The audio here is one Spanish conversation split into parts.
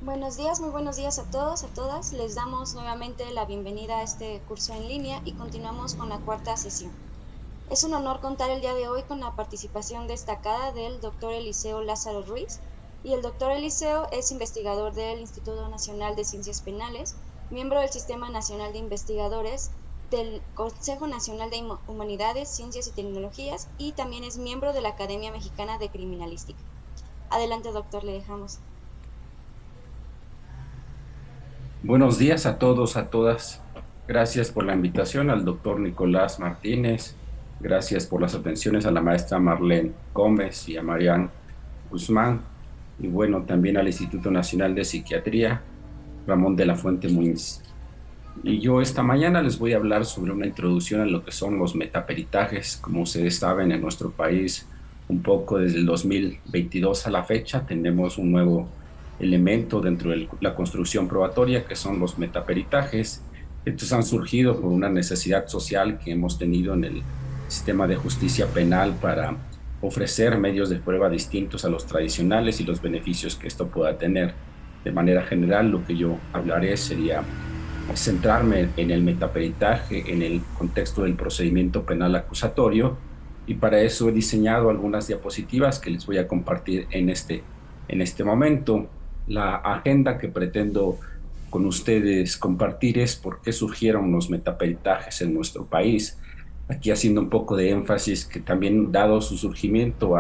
Buenos días, muy buenos días a todos, a todas. Les damos nuevamente la bienvenida a este curso en línea y continuamos con la cuarta sesión. Es un honor contar el día de hoy con la participación destacada del doctor Eliseo Lázaro Ruiz. Y el doctor Eliseo es investigador del Instituto Nacional de Ciencias Penales, miembro del Sistema Nacional de Investigadores, del Consejo Nacional de Humanidades, Ciencias y Tecnologías y también es miembro de la Academia Mexicana de Criminalística. Adelante, doctor, le dejamos. Buenos días a todos, a todas. Gracias por la invitación al doctor Nicolás Martínez. Gracias por las atenciones a la maestra Marlene Gómez y a Marian Guzmán. Y bueno, también al Instituto Nacional de Psiquiatría, Ramón de la Fuente Muñiz. Y yo esta mañana les voy a hablar sobre una introducción a lo que son los metaperitajes. Como ustedes saben, en nuestro país, un poco desde el 2022 a la fecha, tenemos un nuevo elemento dentro de la construcción probatoria, que son los metaperitajes. Estos han surgido por una necesidad social que hemos tenido en el sistema de justicia penal para ofrecer medios de prueba distintos a los tradicionales y los beneficios que esto pueda tener. De manera general, lo que yo hablaré sería centrarme en el metaperitaje, en el contexto del procedimiento penal acusatorio, y para eso he diseñado algunas diapositivas que les voy a compartir en este momento. La agenda que pretendo con ustedes compartir es por qué surgieron los metaperitajes en nuestro país. Aquí haciendo un poco de énfasis que también dado su surgimiento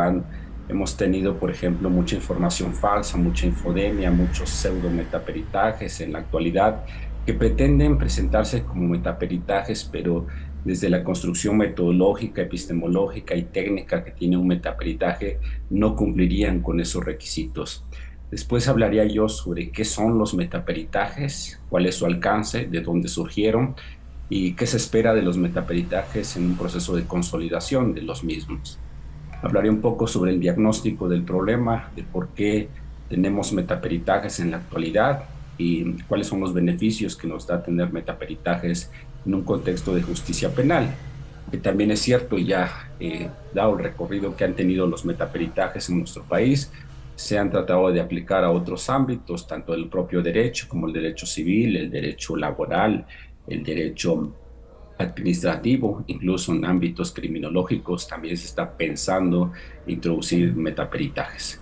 hemos tenido, por ejemplo, mucha información falsa, mucha infodemia, muchos pseudo metaperitajes en la actualidad que pretenden presentarse como metaperitajes, pero desde la construcción metodológica, epistemológica y técnica que tiene un metaperitaje, no cumplirían con esos requisitos. Después hablaría yo sobre qué son los metaperitajes, cuál es su alcance, de dónde surgieron y qué se espera de los metaperitajes en un proceso de consolidación de los mismos. Hablaré un poco sobre el diagnóstico del problema, de por qué tenemos metaperitajes en la actualidad y cuáles son los beneficios que nos da tener metaperitajes en un contexto de justicia penal. Que también es cierto, ya dado el recorrido que han tenido los metaperitajes en nuestro país, se han tratado de aplicar a otros ámbitos, tanto el propio derecho como el derecho civil, el derecho laboral, el derecho administrativo, incluso en ámbitos criminológicos también se está pensando introducir metaperitajes.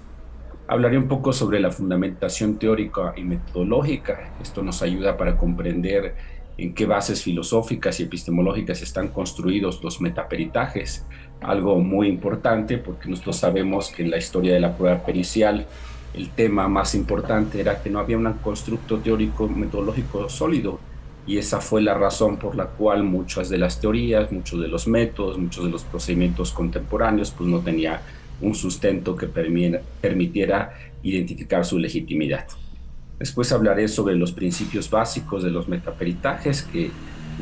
Hablaré un poco sobre la fundamentación teórica y metodológica. Esto nos ayuda para comprender en qué bases filosóficas y epistemológicas están construidos los metaperitajes. Algo muy importante porque nosotros sabemos que en la historia de la prueba pericial el tema más importante era que no había un constructo teórico metodológico sólido, y esa fue la razón por la cual muchas de las teorías, muchos de los métodos, muchos de los procedimientos contemporáneos pues no tenía un sustento que permitiera identificar su legitimidad. Después hablaré sobre los principios básicos de los metaperitajes, que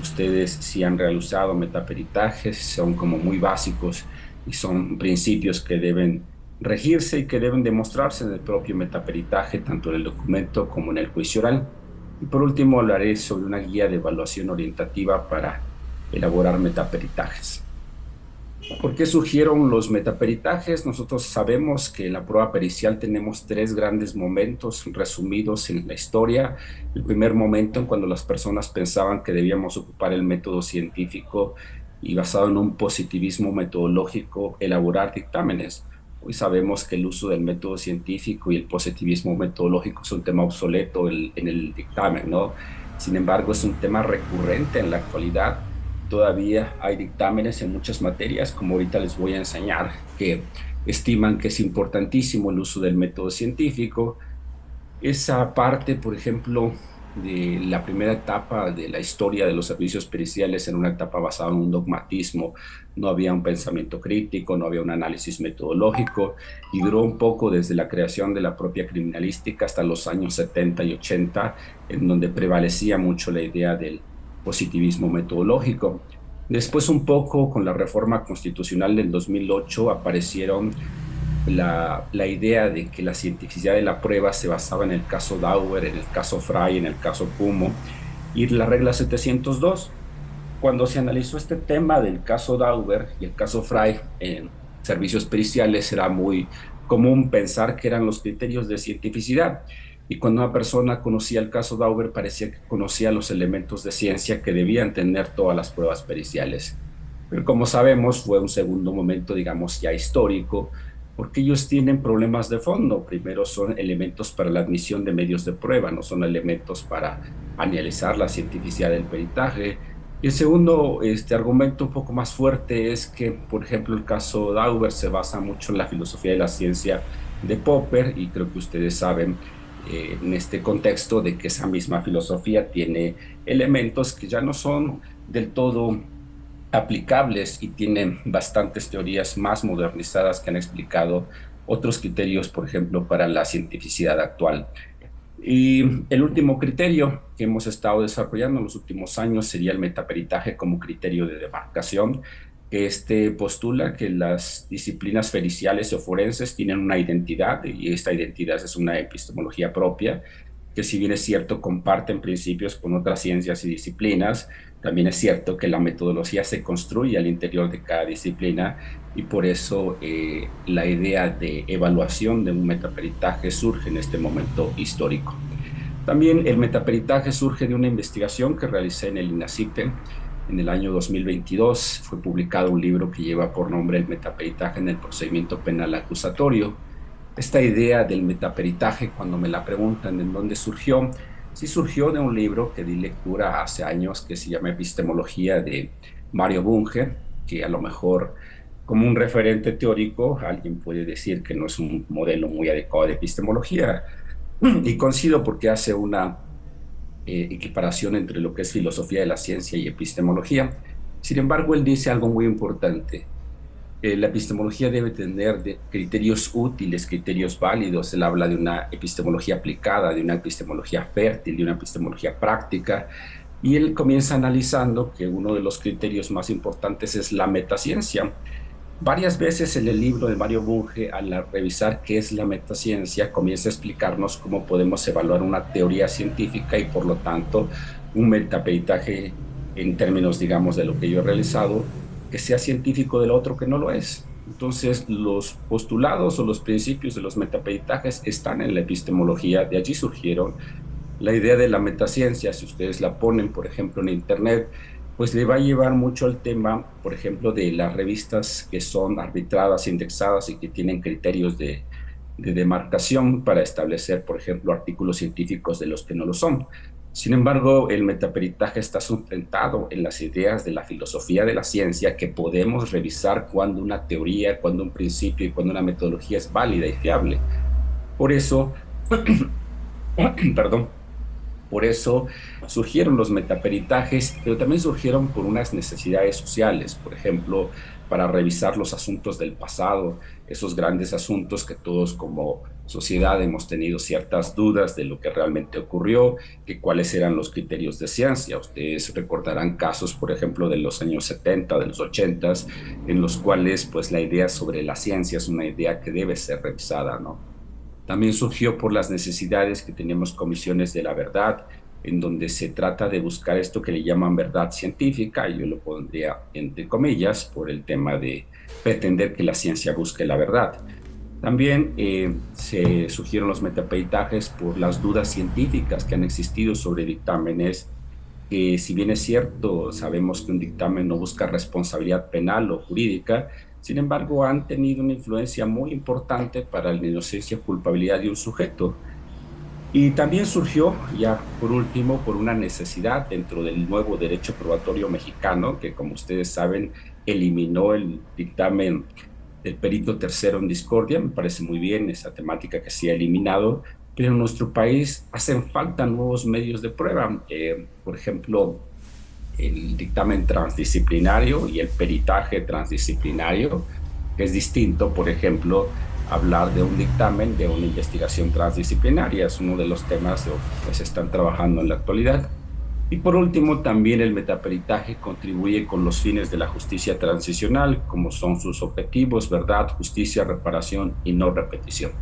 ustedes si han realizado metaperitajes son como muy básicos y son principios que deben regirse y que deben demostrarse en el propio metaperitaje, tanto en el documento como en el juicio oral. Y por último hablaré sobre una guía de evaluación orientativa para elaborar metaperitajes. ¿Por qué surgieron los metaperitajes? Nosotros sabemos que en la prueba pericial tenemos tres grandes momentos resumidos en la historia. El primer momento en cuando las personas pensaban que debíamos ocupar el método científico y basado en un positivismo metodológico elaborar dictámenes. Hoy sabemos que el uso del método científico y el positivismo metodológico es un tema obsoleto en el dictamen, ¿no? Sin embargo, es un tema recurrente en la actualidad. Todavía hay dictámenes en muchas materias, como ahorita les voy a enseñar, que estiman que es importantísimo el uso del método científico. Esa parte, por ejemplo, de la primera etapa de la historia de los servicios periciales en una etapa basada en un dogmatismo, no había un pensamiento crítico, no había un análisis metodológico, y duró un poco desde la creación de la propia criminalística hasta los años 70 y 80, en donde prevalecía mucho la idea del positivismo metodológico. Después, un poco con la reforma constitucional del 2008, aparecieron la idea de que la cientificidad de la prueba se basaba en el caso Dauber, en el caso Frey, en el caso Cumo, y la regla 702. Cuando se analizó este tema del caso Dauber y el caso Frey en servicios periciales, era muy común pensar que eran los criterios de cientificidad. Y cuando una persona conocía el caso Dauber, parecía que conocía los elementos de ciencia que debían tener todas las pruebas periciales. Pero como sabemos, fue un segundo momento, digamos, ya histórico, porque ellos tienen problemas de fondo. Primero son elementos para la admisión de medios de prueba, no son elementos para analizar la cientificidad del peritaje. Y el segundo argumento un poco más fuerte es que, por ejemplo, el caso Dauber se basa mucho en la filosofía de la ciencia de Popper, y creo que ustedes saben en este contexto de que esa misma filosofía tiene elementos que ya no son del todo aplicables y tienen bastantes teorías más modernizadas que han explicado otros criterios, por ejemplo, para la cientificidad actual. Y el último criterio que hemos estado desarrollando en los últimos años sería el metaperitaje como criterio de demarcación, que postula que las disciplinas periciales o forenses tienen una identidad, y esta identidad es una epistemología propia, que si bien es cierto comparten principios con otras ciencias y disciplinas, también es cierto que la metodología se construye al interior de cada disciplina, y por eso la idea de evaluación de un metaperitaje surge en este momento histórico. También el metaperitaje surge de una investigación que realicé en el INACIPE en el año 2022. Fue publicado un libro que lleva por nombre El metaperitaje en el procedimiento penal acusatorio. Esta idea del metaperitaje, cuando me la preguntan en dónde surgió, sí surgió de un libro que di lectura hace años que se llama Epistemología, de Mario Bunge, que a lo mejor como un referente teórico alguien puede decir que no es un modelo muy adecuado de epistemología, y coincido porque hace una equiparación entre lo que es filosofía de la ciencia y epistemología. Sin embargo, él dice algo muy importante. La epistemología debe tener criterios útiles, criterios válidos. Él habla de una epistemología aplicada, de una epistemología fértil, de una epistemología práctica. Y él comienza analizando que uno de los criterios más importantes es la metaciencia. Varias veces en el libro de Mario Bunge, al revisar qué es la metaciencia, comienza a explicarnos cómo podemos evaluar una teoría científica y, por lo tanto, un metaperitaje en términos, digamos, de lo que yo he realizado, que sea científico del otro que no lo es. Entonces, los postulados o los principios de los metaperitajes están en la epistemología, de allí surgieron. La idea de la metaciencia, si ustedes la ponen, por ejemplo, en Internet, pues le va a llevar mucho al tema, por ejemplo, de las revistas que son arbitradas, indexadas y que tienen criterios de demarcación para establecer, por ejemplo, artículos científicos de los que no lo son. Sin embargo, el metaperitaje está sustentado en las ideas de la filosofía de la ciencia, que podemos revisar cuando una teoría, cuando un principio y cuando una metodología es válida y fiable. Por eso, perdón, por eso surgieron los metaperitajes, pero también surgieron por unas necesidades sociales, por ejemplo, para revisar los asuntos del pasado, esos grandes asuntos que todos como sociedad hemos tenido ciertas dudas de lo que realmente ocurrió, que cuáles eran los criterios de ciencia. Ustedes recordarán casos, por ejemplo, de los años 70, de los 80, en los cuales pues la idea sobre la ciencia es una idea que debe ser revisada, ¿no? También surgió por las necesidades que tenemos comisiones de la verdad, en donde se trata de buscar esto que le llaman verdad científica, y yo lo pondría entre comillas, por el tema de pretender que la ciencia busque la verdad. También se surgieron los metaperitajes por las dudas científicas que han existido sobre dictámenes, que si bien es cierto, sabemos que un dictamen no busca responsabilidad penal o jurídica, sin embargo han tenido una influencia muy importante para la inocencia o culpabilidad de un sujeto. Y también surgió, ya por último, por una necesidad dentro del nuevo derecho probatorio mexicano, que como ustedes saben, eliminó el dictamen del perito tercero en discordia. Me parece muy bien esa temática que se ha eliminado, pero en nuestro país hacen falta nuevos medios de prueba. Por ejemplo, el dictamen transdisciplinario y el peritaje transdisciplinario, que es distinto, por ejemplo, hablar de un dictamen de una investigación transdisciplinaria. Es uno de los temas que se están trabajando en la actualidad. Y por último, también el metaperitaje contribuye con los fines de la justicia transicional, como son sus objetivos: verdad, justicia, reparación y no repetición.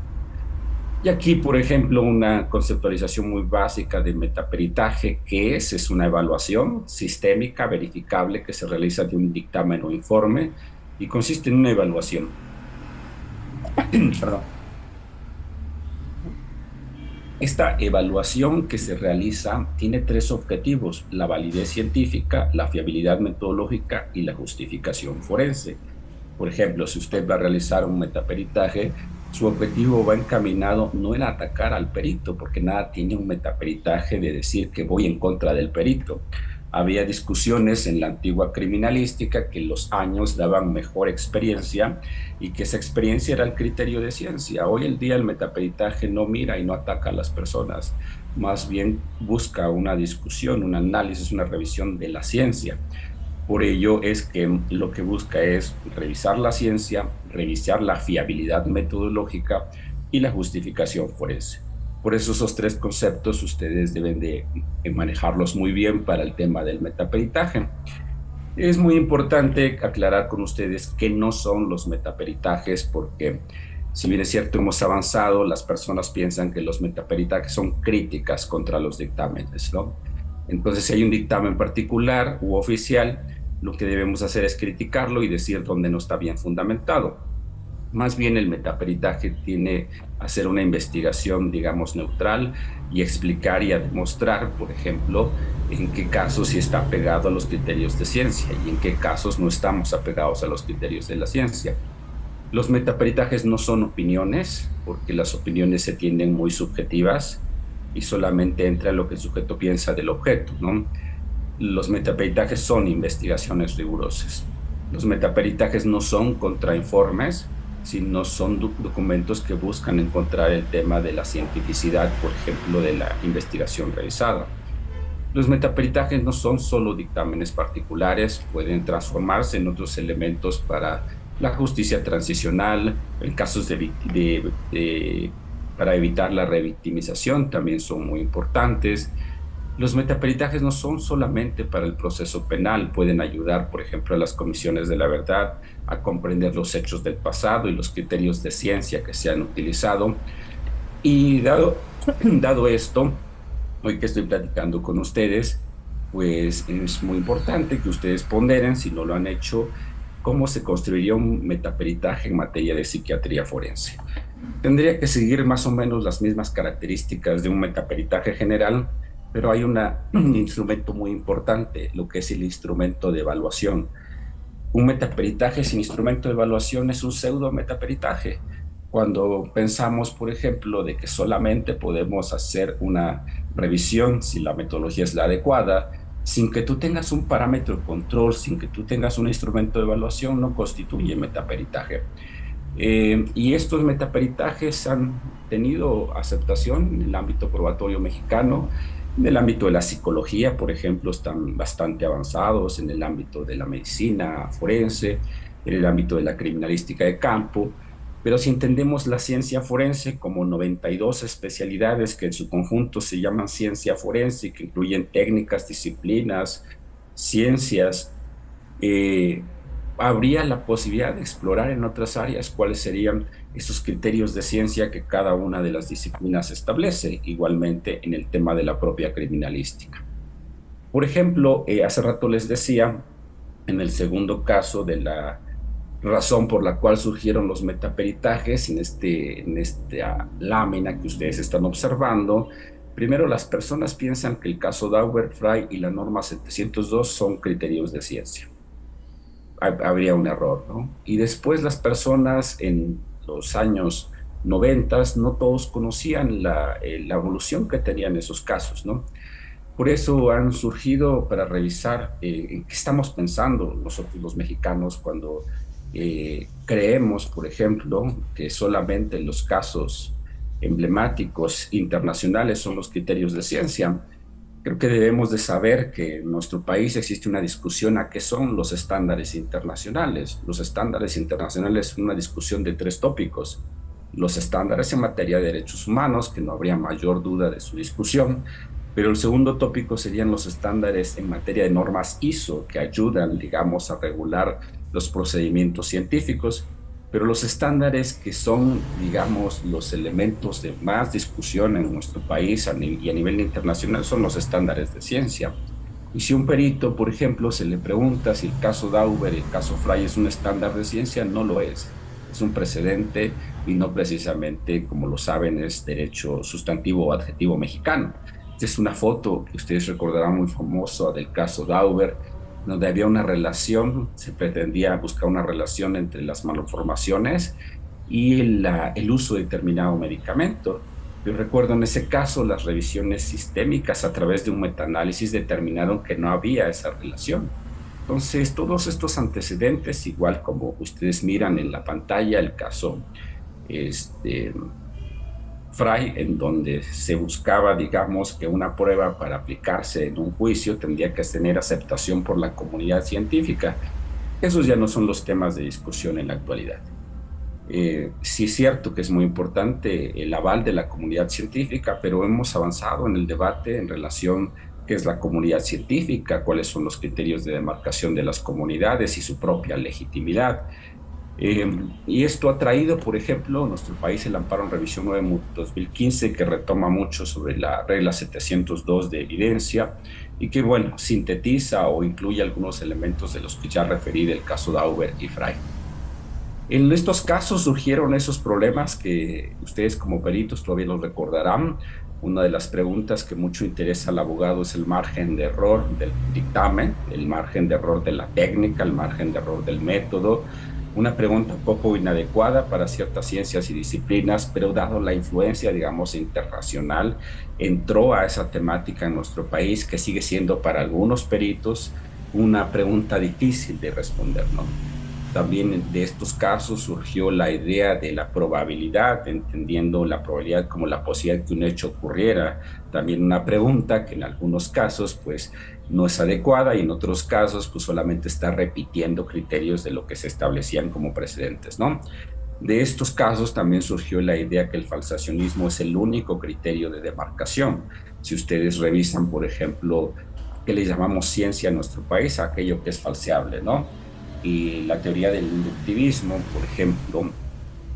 Y aquí, por ejemplo, una conceptualización muy básica de metaperitaje, que es una evaluación sistémica, verificable, que se realiza de un dictamen o informe, y consiste en una evaluación. Perdón. Esta evaluación que se realiza tiene tres objetivos: la validez científica, la fiabilidad metodológica y la justificación forense. Por ejemplo, si usted va a realizar un metaperitaje, su objetivo va encaminado no en atacar al perito, porque nada tiene un metaperitaje de decir que voy en contra del perito. Había discusiones en la antigua criminalística que los años daban mejor experiencia y que esa experiencia era el criterio de ciencia. Hoy en día el metaperitaje no mira y no ataca a las personas, más bien busca una discusión, un análisis, una revisión de la ciencia. Por ello es que lo que busca es revisar la ciencia, revisar la fiabilidad metodológica y la justificación forense. Por eso esos tres conceptos ustedes deben de manejarlos muy bien para el tema del metaperitaje. Es muy importante aclarar con ustedes qué no son los metaperitajes, porque si bien es cierto hemos avanzado, las personas piensan que los metaperitajes son críticas contra los dictámenes, ¿no? Entonces, si hay un dictamen particular u oficial, lo que debemos hacer es criticarlo y decir dónde no está bien fundamentado. Más bien el metaperitaje tiene hacer una investigación, digamos, neutral y explicar y a demostrar, por ejemplo, en qué casos sí está apegado a los criterios de ciencia y en qué casos no estamos apegados a los criterios de la ciencia. Los metaperitajes no son opiniones, porque las opiniones se tienden muy subjetivas y solamente entra lo que el sujeto piensa del objeto, ¿no? Los metaperitajes son investigaciones rigurosas. Los metaperitajes no son contrainformes, sino son documentos que buscan encontrar el tema de la cientificidad, por ejemplo, de la investigación realizada. Los metaperitajes no son solo dictámenes particulares, pueden transformarse en otros elementos para la justicia transicional, en casos para evitar la revictimización también son muy importantes. Los metaperitajes no son solamente para el proceso penal, pueden ayudar, por ejemplo, a las comisiones de la verdad a comprender los hechos del pasado y los criterios de ciencia que se han utilizado. Y dado esto, hoy que estoy platicando con ustedes, pues es muy importante que ustedes ponderen, si no lo han hecho, cómo se construiría un metaperitaje en materia de psiquiatría forense. Tendría que seguir más o menos las mismas características de un metaperitaje general, pero hay un instrumento muy importante, lo que es el instrumento de evaluación. Un metaperitaje sin instrumento de evaluación es un pseudo metaperitaje. Cuando pensamos, por ejemplo, de que solamente podemos hacer una revisión si la metodología es la adecuada, sin que tú tengas un parámetro de control, sin que tú tengas un instrumento de evaluación, no constituye metaperitaje. Y estos metaperitajes han tenido aceptación en el ámbito probatorio mexicano. En el ámbito de la psicología, por ejemplo, están bastante avanzados, en el ámbito de la medicina forense, en el ámbito de la criminalística de campo, pero si entendemos la ciencia forense como 92 especialidades que en su conjunto se llaman ciencia forense y que incluyen técnicas, disciplinas, ciencias, habría la posibilidad de explorar en otras áreas cuáles serían esos criterios de ciencia que cada una de las disciplinas establece, igualmente en el tema de la propia criminalística. Por ejemplo, hace rato les decía, en el segundo caso de la razón por la cual surgieron los metaperitajes, en esta lámina que ustedes están observando, primero las personas piensan que el caso Dauber, Frey y la norma 702 son criterios de ciencia. Habría un error, ¿no? Y después las personas en los años 90 no todos conocían la evolución que tenían esos casos, ¿no? Por eso han surgido para revisar en qué estamos pensando nosotros los mexicanos cuando creemos, por ejemplo, que solamente los casos emblemáticos internacionales son los criterios de ciencia. Creo que debemos de saber que en nuestro país existe una discusión a qué son los estándares internacionales. Los estándares internacionales son una discusión de tres tópicos. Los estándares en materia de derechos humanos, que no habría mayor duda de su discusión, pero el segundo tópico serían los estándares en materia de normas ISO, que ayudan, digamos, a regular los procedimientos científicos, pero los estándares que son, digamos, los elementos de más discusión en nuestro país y a nivel internacional son los estándares de ciencia. Y si un perito, por ejemplo, se le pregunta si el caso Dauber y el caso Frey es un estándar de ciencia, no lo es. Es un precedente y no precisamente, como lo saben, es derecho sustantivo o adjetivo mexicano. Esta es una foto que ustedes recordarán muy famosa del caso Dauber, donde había una relación, se pretendía buscar una relación entre las malformaciones y el uso de determinado medicamento. Yo recuerdo en ese caso las revisiones sistémicas a través de un metaanálisis determinaron que no había esa relación. Entonces, todos estos antecedentes, igual como ustedes miran en la pantalla, el caso este, Fry, en donde se buscaba, digamos, que una prueba para aplicarse en un juicio tendría que tener aceptación por la comunidad científica. Esos ya no son los temas de discusión en la actualidad. Sí es cierto que es muy importante el aval de la comunidad científica, pero hemos avanzado en el debate en relación a qué es la comunidad científica, cuáles son los criterios de demarcación de las comunidades y su propia legitimidad. Y esto ha traído, por ejemplo, en nuestro país el amparo en revisión 9/2015, que retoma mucho sobre la regla 702 de evidencia y que, bueno, sintetiza o incluye algunos elementos de los que ya referí del caso Dauber y Fry. En estos casos surgieron esos problemas que ustedes como peritos todavía los recordarán. Una de las preguntas que mucho interesa al abogado es el margen de error del dictamen, el margen de error de la técnica, el margen de error del método. Una pregunta poco inadecuada para ciertas ciencias y disciplinas, pero dado la influencia, digamos, internacional, entró a esa temática en nuestro país, que sigue siendo para algunos peritos una pregunta difícil de responder, ¿no? También de estos casos surgió la idea de la probabilidad, entendiendo la probabilidad como la posibilidad que un hecho ocurriera. También una pregunta que en algunos casos pues no es adecuada y en otros casos pues solamente está repitiendo criterios de lo que se establecían como precedentes, ¿no? De estos casos también surgió la idea que el falsacionismo es el único criterio de demarcación. Si ustedes revisan, por ejemplo, ¿qué le llamamos ciencia en nuestro país? Aquello que es falseable, ¿no? Y la teoría del inductivismo, por ejemplo,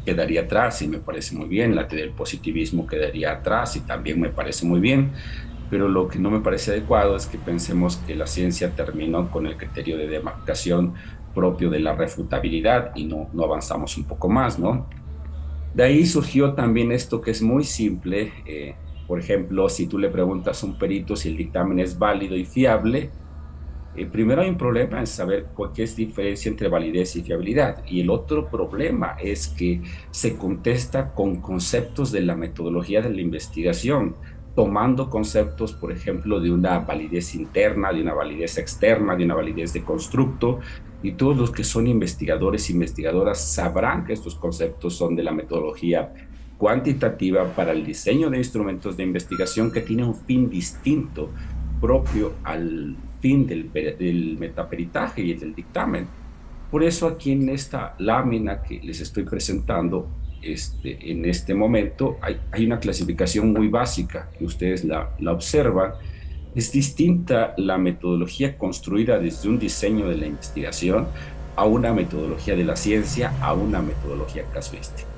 quedaría atrás y me parece muy bien. La teoría del positivismo quedaría atrás y también me parece muy bien. Pero lo que no me parece adecuado es que pensemos que la ciencia terminó con el criterio de demarcación propio de la refutabilidad y no avanzamos un poco más, ¿no? De ahí surgió también esto que es muy simple. Por ejemplo, si tú le preguntas a un perito si el dictamen es válido y fiable, primero hay un problema en saber qué es diferencia entre validez y fiabilidad. Y el otro problema es que se contesta con conceptos de la metodología de la investigación, tomando conceptos, por ejemplo, de una validez interna, de una validez externa, de una validez de constructo. Y todos los que son investigadores e investigadoras sabrán que estos conceptos son de la metodología cuantitativa para el diseño de instrumentos de investigación que tiene un fin distinto propio al fin del metaperitaje y del dictamen. Por eso aquí en esta lámina que les estoy presentando en este momento hay una clasificación muy básica que ustedes la observan. Es distinta la metodología construida desde un diseño de la investigación a una metodología de la ciencia, a una metodología casuística.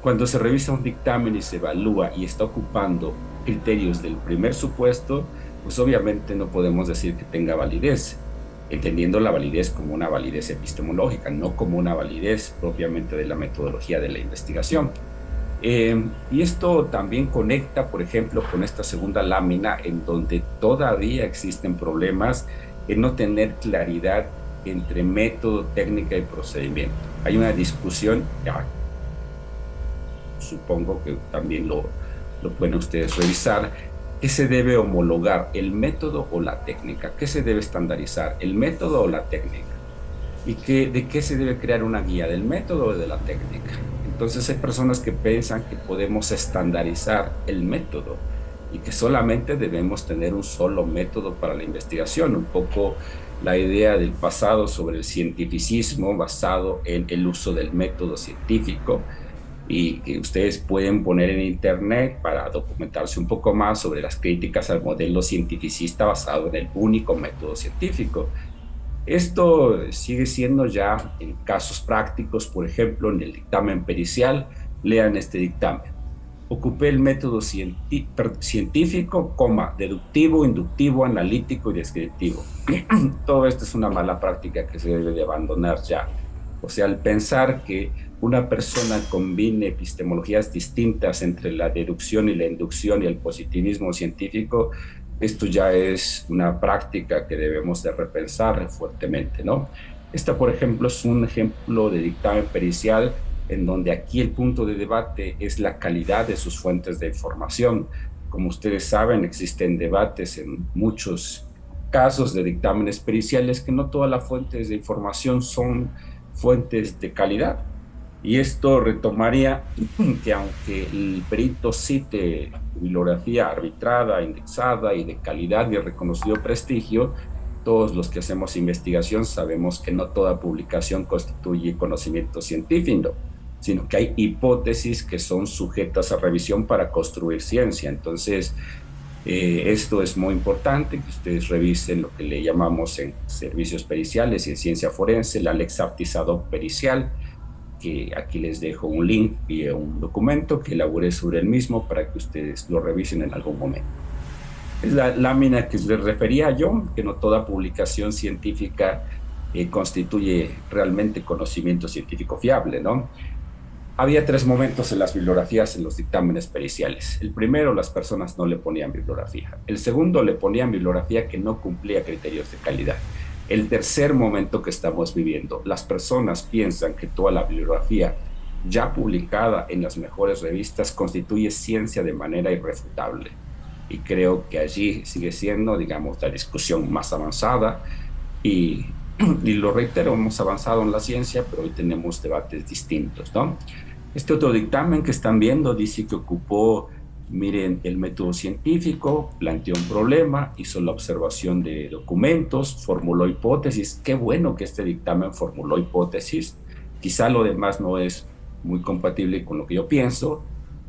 Cuando se revisa un dictamen y se evalúa y está ocupando criterios del primer supuesto, pues obviamente no podemos decir que tenga validez, entendiendo la validez como una validez epistemológica, no como una validez propiamente de la metodología de la investigación. Y esto también conecta, por ejemplo, con esta segunda lámina, en donde todavía existen problemas en no tener claridad entre método, técnica y procedimiento. Hay una discusión, ya supongo que también lo pueden ustedes revisar. ¿Qué se debe homologar, el método o la técnica? ¿Qué se debe estandarizar, el método o la técnica? ¿Y de qué se debe crear una guía, del método o de la técnica? Entonces hay personas que piensan que podemos estandarizar el método y que solamente debemos tener un solo método para la investigación, un poco la idea del pasado sobre el cientificismo basado en el uso del método científico, y que ustedes pueden poner en internet para documentarse un poco más sobre las críticas al modelo cientificista basado en el único método científico. Esto sigue siendo ya en casos prácticos, por ejemplo, en el dictamen pericial. Lean este dictamen. Ocupé el método científico, deductivo, inductivo, analítico y descriptivo. Todo esto es una mala práctica que se debe de abandonar ya. O sea, al pensar que una persona combine epistemologías distintas entre la deducción y la inducción y el positivismo científico, esto ya es una práctica que debemos de repensar fuertemente, ¿no? Esta, por ejemplo, es un ejemplo de dictamen pericial en donde aquí el punto de debate es la calidad de sus fuentes de información. Como ustedes saben, existen debates en muchos casos de dictámenes periciales que no todas las fuentes de información son fuentes de calidad. Y esto retomaría que aunque el perito cite bibliografía arbitrada, indexada y de calidad y reconocido prestigio, todos los que hacemos investigación sabemos que no toda publicación constituye conocimiento científico, sino que hay hipótesis que son sujetas a revisión para construir ciencia. Entonces, esto es muy importante, que ustedes revisen lo que le llamamos en servicios periciales y en ciencia forense, la lex artisado pericial, que aquí les dejo un link y un documento que elaboré sobre el mismo para que ustedes lo revisen en algún momento. Es la lámina que les refería yo, que no toda publicación científica constituye realmente conocimiento científico fiable, ¿no? Había 3 momentos en las bibliografías en los dictámenes periciales. El primero, las personas no le ponían bibliografía. El segundo, le ponían bibliografía que no cumplía criterios de calidad. El tercer momento que estamos viviendo, las personas piensan que toda la bibliografía ya publicada en las mejores revistas constituye ciencia de manera irrefutable. Y creo que allí sigue siendo, digamos, la discusión más avanzada y lo reitero, hemos avanzado en la ciencia, pero hoy tenemos debates distintos, ¿no? Este otro dictamen que están viendo dice que ocupó, miren, el método científico, planteó un problema, hizo la observación de documentos, formuló hipótesis. Qué bueno que este dictamen formuló hipótesis. Quizá lo demás no es muy compatible con lo que yo pienso,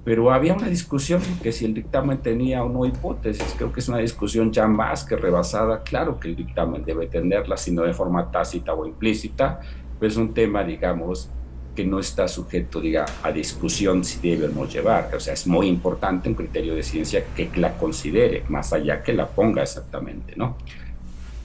pero había una discusión que si el dictamen tenía o no hipótesis. Creo que es una discusión ya más que rebasada. Claro que el dictamen debe tenerla, sino de forma tácita o implícita, pero es un tema, digamos, que no está sujeto, a discusión si debe o no llevar. O sea, es muy importante un criterio de ciencia que la considere, más allá que la ponga exactamente, ¿no?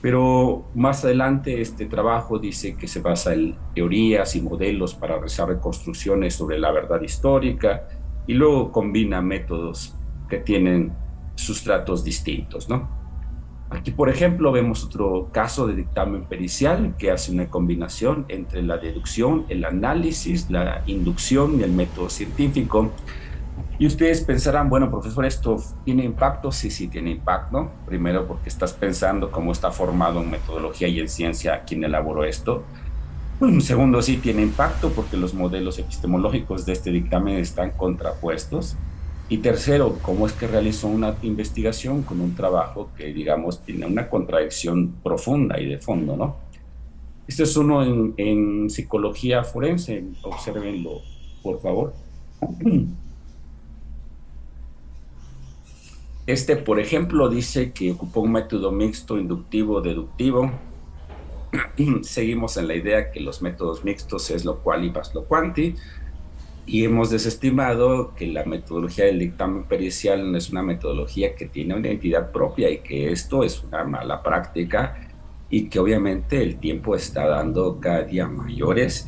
Pero más adelante este trabajo dice que se basa en teorías y modelos para realizar reconstrucciones sobre la verdad histórica y luego combina métodos que tienen sustratos distintos, ¿no? Aquí, por ejemplo, vemos otro caso de dictamen pericial que hace una combinación entre la deducción, el análisis, la inducción y el método científico. Y ustedes pensarán, bueno, profesor, ¿esto tiene impacto? Sí, sí tiene impacto. Primero porque estás pensando cómo está formado en metodología y en ciencia quien elaboró esto. Segundo, sí tiene impacto porque los modelos epistemológicos de este dictamen están contrapuestos. Y tercero, cómo es que realizó una investigación con un trabajo que, digamos, tiene una contradicción profunda y de fondo, ¿no? Este es uno en psicología forense, obsérvenlo, por favor. Este, por ejemplo, dice que ocupó un método mixto inductivo-deductivo. Seguimos en la idea que los métodos mixtos es lo quali más lo quanti, y hemos desestimado que la metodología del dictamen pericial no es una metodología que tiene una identidad propia y que esto es una mala práctica y que obviamente el tiempo está dando cada día mayores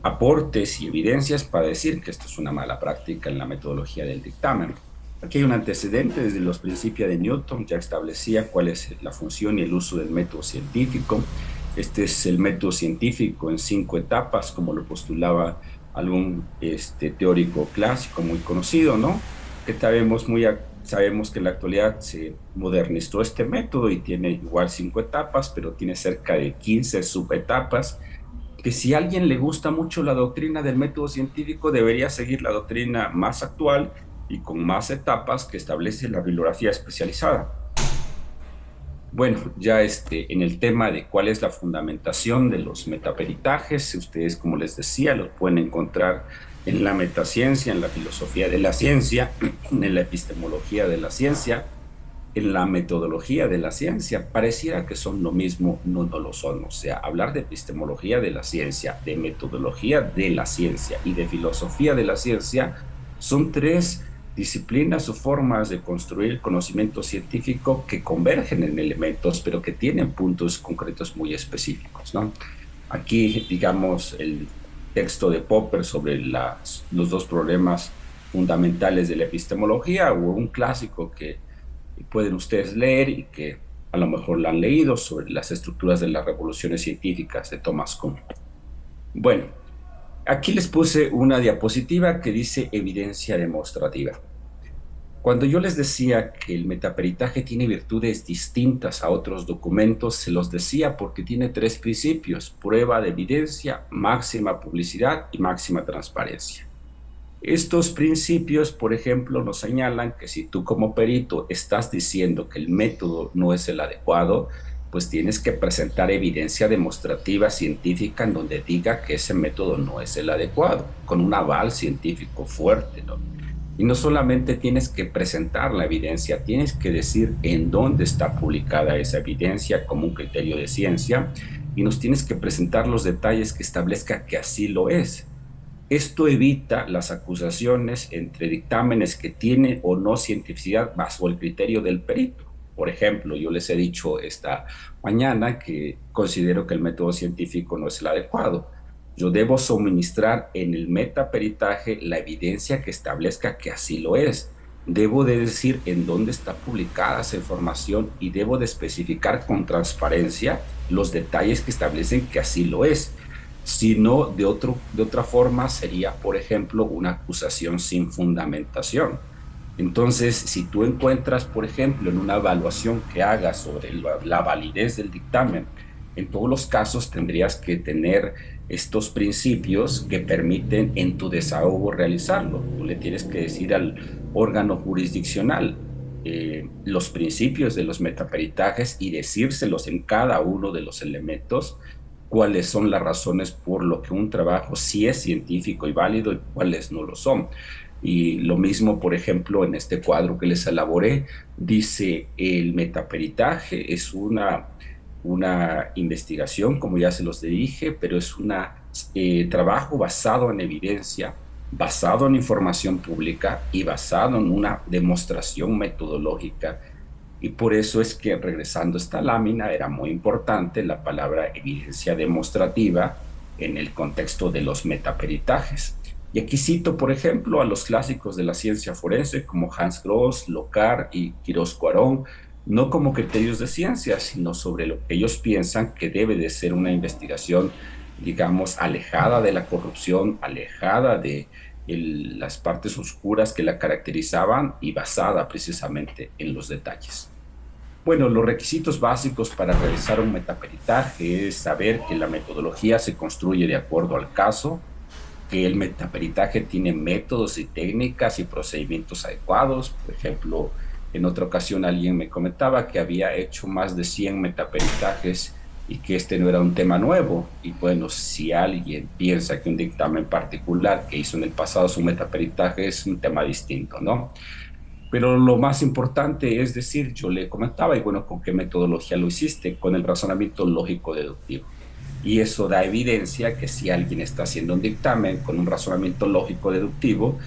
aportes y evidencias para decir que esto es una mala práctica en la metodología del dictamen. Aquí hay un antecedente desde los principios de Newton, ya establecía cuál es la función y el uso del método científico. Este es el método científico en 5 etapas, como lo postulaba algún teórico clásico muy conocido, ¿no? Que sabemos que en la actualidad se modernizó este método y tiene igual 5 etapas, pero tiene cerca de 15 subetapas, que si a alguien le gusta mucho la doctrina del método científico, debería seguir la doctrina más actual y con más etapas que establece la bibliografía especializada. Bueno, ya en el tema de cuál es la fundamentación de los metaperitajes, ustedes, como les decía, los pueden encontrar en la metaciencia, en la filosofía de la ciencia, en la epistemología de la ciencia, en la metodología de la ciencia. Pareciera que son lo mismo, no lo son. O sea, hablar de epistemología de la ciencia, de metodología de la ciencia y de filosofía de la ciencia son 3 disciplinas o formas de construir conocimiento científico que convergen en elementos, pero que tienen puntos concretos muy específicos, ¿no? Aquí, digamos, el texto de Popper sobre los dos problemas fundamentales de la epistemología, o un clásico que pueden ustedes leer y que a lo mejor lo han leído, sobre las estructuras de las revoluciones científicas de Thomas Kuhn. Bueno, aquí les puse una diapositiva que dice evidencia demostrativa. Cuando yo les decía que el metaperitaje tiene virtudes distintas a otros documentos, se los decía porque tiene tres principios: prueba de evidencia, máxima publicidad y máxima transparencia. Estos principios, por ejemplo, nos señalan que si tú como perito estás diciendo que el método no es el adecuado, pues tienes que presentar evidencia demostrativa científica en donde diga que ese método no es el adecuado, con un aval científico fuerte, ¿no? Y no solamente tienes que presentar la evidencia, tienes que decir en dónde está publicada esa evidencia como un criterio de ciencia, y nos tienes que presentar los detalles que establezca que así lo es. Esto evita las acusaciones entre dictámenes que tienen o no cientificidad bajo el criterio del perito. Por ejemplo, yo les he dicho esta mañana que considero que el método científico no es el adecuado. Yo debo suministrar en el metaperitaje la evidencia que establezca que así lo es. Debo de decir en dónde está publicada esa información y debo de especificar con transparencia los detalles que establecen que así lo es. Si no, de otra forma sería, por ejemplo, una acusación sin fundamentación. Entonces, si tú encuentras, por ejemplo, en una evaluación que hagas sobre la validez del dictamen, en todos los casos tendrías que tener estos principios que permiten en tu desahogo realizarlo. Tú le tienes que decir al órgano jurisdiccional los principios de los metaperitajes y decírselos en cada uno de los elementos, cuáles son las razones por lo que un trabajo sí es científico y válido y cuáles no lo son. Y lo mismo, por ejemplo, en este cuadro que les elaboré, dice el metaperitaje es una investigación, como ya se los dije, pero es un trabajo basado en evidencia, basado en información pública y basado en una demostración metodológica. Y por eso es que, regresando a esta lámina, era muy importante la palabra evidencia demostrativa en el contexto de los metaperitajes. Y aquí cito, por ejemplo, a los clásicos de la ciencia forense como Hans Gross, Locard y Quirós Cuarón, no como criterios de ciencia, sino sobre lo que ellos piensan que debe de ser una investigación, digamos, alejada de la corrupción, alejada de las partes oscuras que la caracterizaban y basada precisamente en los detalles. Bueno, los requisitos básicos para realizar un metaperitaje es saber que la metodología se construye de acuerdo al caso, que el metaperitaje tiene métodos y técnicas y procedimientos adecuados. Por ejemplo, en otra ocasión alguien me comentaba que había hecho más de 100 metaperitajes y que este no era un tema nuevo. Y bueno, si alguien piensa que un dictamen particular que hizo en el pasado su metaperitaje es un tema distinto, ¿no? Pero lo más importante es decir, yo le comentaba, y bueno, ¿con qué metodología lo hiciste? Con el razonamiento lógico-deductivo. Y eso da evidencia que si alguien está haciendo un dictamen con un razonamiento lógico-deductivo,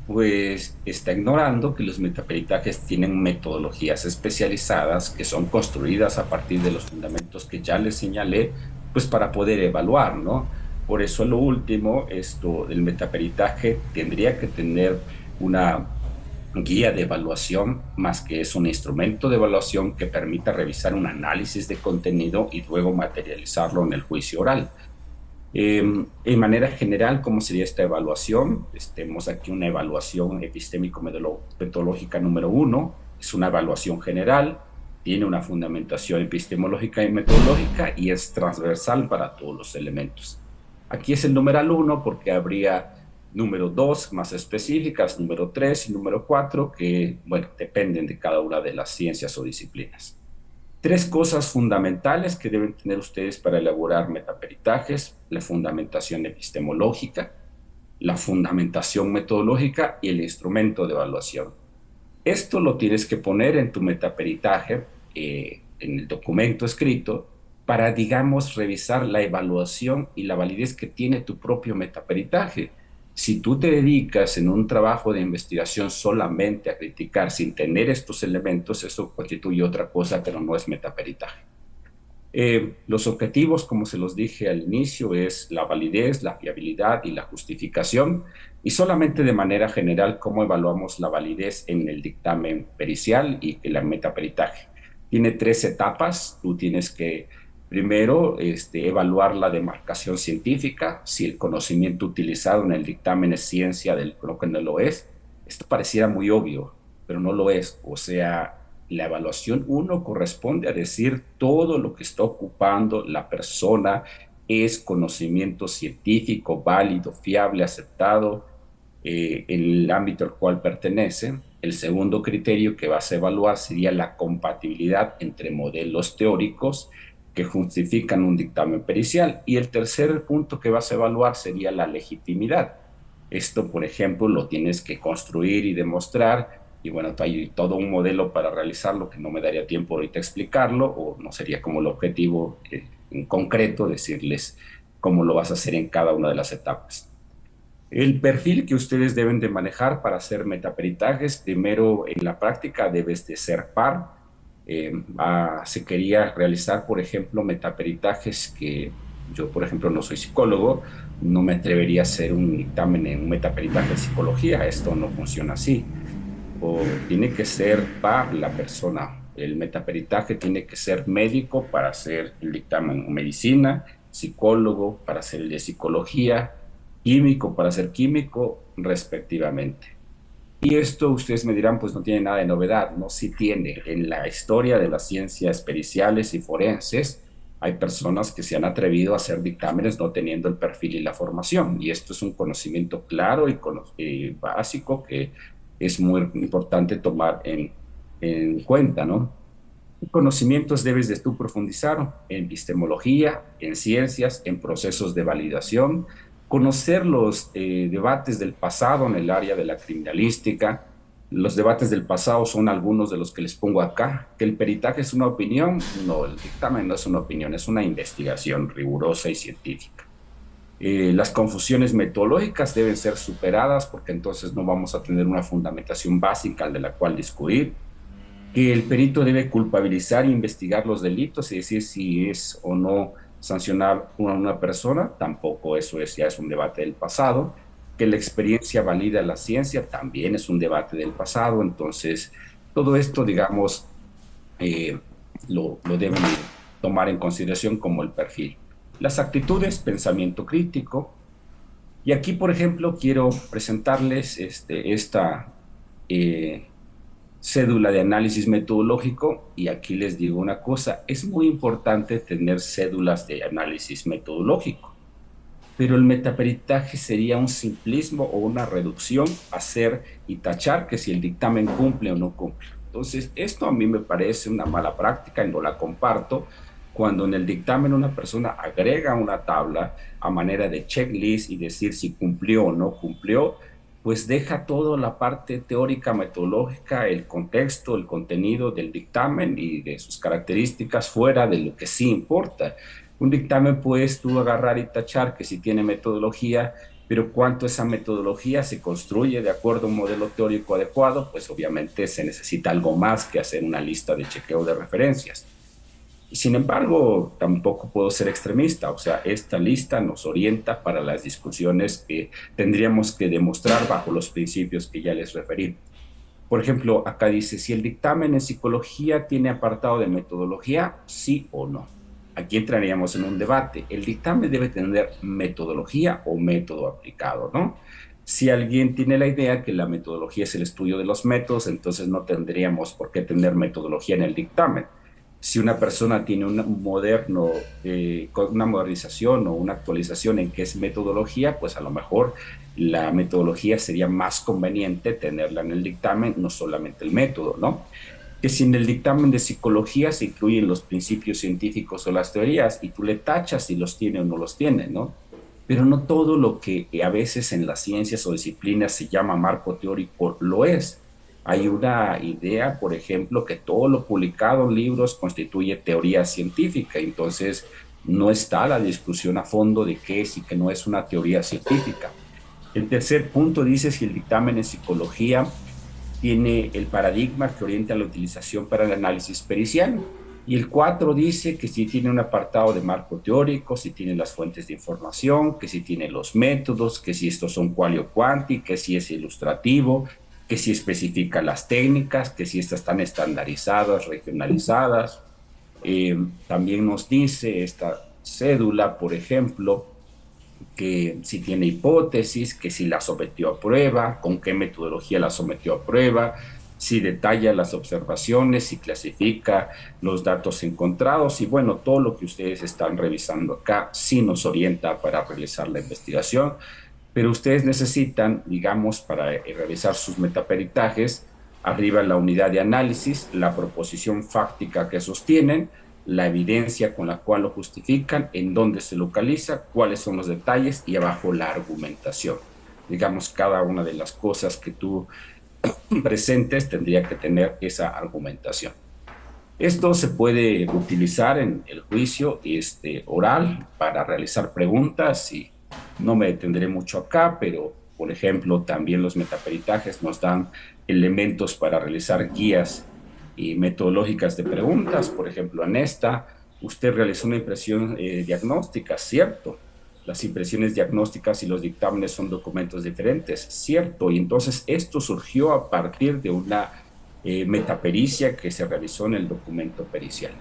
pues está ignorando que los metaperitajes tienen metodologías especializadas que son construidas a partir de los fundamentos que ya les señalé, pues para poder evaluar, ¿no? Por eso lo último, esto del metaperitaje tendría que tener una guía de evaluación, más que es un instrumento de evaluación que permita revisar un análisis de contenido y luego materializarlo en el juicio oral. En manera general, ¿cómo sería esta evaluación? Tenemos aquí una evaluación epistémico-metodológica número 1, es una evaluación general, tiene una fundamentación epistemológica y metodológica y es transversal para todos los elementos. Aquí es el numeral 1 porque habría número 2 más específicas, número 3 y número 4 que, bueno, dependen de cada una de las ciencias o disciplinas. Tres cosas fundamentales que deben tener ustedes para elaborar metaperitajes: la fundamentación epistemológica, la fundamentación metodológica y el instrumento de evaluación. Esto lo tienes que poner en tu metaperitaje, en el documento escrito, para, digamos, revisar la evaluación y la validez que tiene tu propio metaperitaje. Si tú te dedicas en un trabajo de investigación solamente a criticar sin tener estos elementos, eso constituye otra cosa, pero no es metaperitaje. Los objetivos, como se los dije al inicio, es la validez, la fiabilidad y la justificación, y solamente de manera general cómo evaluamos la validez en el dictamen pericial y el metaperitaje. Tiene tres etapas. Tú tienes que primero evaluar la demarcación científica, si el conocimiento utilizado en el dictamen es ciencia del lo que no lo es. Esto pareciera muy obvio, pero no lo es. O sea, la evaluación uno corresponde a decir todo lo que está ocupando la persona es conocimiento científico, válido, fiable, aceptado en el ámbito al cual pertenece. El segundo criterio que vas a evaluar sería la compatibilidad entre modelos teóricos que justifican un dictamen pericial. Y el tercer punto que vas a evaluar sería la legitimidad. Esto, por ejemplo, lo tienes que construir y demostrar, y bueno, hay todo un modelo para realizarlo que no me daría tiempo ahorita explicarlo, o no sería como el objetivo en concreto decirles cómo lo vas a hacer en cada una de las etapas. El perfil que ustedes deben de manejar para hacer metaperitajes, primero en la práctica debes de ser par. Se quería realizar, por ejemplo, metaperitajes que yo, por ejemplo, no soy psicólogo, no me atrevería a hacer un dictamen en un metaperitaje de psicología, esto no funciona así. O tiene que ser par la persona, el metaperitaje tiene que ser médico para hacer el dictamen, o medicina, psicólogo para hacer el de psicología, químico para ser químico, respectivamente. Y esto ustedes me dirán, pues no tiene nada de novedad, ¿no? Sí tiene. En la historia de las ciencias periciales y forenses, hay personas que se han atrevido a hacer dictámenes no teniendo el perfil y la formación. Y esto es un conocimiento claro y básico que es muy importante tomar en cuenta, ¿no? ¿Qué conocimientos debes de tú profundizar? En epistemología, en ciencias, en procesos de validación, conocer los debates del pasado en el área de la criminalística. Los debates del pasado son algunos de los que les pongo acá. ¿Que el peritaje es una opinión? No, el dictamen no es una opinión, es una investigación rigurosa y científica. Las confusiones metodológicas deben ser superadas porque entonces no vamos a tener una fundamentación básica de la cual discutir. Que el perito debe culpabilizar e investigar los delitos y decir si es o no sancionar a una persona, tampoco eso ya es un debate del pasado. Que la experiencia valida la ciencia, también es un debate del pasado. Entonces, todo esto, digamos, lo deben tomar en consideración como el perfil. Las actitudes, pensamiento crítico. Y aquí, por ejemplo, quiero presentarles esta cédula de análisis metodológico, y aquí les digo una cosa, es muy importante tener cédulas de análisis metodológico, pero el metaperitaje sería un simplismo o una reducción, hacer y tachar que si el dictamen cumple o no cumple. Entonces, esto a mí me parece una mala práctica y no la comparto. Cuando en el dictamen una persona agrega una tabla a manera de checklist y decir si cumplió o no cumplió, pues deja toda la parte teórica, metodológica, el contexto, el contenido del dictamen y de sus características fuera de lo que sí importa. Un dictamen puedes tú agarrar y tachar que sí tiene metodología, pero cuánto esa metodología se construye de acuerdo a un modelo teórico adecuado, pues obviamente se necesita algo más que hacer una lista de chequeo de referencias. Y sin embargo, tampoco puedo ser extremista, o sea, esta lista nos orienta para las discusiones que tendríamos que demostrar bajo los principios que ya les referí. Por ejemplo, acá dice, si el dictamen en psicología tiene apartado de metodología, sí o no. Aquí entraríamos en un debate. El dictamen debe tener metodología o método aplicado, ¿no? Si alguien tiene la idea que la metodología es el estudio de los métodos, entonces no tendríamos por qué tener metodología en el dictamen. Si una persona tiene un moderno, una modernización o una actualización en qué es metodología, pues a lo mejor la metodología sería más conveniente tenerla en el dictamen, no solamente el método, ¿no? Que si en el dictamen de psicología se incluyen los principios científicos o las teorías y tú le tachas si los tiene o no los tiene, ¿no? Pero no todo lo que a veces en las ciencias o disciplinas se llama marco teórico lo es. Hay una idea, por ejemplo, que todo lo publicado en libros constituye teoría científica, entonces no está la discusión a fondo de qué es y qué no es una teoría científica. El tercer punto dice si el dictamen en psicología tiene el paradigma que orienta la utilización para el análisis pericial. Y el 4 dice que si tiene un apartado de marco teórico, si tiene las fuentes de información, que si tiene los métodos, que si estos son quali o quanti, que si es ilustrativo, que si especifica las técnicas, que si estas están estandarizadas, regionalizadas. También nos dice esta cédula, por ejemplo, que si tiene hipótesis, que si la sometió a prueba, con qué metodología la sometió a prueba, si detalla las observaciones, si clasifica los datos encontrados y bueno, todo lo que ustedes están revisando acá sí nos orienta para realizar la investigación, pero ustedes necesitan, digamos, para realizar sus metaperitajes, arriba la unidad de análisis, la proposición fáctica que sostienen, la evidencia con la cual lo justifican, en dónde se localiza, cuáles son los detalles y abajo la argumentación. Digamos, cada una de las cosas que tú presentes tendría que tener esa argumentación. Esto se puede utilizar en el juicio oral para realizar preguntas y no me detendré mucho acá, pero por ejemplo también los metaperitajes nos dan elementos para realizar guías y metodológicas de preguntas. Por ejemplo, en esta, usted realizó una impresión diagnóstica, ¿cierto? Las impresiones diagnósticas y los dictámenes son documentos diferentes, ¿cierto? Y entonces esto surgió a partir de una metapericia que se realizó en el documento pericial.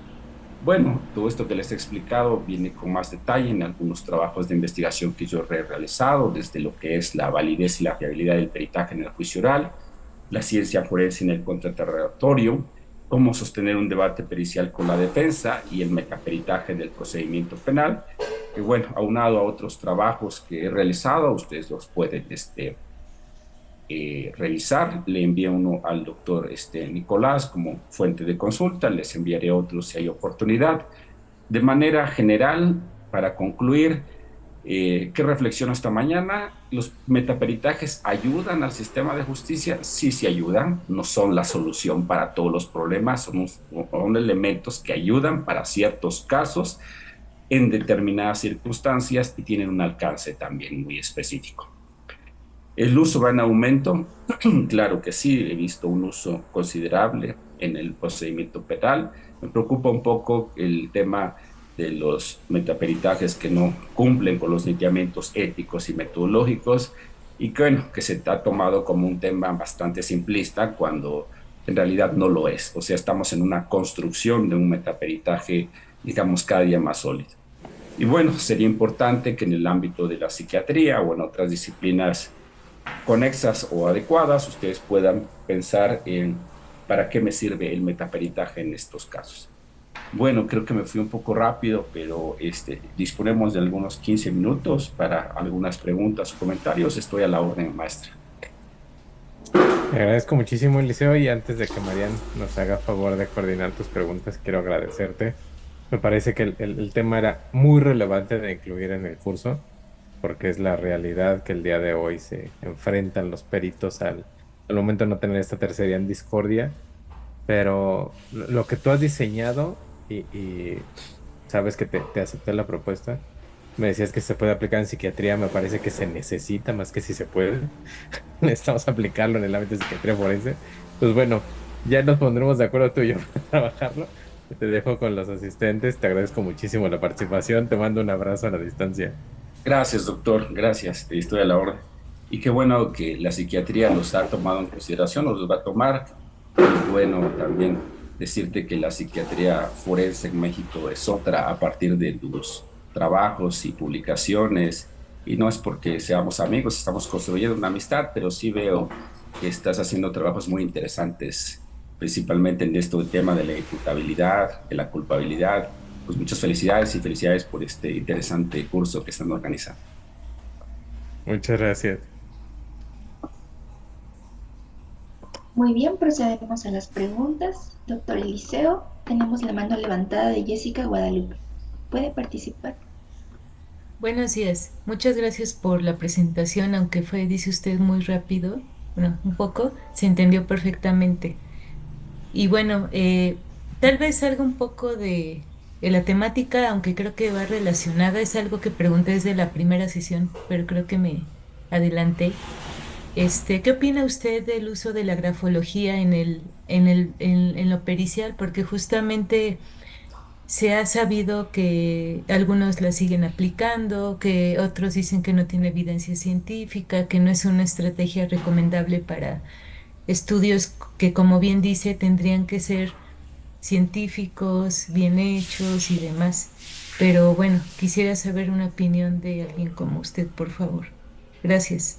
Bueno, todo esto que les he explicado viene con más detalle en algunos trabajos de investigación que yo he realizado, desde lo que es la validez y la fiabilidad del peritaje en el juicio oral, la ciencia forense en el contrainterrogatorio, cómo sostener un debate pericial con la defensa y el metaperitaje del procedimiento penal. Y bueno, aunado a otros trabajos que he realizado, ustedes los pueden revisar. Le envié uno al doctor Nicolás como fuente de consulta, les enviaré otros si hay oportunidad. De manera general, para concluir, ¿qué reflexiono esta mañana? ¿Los metaperitajes ayudan al sistema de justicia? Sí, sí ayudan, no son la solución para todos los problemas, son elementos que ayudan para ciertos casos en determinadas circunstancias y tienen un alcance también muy específico. ¿El uso va en aumento? Claro que sí, he visto un uso considerable en el procedimiento penal. Me preocupa un poco el tema de los metaperitajes que no cumplen con los lineamientos éticos y metodológicos y que, bueno, que se ha tomado como un tema bastante simplista cuando en realidad no lo es. O sea, estamos en una construcción de un metaperitaje, digamos, cada día más sólido. Y bueno, sería importante que en el ámbito de la psiquiatría o en otras disciplinas conexas o adecuadas, ustedes puedan pensar en para qué me sirve el metaperitaje en estos casos. Bueno, creo que me fui un poco rápido, pero disponemos de algunos 15 minutos para algunas preguntas o comentarios. Estoy a la orden, maestra. Te agradezco muchísimo, Eliseo, y antes de que Marian nos haga favor de coordinar tus preguntas, quiero agradecerte. Me parece que el tema era muy relevante de incluir en el curso, porque es la realidad que el día de hoy se enfrentan los peritos al momento de no tener esta tercería en discordia, pero lo que tú has diseñado y sabes que te acepté la propuesta, me decías que se puede aplicar en psiquiatría, me parece que se necesita más que si se puede. Necesitamos aplicarlo en el ámbito de psiquiatría forense. Pues bueno, ya nos pondremos de acuerdo tú y yo para trabajarlo. Te dejo con los asistentes, te agradezco muchísimo la participación, te mando un abrazo a la distancia. Gracias, doctor. Gracias. Estoy a la orden. Y qué bueno que la psiquiatría los ha tomado en consideración, o los va a tomar. Y bueno, también decirte que la psiquiatría forense en México es otra a partir de tus trabajos y publicaciones. Y no es porque seamos amigos, estamos construyendo una amistad, pero sí veo que estás haciendo trabajos muy interesantes, principalmente en este tema de la imputabilidad, de la culpabilidad. Pues muchas felicidades y felicidades por este interesante curso que están organizando. Muchas gracias. Muy bien, procedemos a las preguntas. Doctor Eliseo, tenemos la mano levantada de Jessica Guadalupe. ¿Puede participar? Buenos días. Muchas gracias por la presentación, aunque fue, dice usted, muy rápido. Bueno, un poco, se entendió perfectamente. Y bueno, tal vez salga un poco de la temática, aunque creo que va relacionada. Es algo que pregunté desde la primera sesión, pero creo que me adelanté. ¿Qué opina usted del uso de la grafología en lo pericial? Porque justamente se ha sabido que algunos la siguen aplicando, que otros dicen que no tiene evidencia científica, que no es una estrategia recomendable para estudios que, como bien dice, tendrían que ser científicos, bien hechos y demás. Pero bueno, quisiera saber una opinión de alguien como usted, por favor. Gracias.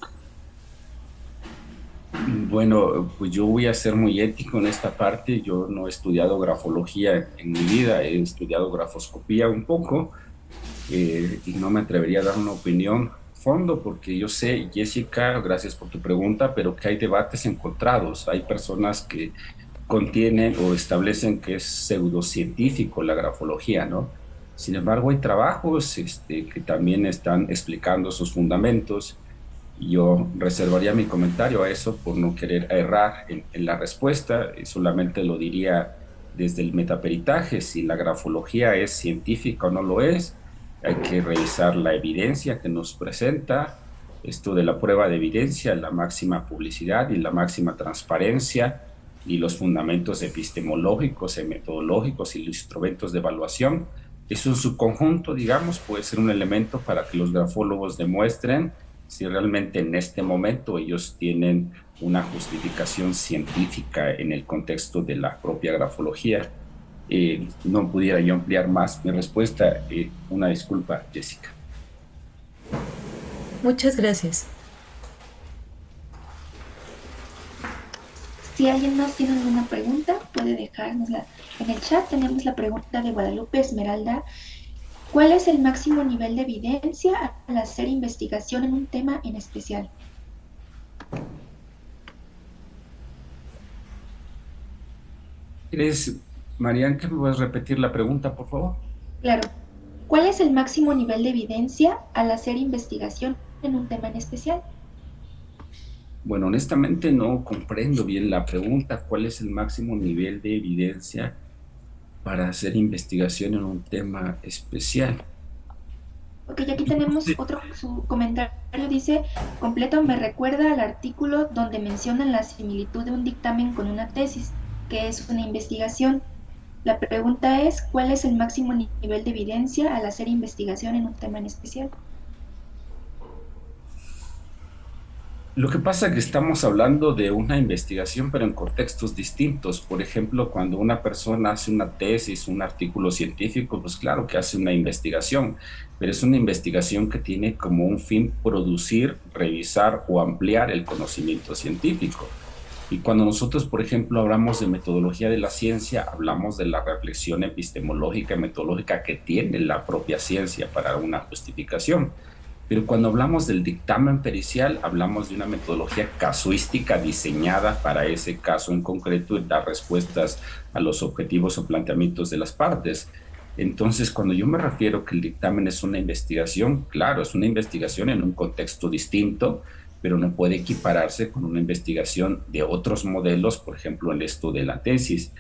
Bueno, pues yo voy a ser muy ético en esta parte. Yo no he estudiado grafología en mi vida, he estudiado grafoscopía un poco, y no me atrevería a dar una opinión fondo porque yo sé, Jessica, gracias por tu pregunta, pero que hay debates encontrados. Hay personas que contienen o establecen que es pseudocientífico la grafología, ¿no? Sin embargo, hay trabajos que también están explicando sus fundamentos. Yo reservaría mi comentario a eso por no querer errar en la respuesta, solamente lo diría desde el metaperitaje, si la grafología es científica o no lo es, hay que revisar la evidencia que nos presenta, esto de la prueba de evidencia, la máxima publicidad y la máxima transparencia y los fundamentos epistemológicos y metodológicos y los instrumentos de evaluación. Eso en su conjunto, digamos, puede ser un elemento para que los grafólogos demuestren si realmente en este momento ellos tienen una justificación científica en el contexto de la propia grafología. No pudiera yo ampliar más mi respuesta. Una disculpa, Jessica. Muchas gracias. Si alguien más tiene alguna pregunta, puede dejárnosla en el chat. Tenemos la pregunta de Guadalupe Esmeralda. ¿Cuál es el máximo nivel de evidencia al hacer investigación en un tema en especial? ¿Quieres, Marian, que me puedas repetir la pregunta, por favor? Claro. ¿Cuál es el máximo nivel de evidencia al hacer investigación en un tema en especial? Bueno, honestamente no comprendo bien la pregunta. ¿Cuál es el máximo nivel de evidencia para hacer investigación en un tema especial? Ok, aquí tenemos otro, su comentario dice, completo, me recuerda al artículo donde mencionan la similitud de un dictamen con una tesis, que es una investigación. La pregunta es, ¿cuál es el máximo nivel de evidencia al hacer investigación en un tema en especial? Lo que pasa es que estamos hablando de una investigación, pero en contextos distintos. Por ejemplo, cuando una persona hace una tesis, un artículo científico, pues claro que hace una investigación, pero es una investigación que tiene como un fin producir, revisar o ampliar el conocimiento científico. Y cuando nosotros, por ejemplo, hablamos de metodología de la ciencia, hablamos de la reflexión epistemológica y metodológica que tiene la propia ciencia para una justificación. Pero cuando hablamos del dictamen pericial, hablamos de una metodología casuística diseñada para ese caso en concreto y dar respuestas a los objetivos o planteamientos de las partes. Entonces, cuando yo me refiero que el dictamen es una investigación, claro, es una investigación en un contexto distinto, pero no puede equipararse con una investigación de otros modelos, por ejemplo, en esto de la tesis.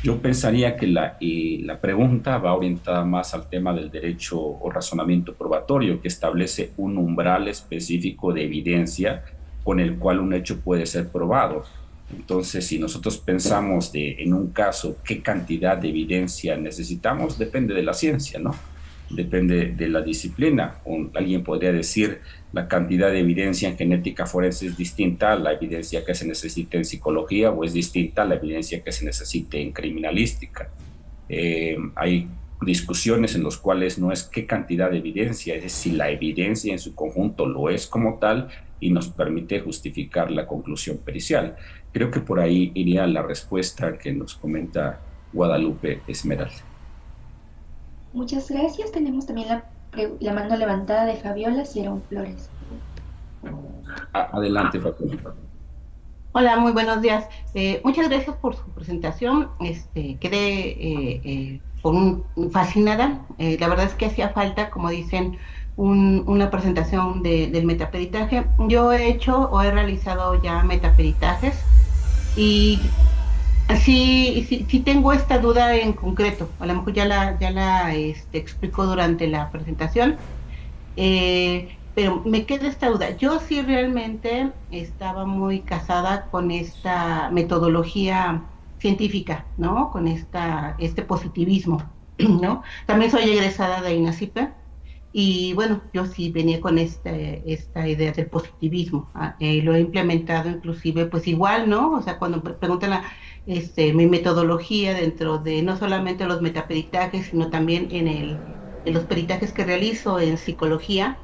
Yo pensaría que la pregunta va orientada más al tema del derecho o razonamiento probatorio, que establece un umbral específico de evidencia con el cual un hecho puede ser probado. Entonces, si nosotros pensamos en un caso qué cantidad de evidencia necesitamos, depende de la ciencia, ¿no? Depende de la disciplina. Alguien podría decir la cantidad de evidencia en genética forense es distinta a la evidencia que se necesita en psicología o es distinta a la evidencia que se necesite en criminalística. Hay discusiones en las cuales no es qué cantidad de evidencia, es si la evidencia en su conjunto lo es como tal y nos permite justificar la conclusión pericial. Creo que por ahí iría la respuesta que nos comenta Guadalupe Esmeralda. Muchas gracias. Tenemos también la mano levantada de Fabiola Cerón Flores. Adelante, Fabiola. Hola, muy buenos días. Muchas gracias por su presentación. Quedé fascinada. La verdad es que hacía falta, como dicen, una presentación del metaperitaje. Yo he hecho o he realizado ya metaperitajes y sí tengo esta duda en concreto. A lo mejor ya la explico durante la presentación. Pero me queda esta duda. Yo sí realmente estaba muy casada con esta metodología científica, ¿no? Con este positivismo. ¿no? También soy egresada de INACIPE y bueno, yo sí venía con esta idea del positivismo. Lo he implementado inclusive, pues igual, ¿no? O sea, cuando preguntan mi metodología dentro de no solamente los metaperitajes, sino también en los peritajes que realizo en psicología,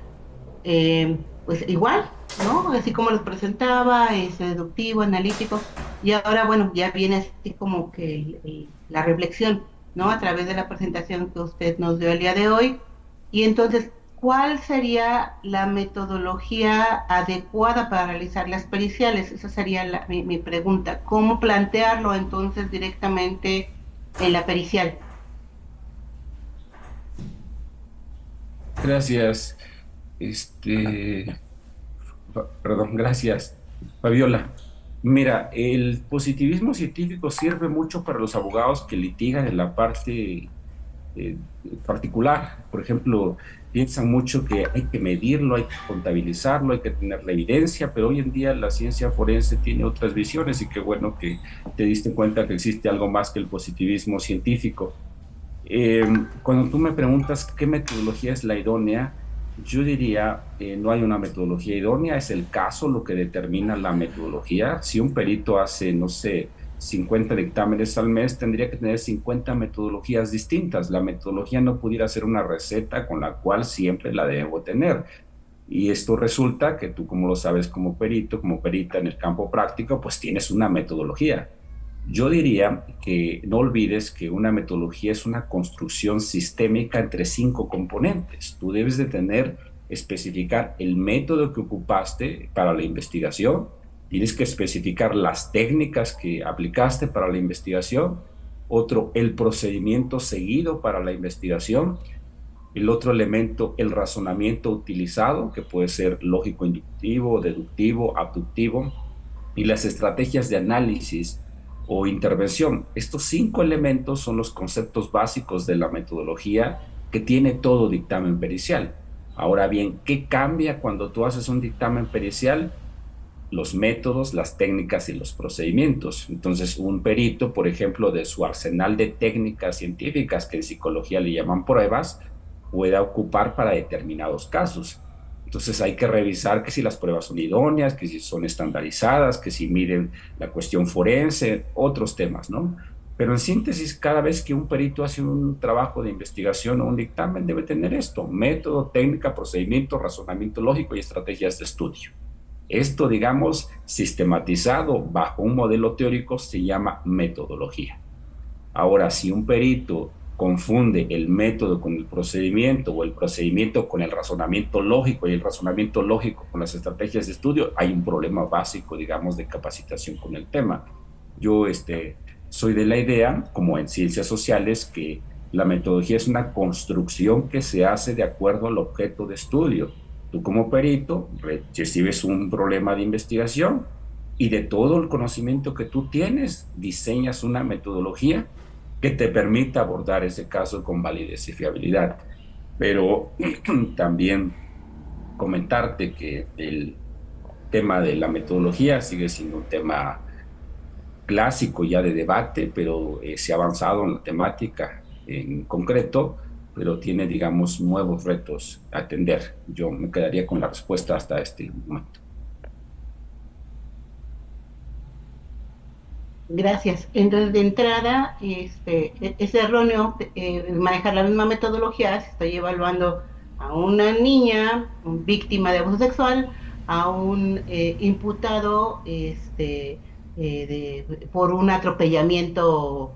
pues igual, ¿no? Así como los presentaba, deductivo, analítico, y ahora, bueno, ya viene así como que la reflexión, ¿no? A través de la presentación que usted nos dio el día de hoy. Y entonces, ¿cuál sería la metodología adecuada para realizar las periciales? Esa sería mi pregunta. ¿Cómo plantearlo entonces directamente en la pericial? Gracias, perdón, gracias, Fabiola. Mira, el positivismo científico sirve mucho para los abogados que litigan en la parte eh, particular. Por ejemplo, piensan mucho que hay que medirlo, hay que contabilizarlo, hay que tener la evidencia, pero hoy en día la ciencia forense tiene otras visiones y qué bueno que te diste cuenta que existe algo más que el positivismo científico. Cuando tú me preguntas qué metodología es la idónea, yo diría, no hay una metodología idónea, es el caso lo que determina la metodología. Si un perito hace, no sé, 50 dictámenes al mes, tendría que tener 50 metodologías distintas. La metodología no pudiera ser una receta con la cual siempre la debo tener. Y esto resulta que tú, como lo sabes, como perito, como perita en el campo práctico, pues tienes una metodología. Yo diría que no olvides que una metodología es una construcción sistémica entre 5 componentes. Tú debes de especificar el método que ocupaste para la investigación, tienes que especificar las técnicas que aplicaste para la investigación, otro, el procedimiento seguido para la investigación, el otro elemento, el razonamiento utilizado, que puede ser lógico-inductivo, deductivo, abductivo, y las estrategias de análisis o intervención. Estos 5 elementos son los conceptos básicos de la metodología que tiene todo dictamen pericial. Ahora bien, ¿qué cambia cuando tú haces un dictamen pericial? Los métodos, las técnicas y los procedimientos. Entonces, un perito, por ejemplo, de su arsenal de técnicas científicas, que en psicología le llaman pruebas, pueda ocupar para determinados casos. Entonces hay que revisar que si las pruebas son idóneas, que si son estandarizadas, que si miden la cuestión forense, otros temas, ¿no? Pero en síntesis, cada vez que un perito hace un trabajo de investigación o un dictamen, debe tener esto: método, técnica, procedimiento, razonamiento lógico y estrategias de estudio. Esto, digamos, sistematizado bajo un modelo teórico, se llama metodología. Ahora, si un perito confunde el método con el procedimiento o el procedimiento con el razonamiento lógico y el razonamiento lógico con las estrategias de estudio, hay un problema básico, digamos, de capacitación con el tema. Yo soy de la idea, como en ciencias sociales, que la metodología es una construcción que se hace de acuerdo al objeto de estudio. Tú como perito recibes un problema de investigación y de todo el conocimiento que tú tienes, diseñas una metodología que te permita abordar ese caso con validez y fiabilidad. Pero también comentarte que el tema de la metodología sigue siendo un tema clásico ya de debate, pero se ha avanzado en la temática en concreto, pero tiene, digamos, nuevos retos a atender. Yo me quedaría con la respuesta hasta este momento. Gracias. Entonces, de entrada, es erróneo manejar la misma metodología si estoy evaluando a una niña víctima de abuso sexual, a un imputado por un atropellamiento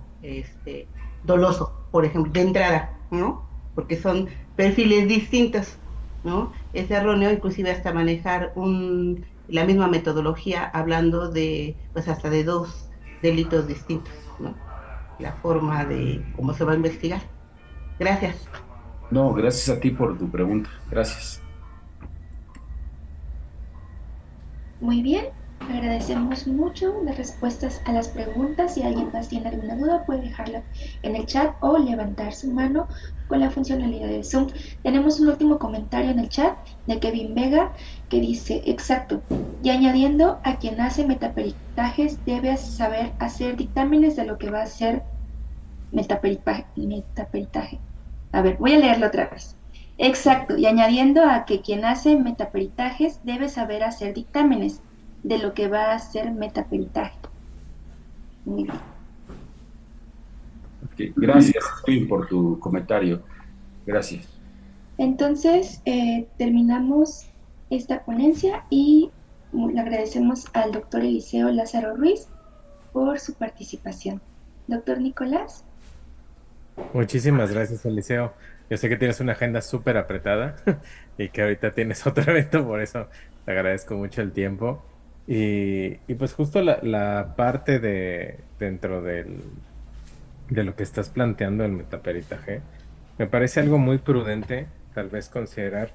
doloso, por ejemplo, de entrada, ¿no? Porque son perfiles distintos, ¿no? Es erróneo inclusive hasta manejar la misma metodología hablando de, pues hasta de 2 delitos distintos, ¿no? La forma de cómo se va a investigar. Gracias. No, gracias a ti por tu pregunta. Gracias. Muy bien, agradecemos mucho las respuestas a las preguntas. Si alguien más tiene alguna duda, puede dejarla en el chat o levantar su mano con la funcionalidad del Zoom. Tenemos un último comentario en el chat de Kevin Vega que dice: exacto, y añadiendo, a quien hace metaperitajes debe saber hacer dictámenes de lo que va a ser metaperitaje. A ver, voy a leerlo otra vez. Exacto, y añadiendo a que quien hace metaperitajes debe saber hacer dictámenes de lo que va a ser metaperitaje. Muy bien. Okay, gracias, Edwin, por tu comentario. Gracias. Entonces, terminamos esta ponencia y le agradecemos al doctor Eliseo Lázaro Ruiz por su participación. Doctor Nicolás. Muchísimas gracias, Eliseo. Yo sé que tienes una agenda súper apretada y que ahorita tienes otro evento, por eso te agradezco mucho el tiempo. Y pues justo la parte dentro de lo que estás planteando el metaperitaje, me parece algo muy prudente, tal vez considerar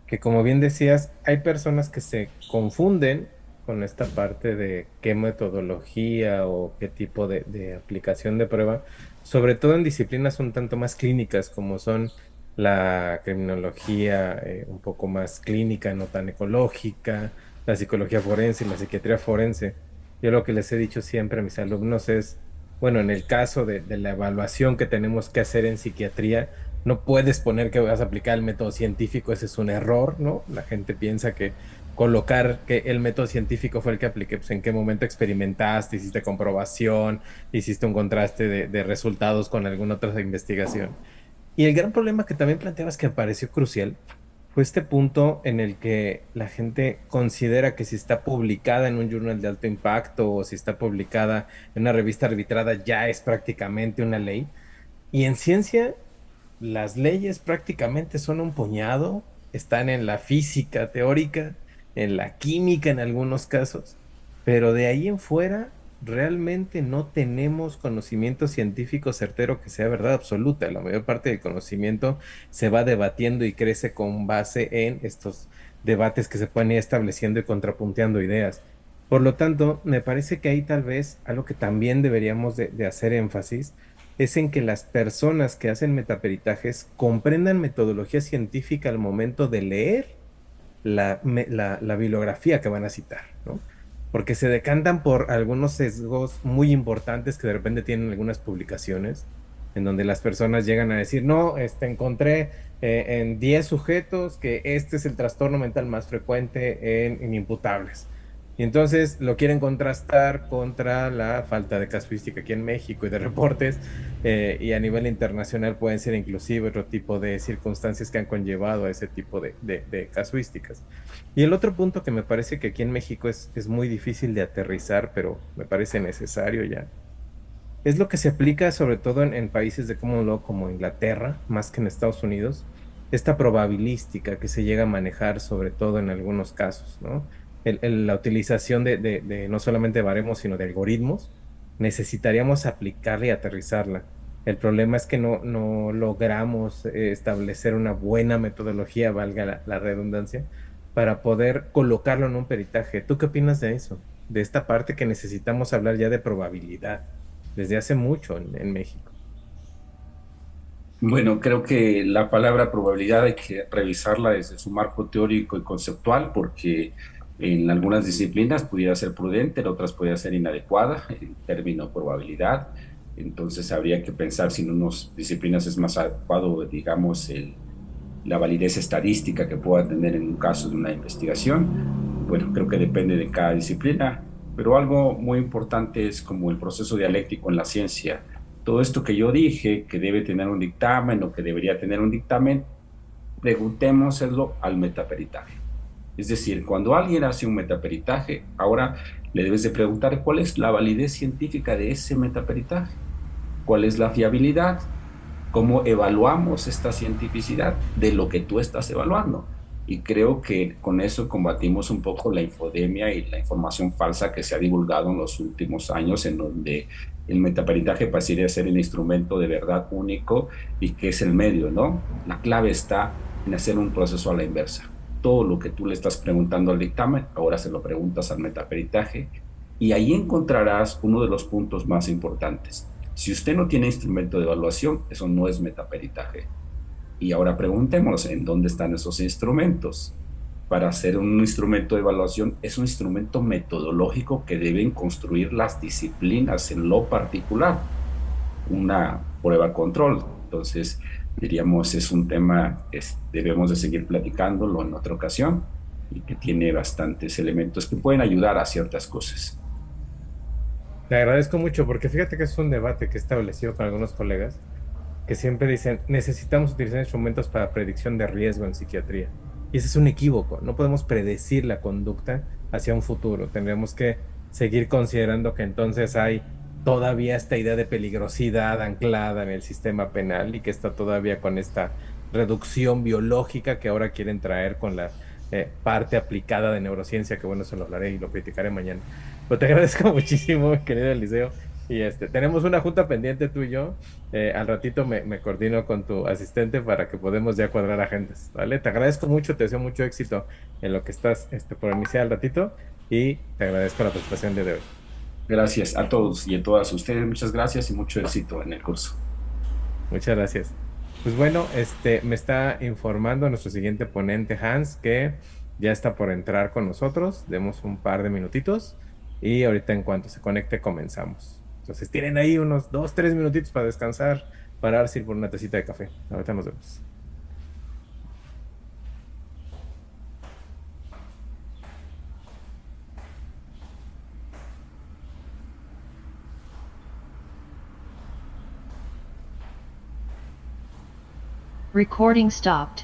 que, como bien decías, hay personas que se confunden con esta parte de qué metodología o qué tipo de aplicación de prueba, sobre todo en disciplinas un tanto más clínicas como son la criminología, un poco más clínica, no tan ecológica, la psicología forense y la psiquiatría forense. Yo lo que les he dicho siempre a mis alumnos es, bueno, en el caso de la evaluación que tenemos que hacer en psiquiatría, no puedes poner que vas a aplicar el método científico, ese es un error, ¿no? La gente piensa que colocar que el método científico fue el que apliqué, pues en qué momento experimentaste, hiciste comprobación, hiciste un contraste de resultados con alguna otra investigación. Y el gran problema que también planteabas que me pareció crucial fue este punto en el que la gente considera que si está publicada en un journal de alto impacto o si está publicada en una revista arbitrada ya es prácticamente una ley. Y en ciencia, las leyes prácticamente son un puñado, están en la física teórica, en la química en algunos casos, pero de ahí en fuera realmente no tenemos conocimiento científico certero que sea verdad absoluta. La mayor parte del conocimiento se va debatiendo y crece con base en estos debates que se pueden ir estableciendo y contrapunteando ideas. Por lo tanto, me parece que ahí tal vez algo que también deberíamos de hacer énfasis es en que las personas que hacen metaperitajes comprendan metodología científica al momento de leer la bibliografía que van a citar, ¿no? Porque se decantan por algunos sesgos muy importantes que de repente tienen algunas publicaciones, en donde las personas llegan a decir, no, encontré en 10 sujetos que este es el trastorno mental más frecuente en imputables. Y entonces lo quieren contrastar contra la falta de casuística aquí en México y de reportes, y a nivel internacional pueden ser inclusive otro tipo de circunstancias que han conllevado a ese tipo de casuísticas. Y el otro punto que me parece que aquí en México es muy difícil de aterrizar, pero me parece necesario ya, es lo que se aplica sobre todo en países de como Inglaterra, más que en Estados Unidos, esta probabilística que se llega a manejar sobre todo en algunos casos, ¿no? La utilización de no solamente baremos, sino de algoritmos, necesitaríamos aplicarla y aterrizarla. El problema es que no logramos establecer una buena metodología, valga la redundancia, para poder colocarlo en un peritaje. ¿Tú qué opinas de eso? De esta parte que necesitamos hablar ya de probabilidad, desde hace mucho en México. Bueno, creo que la palabra probabilidad hay que revisarla desde su marco teórico y conceptual, porque en algunas disciplinas pudiera ser prudente, en otras pudiera ser inadecuada el término probabilidad. Entonces habría que pensar si en unas disciplinas es más adecuado, digamos, la validez estadística que pueda tener en un caso de una investigación. Bueno, creo que depende de cada disciplina, pero algo muy importante es como el proceso dialéctico en la ciencia. Todo esto que yo dije, que debe tener un dictamen o que debería tener un dictamen, preguntémoselo al metaperitaje. Es decir, cuando alguien hace un metaperitaje, ahora le debes de preguntar cuál es la validez científica de ese metaperitaje, cuál es la fiabilidad, cómo evaluamos esta cientificidad de lo que tú estás evaluando. Y creo que con eso combatimos un poco la infodemia y la información falsa que se ha divulgado en los últimos años, en donde el metaperitaje parecería ser el instrumento de verdad único y que es el medio, ¿no? La clave está en hacer un proceso a la inversa. Todo lo que tú le estás preguntando al dictamen, ahora se lo preguntas al metaperitaje, y ahí encontrarás uno de los puntos más importantes. Si usted no tiene instrumento de evaluación, eso no es metaperitaje. Y ahora preguntemos en dónde están esos instrumentos. Para hacer un instrumento de evaluación es un instrumento metodológico que deben construir las disciplinas en lo particular. una prueba control. Entonces, diríamos, es un tema que debemos de seguir platicándolo en otra ocasión y que tiene bastantes elementos que pueden ayudar a ciertas cosas. Te agradezco mucho porque fíjate que es un debate que he establecido con algunos colegas que siempre dicen, necesitamos utilizar instrumentos para predicción de riesgo en psiquiatría. Y ese es un equívoco, no podemos predecir la conducta hacia un futuro, tendremos que seguir considerando que entonces hay todavía esta idea de peligrosidad anclada en el sistema penal y que está todavía con esta reducción biológica que ahora quieren traer con la parte aplicada de neurociencia, que bueno, se lo hablaré y lo criticaré mañana. Pero te agradezco muchísimo, querido Eliseo. Y tenemos una junta pendiente tú y yo. Al ratito me coordino con tu asistente para que podamos ya cuadrar agendas, ¿vale? Te agradezco mucho, te deseo mucho éxito en lo que estás por iniciar al ratito y te agradezco la presentación de hoy. Gracias a todos y a todas ustedes. Muchas gracias y mucho éxito en el curso. Muchas gracias. Pues bueno, me está informando nuestro siguiente ponente, Hans, que ya está por entrar con nosotros. Demos un par de minutitos y ahorita en cuanto se conecte comenzamos. Entonces tienen ahí unos 2-3 minutitos para descansar, pararse y por una tacita de café. Ahorita nos vemos. Recording stopped.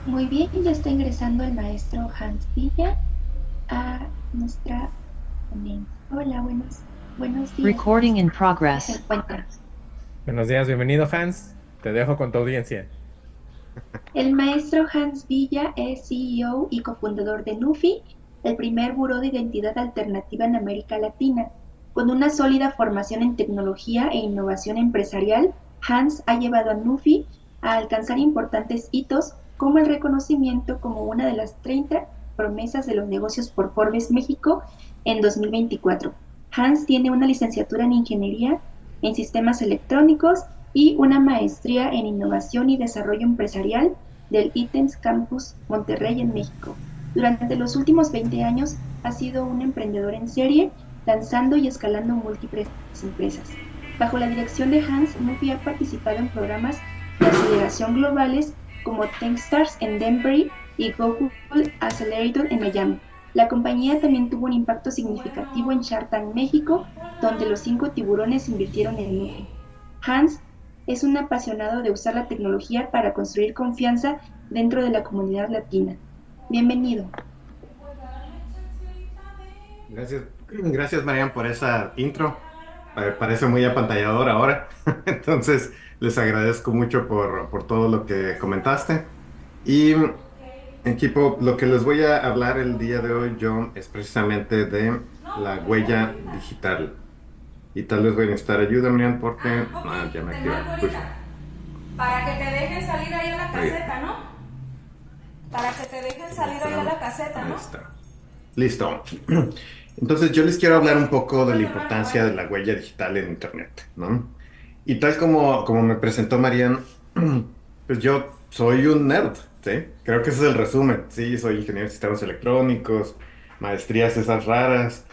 Muy bien, ya está ingresando el maestro Hans Villa a nuestra ponencia. Hola, buenos días. Recording in ¿Se progress. encuentra? Buenos días, bienvenido Hans. Te dejo con tu audiencia. El maestro Hans Villa es CEO y cofundador de NUFI, el primer buró de identidad alternativa en América Latina. Con una sólida formación en tecnología e innovación empresarial, Hans ha llevado a NUFI a alcanzar importantes hitos como el reconocimiento como una de las 30 promesas de los negocios por Forbes México en 2024. Hans tiene una licenciatura en Ingeniería en Sistemas Electrónicos y una maestría en Innovación y Desarrollo Empresarial del ITENS Campus Monterrey en México. Durante los últimos 20 años ha sido un emprendedor en serie, lanzando y escalando múltiples empresas. Bajo la dirección de Hans, NUFI ha participado en programas de aceleración globales como Techstars en Denver y Google Accelerator en Miami. La compañía también tuvo un impacto significativo en Shark Tank México, donde los 5 tiburones invirtieron en NUFI. Hans es un apasionado de usar la tecnología para construir confianza dentro de la comunidad latina. Bienvenido. Gracias Marian por esa intro. Parece muy apantallador ahora. Entonces, Les agradezco mucho por todo lo que comentaste. Y equipo, lo que les voy a hablar el día de hoy yo es precisamente de la huella digital. Y tal vez voy a necesitar ayuda, Miriam, porque ya me activaron. Uy, Para que te dejen salir ahí a la muy bien. caseta, ¿no? Para que te dejen salir ahí a la caseta, Ahí ¿no? está. Listo. Entonces yo les quiero hablar un poco de la importancia de la huella digital en Internet, ¿no? Y tal como me presentó Marian, pues yo soy un nerd, ¿sí? Creo que ese es el resumen, sí, soy ingeniero de sistemas electrónicos, maestrías esas raras,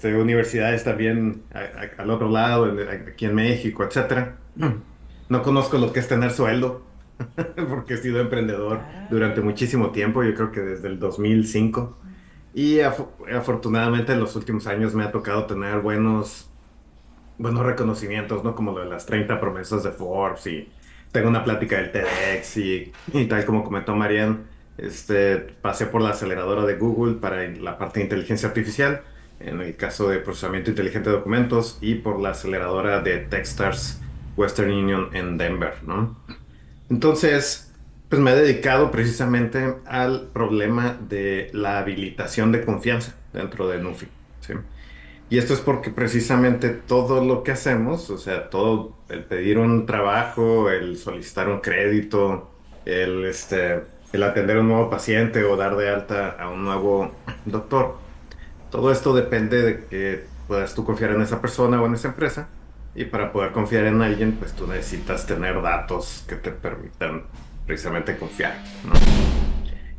universidades también al otro lado, aquí en México, etcétera. No conozco lo que es tener sueldo, porque he sido emprendedor durante muchísimo tiempo, yo creo que desde el 2005. Y afortunadamente en los últimos años me ha tocado tener buenos reconocimientos, ¿no? Como lo de las 30 promesas de Forbes y tengo una plática del TEDx y tal como comentó Marian, pasé por la aceleradora de Google para la parte de inteligencia artificial, en el caso de procesamiento inteligente de documentos, y por la aceleradora de Techstars Western Union en Denver, ¿no? Entonces, pues me he dedicado precisamente al problema de la habilitación de confianza dentro de Nufi, ¿sí? Y esto es porque precisamente todo lo que hacemos, o sea, todo el pedir un trabajo, el solicitar un crédito, el atender a un nuevo paciente o dar de alta a un nuevo doctor, todo esto depende de que puedas tú confiar en esa persona o en esa empresa. Y para poder confiar en alguien, pues tú necesitas tener datos que te permitan precisamente confiar, ¿no?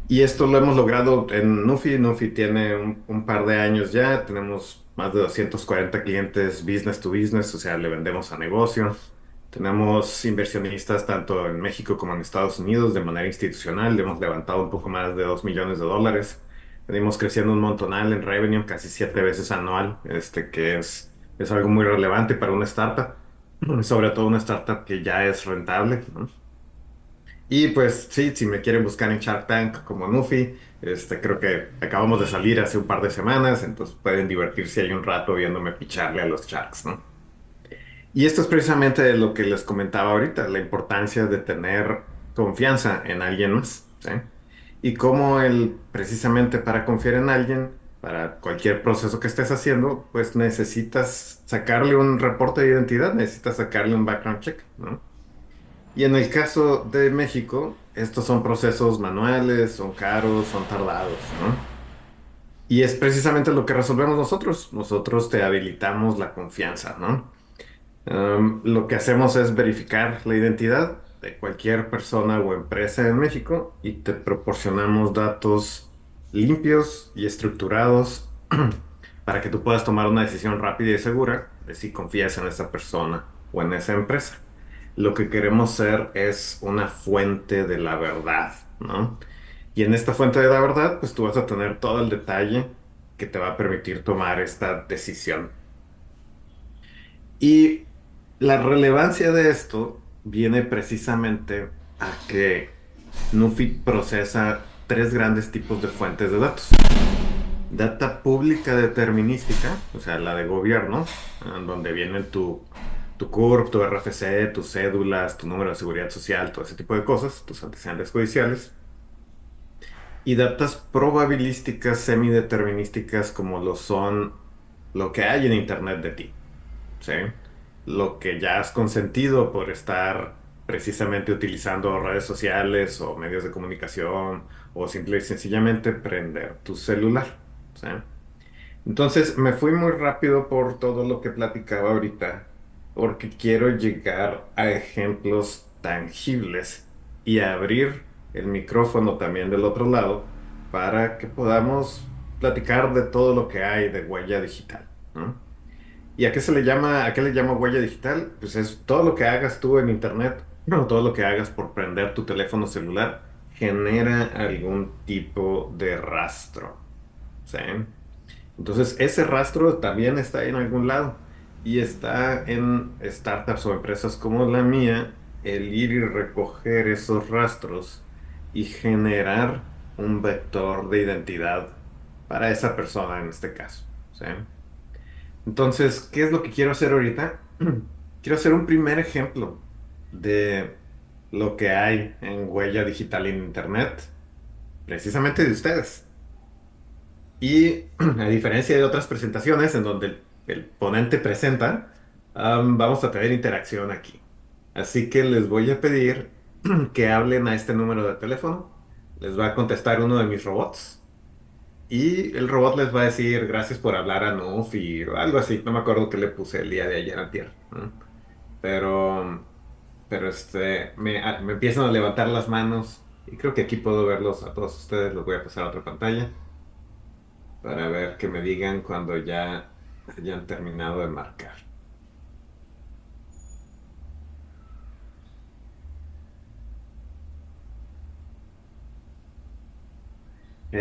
Y esto lo hemos logrado en Nufi. Nufi tiene un par de años ya. Tenemos más de 240 clientes business to business, o sea, le vendemos a negocios. Tenemos inversionistas tanto en México como en Estados Unidos de manera institucional. Hemos levantado un poco más de $2 millones. Venimos creciendo un montonal en revenue, casi 7 veces anual, que es algo muy relevante para una startup, sobre todo una startup que ya es rentable, ¿no? Y pues sí, si me quieren buscar en Shark Tank como Nufi, creo que acabamos de salir hace un par de semanas, entonces pueden divertirse ahí un rato viéndome picharle a los Sharks, ¿no? Y esto es precisamente de lo que les comentaba ahorita, la importancia de tener confianza en alguien más, ¿sí? Y cómo precisamente para confiar en alguien, para cualquier proceso que estés haciendo, pues necesitas sacarle un reporte de identidad, necesitas sacarle un background check, ¿no? Y en el caso de México, estos son procesos manuales, son caros, son tardados, ¿no? Y es precisamente lo que resolvemos nosotros. Nosotros te habilitamos la confianza, ¿no? Lo que hacemos es verificar la identidad de cualquier persona o empresa en México y te proporcionamos datos limpios y estructurados para que tú puedas tomar una decisión rápida y segura de si confías en esa persona o en esa empresa. Lo que queremos ser es una fuente de la verdad, ¿no? Y en esta fuente de la verdad, pues tú vas a tener todo el detalle que te va a permitir tomar esta decisión. Y la relevancia de esto viene precisamente a que Nufi procesa tres grandes tipos de fuentes de datos. Data pública determinística, o sea, la de gobierno, donde vienen tu CURP, tu RFC, tus cédulas, tu número de seguridad social, todo ese tipo de cosas, tus antecedentes judiciales. Y datas probabilísticas semideterminísticas como lo son lo que hay en Internet de ti, ¿sí? Lo que ya has consentido por estar precisamente utilizando redes sociales o medios de comunicación o simple y sencillamente prender tu celular, ¿sí? Entonces me fui muy rápido por todo lo que platicaba ahorita porque quiero llegar a ejemplos tangibles y abrir el micrófono también del otro lado para que podamos platicar de todo lo que hay de huella digital, ¿no? ¿Y a qué a qué le llamo huella digital? Pues es todo lo que hagas tú en internet, no, todo lo que hagas por prender tu teléfono celular genera algún tipo de rastro, ¿sí? Entonces ese rastro también está en algún lado y está en startups o empresas como la mía, el ir y recoger esos rastros y generar un vector de identidad para esa persona en este caso, ¿sí? Entonces, ¿qué es lo que quiero hacer ahorita? Quiero hacer un primer ejemplo de lo que hay en huella digital en Internet, precisamente de ustedes. Y a diferencia de otras presentaciones en donde el ponente presenta, vamos a tener interacción aquí. Así que les voy a pedir que hablen a este número de teléfono. Les va a contestar uno de mis robots. Y el robot les va a decir gracias por hablar a Nufi o algo así. No me acuerdo qué le puse el día de ayer antier, ¿no? Pero, me empiezan a levantar las manos. Y creo que aquí puedo verlos a todos ustedes. Los voy a pasar a otra pantalla para ver que me digan cuando ya hayan terminado de marcar. Ok.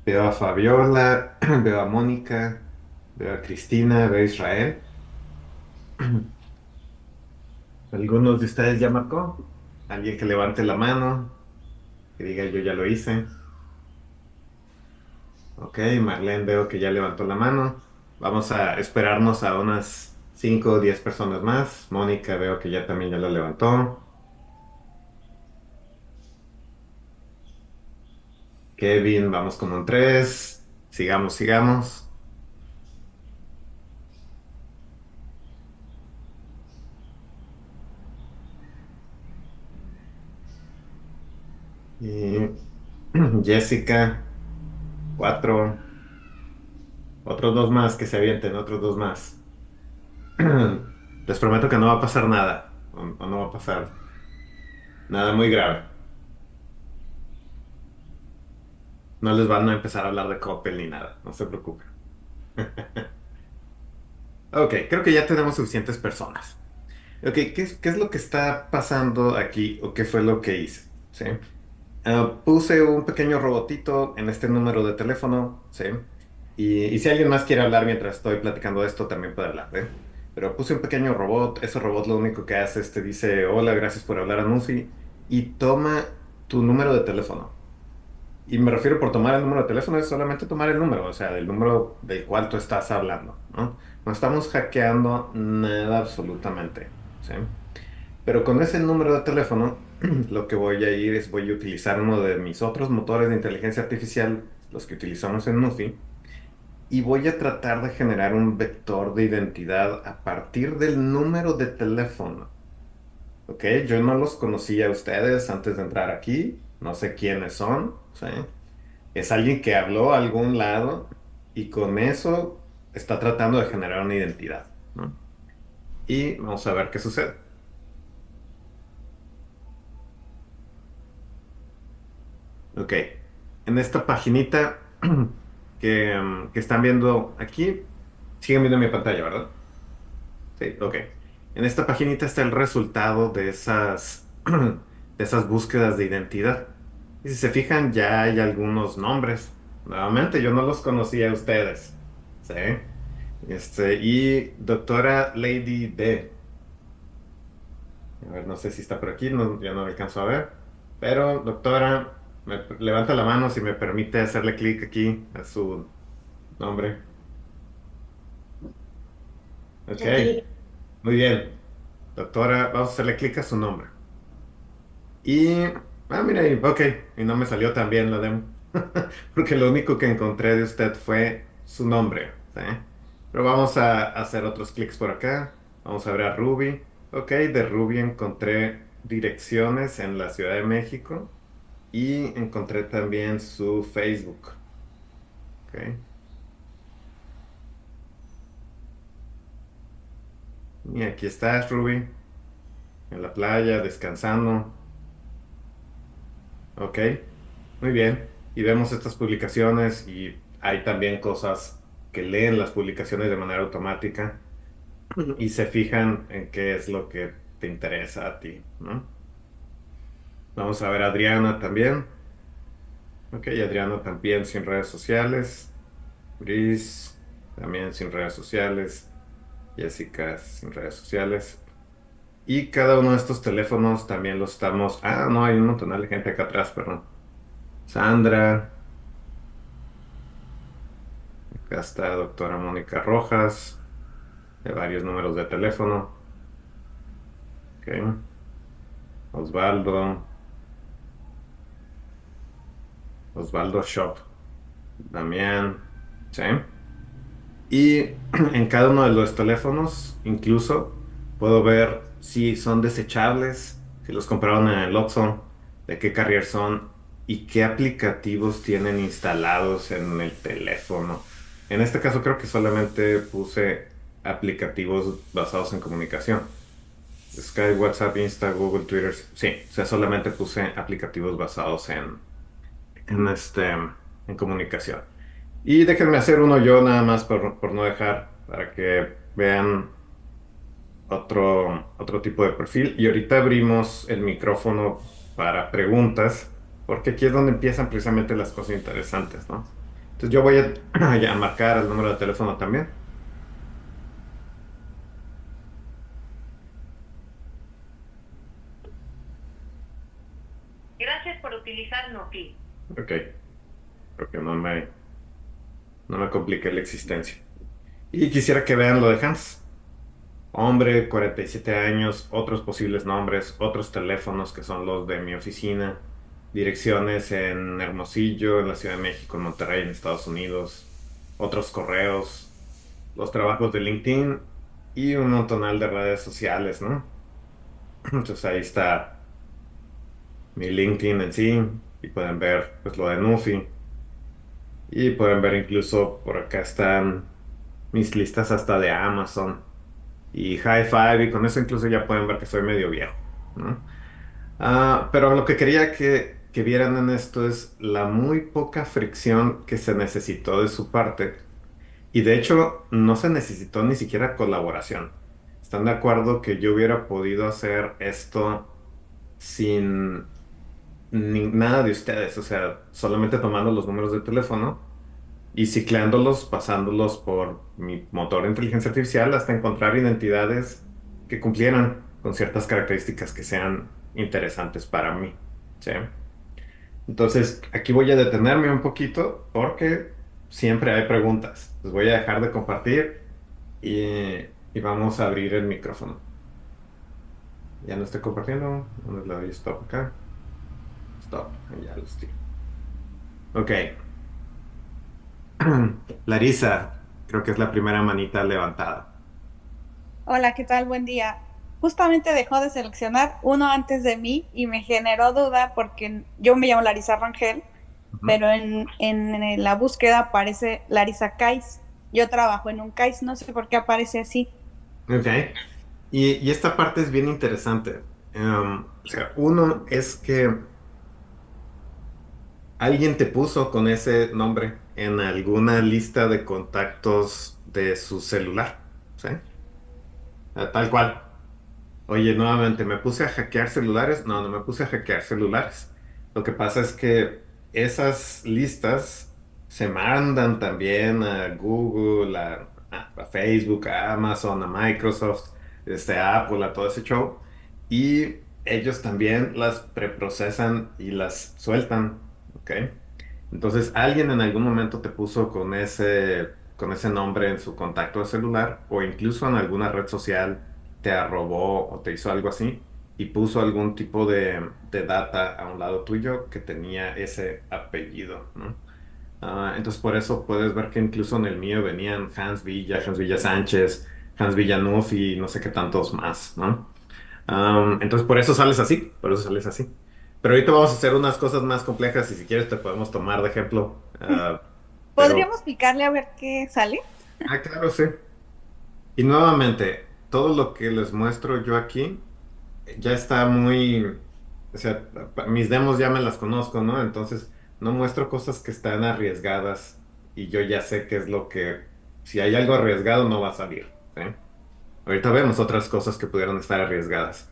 Veo a Fabiola, veo a Mónica, veo a Cristina, veo a Israel. ¿Algunos de ustedes ya marcó? Alguien que levante la mano, que diga yo ya lo hice. Ok, Marlene veo que ya levantó la mano. Vamos a esperarnos a unas 5 o 10 personas más. Mónica veo que ya también ya la levantó. Kevin, vamos como en 3. Sigamos, sigamos. Y Jessica, 4. Otros 2 más que se avienten, otros 2 más. Les prometo que no va a pasar nada. O no va a pasar nada muy grave. No les van a empezar a hablar de Coppel ni nada. No se preocupen. Ok, creo que ya tenemos suficientes personas. Ok, ¿qué es lo que está pasando aquí o qué fue lo que hice? ¿Sí? Puse un pequeño robotito en este número de teléfono, ¿sí? Y si alguien más quiere hablar mientras estoy platicando esto, también puede hablar, ¿eh? Pero puse un pequeño robot, ese robot lo único que hace es te dice, hola, gracias por hablar a Nufi, y toma tu número de teléfono. Y me refiero por tomar el número de teléfono, es solamente tomar el número, o sea, el número del cual tú estás hablando, ¿no? No estamos hackeando nada absolutamente, ¿sí? Pero con ese número de teléfono, lo que voy a ir es voy a utilizar uno de mis otros motores de inteligencia artificial, los que utilizamos en Nufi, y voy a tratar de generar un vector de identidad a partir del número de teléfono. ¿Ok? Yo no los conocía a ustedes antes de entrar aquí, no sé quiénes son, ¿sí? Es alguien que habló a algún lado y con eso está tratando de generar una identidad, ¿no? Y vamos a ver qué sucede. Ok, en esta paginita que están viendo aquí, siguen viendo mi pantalla, ¿verdad? Sí, ok. En esta paginita está el resultado de de esas búsquedas de identidad. Y si se fijan, ya hay algunos nombres. Nuevamente, yo no los conocía a ustedes. ¿Sí? Y doctora Lady D. A ver, no sé si está por aquí, no, ya no lo alcanzo a ver. Pero, doctora, levanta la mano si me permite hacerle clic aquí a su nombre. Ok, muy bien. Doctora, vamos a hacerle clic a su nombre. Y, mira, ok, y no me salió tan bien la demo. Porque lo único que encontré de usted fue su nombre, ¿sí? Pero vamos a hacer otros clics por acá. Vamos a ver a Ruby. Ok, de Ruby encontré direcciones en la Ciudad de México y encontré también su Facebook. Ok, y aquí estás, Ruby, en la playa, descansando. Ok, muy bien. Y vemos estas publicaciones y hay también cosas que leen las publicaciones de manera automática y se fijan en qué es lo que te interesa a ti, ¿no? Vamos a ver a Adriana también. Ok, Adriana también sin redes sociales. Gris también sin redes sociales. Jessica sin redes sociales. Y cada uno de estos teléfonos también los estamos... Ah, no, hay un montón de gente acá atrás, perdón. Sandra. Acá está doctora Mónica Rojas. De varios números de teléfono. Ok, Osvaldo. Osvaldo Shop. Damián. ¿Sí? Y en cada uno de los teléfonos, incluso, puedo ver si son desechables, si los compraron en el Oxxo, de qué carrier son y qué aplicativos tienen instalados en el teléfono. En este caso creo que solamente puse aplicativos basados en comunicación. Skype, WhatsApp, Insta, Google, Twitter. Sí, o sea, solamente puse aplicativos basados en comunicación. Y déjenme hacer uno yo nada más por no dejar, para que vean otro tipo de perfil. Y ahorita abrimos el micrófono para preguntas, porque aquí es donde empiezan precisamente las cosas interesantes, ¿no? Entonces yo voy a marcar el número de teléfono también. Gracias por utilizar Noki. Ok, porque no me complique la existencia. Y quisiera que vean lo de Hans. Hombre, 47 años, otros posibles nombres, otros teléfonos que son los de mi oficina, direcciones en Hermosillo, en la Ciudad de México, en Monterrey, en Estados Unidos, otros correos, los trabajos de LinkedIn y un montonal de redes sociales, ¿no? Entonces ahí está mi LinkedIn en sí y pueden ver pues lo de Nufi y pueden ver incluso por acá están mis listas hasta de Amazon y High Five, y con eso incluso ya pueden ver que soy medio viejo, ¿no? Pero lo que quería que vieran en esto es la muy poca fricción que se necesitó de su parte, y de hecho no se necesitó ni siquiera colaboración. ¿Están de acuerdo que yo hubiera podido hacer esto sin nada de ustedes? O sea, solamente tomando los números de teléfono y ciclándolos, pasándolos por mi motor de inteligencia artificial hasta encontrar identidades que cumplieran con ciertas características que sean interesantes para mí, ¿sí? Entonces, aquí voy a detenerme un poquito porque siempre hay preguntas. Les voy a dejar de compartir y vamos a abrir el micrófono. Ya no estoy compartiendo. ¿Dónde le doy stop acá? Stop. Ya lo estoy. Ok. Larisa, creo que es la primera manita levantada. Hola, ¿qué tal? Buen día. Justamente dejó de seleccionar uno antes de mí y me generó duda porque yo me llamo Larisa Rangel, pero en la búsqueda aparece Larisa Kais. Yo trabajo en un Kais, no sé por qué aparece así. Ok. Y esta parte es bien interesante. O sea, uno es que alguien te puso con ese nombre en alguna lista de contactos de su celular, ¿sí? Tal cual. Oye, nuevamente, ¿me puse a hackear celulares? No, no me puse a hackear celulares. Lo que pasa es que esas listas se mandan también a Google, a Facebook, a Amazon, a Microsoft, a Apple, a todo ese show. Y ellos también las preprocesan y las sueltan, ¿ok? Entonces, alguien en algún momento te puso con ese nombre en su contacto de celular o incluso en alguna red social te arrobó o te hizo algo así y puso algún tipo de data a un lado tuyo que tenía ese apellido, ¿no? Entonces por eso puedes ver que incluso en el mío venían Hans Villa, Hans Villa Sánchez, Hans Villanuf y no sé qué tantos más, ¿no? Entonces por eso sales así, por eso sales así. Pero ahorita vamos a hacer unas cosas más complejas y si quieres te podemos tomar de ejemplo. ¿Podríamos picarle a ver qué sale? Claro, sí. Y nuevamente, todo lo que les muestro yo aquí ya está muy, o sea, mis demos ya me las conozco, ¿no? Entonces, no muestro cosas que están arriesgadas y yo ya sé qué es lo que, si hay algo arriesgado, no va a salir, ¿sí? Ahorita vemos otras cosas que pudieron estar arriesgadas.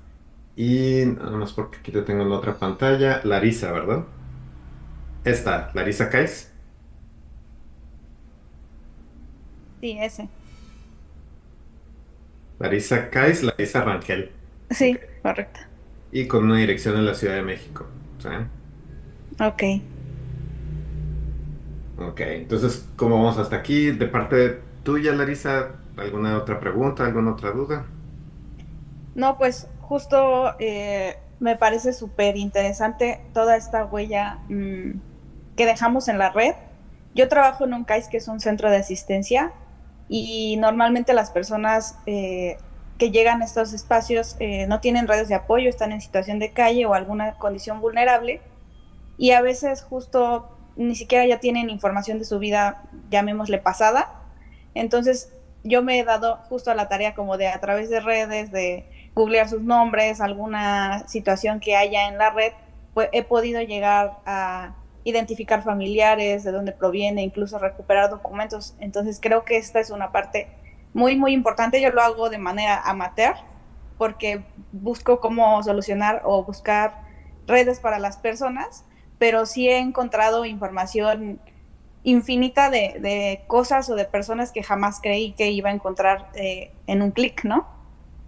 Y nada más porque aquí te tengo en la otra pantalla, Larisa, ¿verdad? Esta, Larisa Kais. Sí, ese. Larisa Kais, Larisa Rangel. Sí, Ok. correcto. Y con una dirección en la Ciudad de México, ¿sí? Ok. Ok, entonces, ¿cómo vamos hasta aquí? De parte tuya, Larisa, ¿alguna otra pregunta, alguna otra duda? No, pues justo me parece súper interesante toda esta huella que dejamos en la red. Yo trabajo en un CAIS, que es un centro de asistencia, y normalmente las personas que llegan a estos espacios no tienen redes de apoyo, están en situación de calle o alguna condición vulnerable, y a veces justo ni siquiera ya tienen información de su vida, llamémosle pasada. Entonces yo me he dado justo a la tarea como de, a través de redes, de googlear sus nombres, alguna situación que haya en la red, pues he podido llegar a identificar familiares, de dónde proviene, incluso recuperar documentos. Entonces creo que esta es una parte muy, muy importante. Yo lo hago de manera amateur porque busco cómo solucionar o buscar redes para las personas, pero sí he encontrado información infinita de cosas o de personas que jamás creí que iba a encontrar en un clic, ¿no?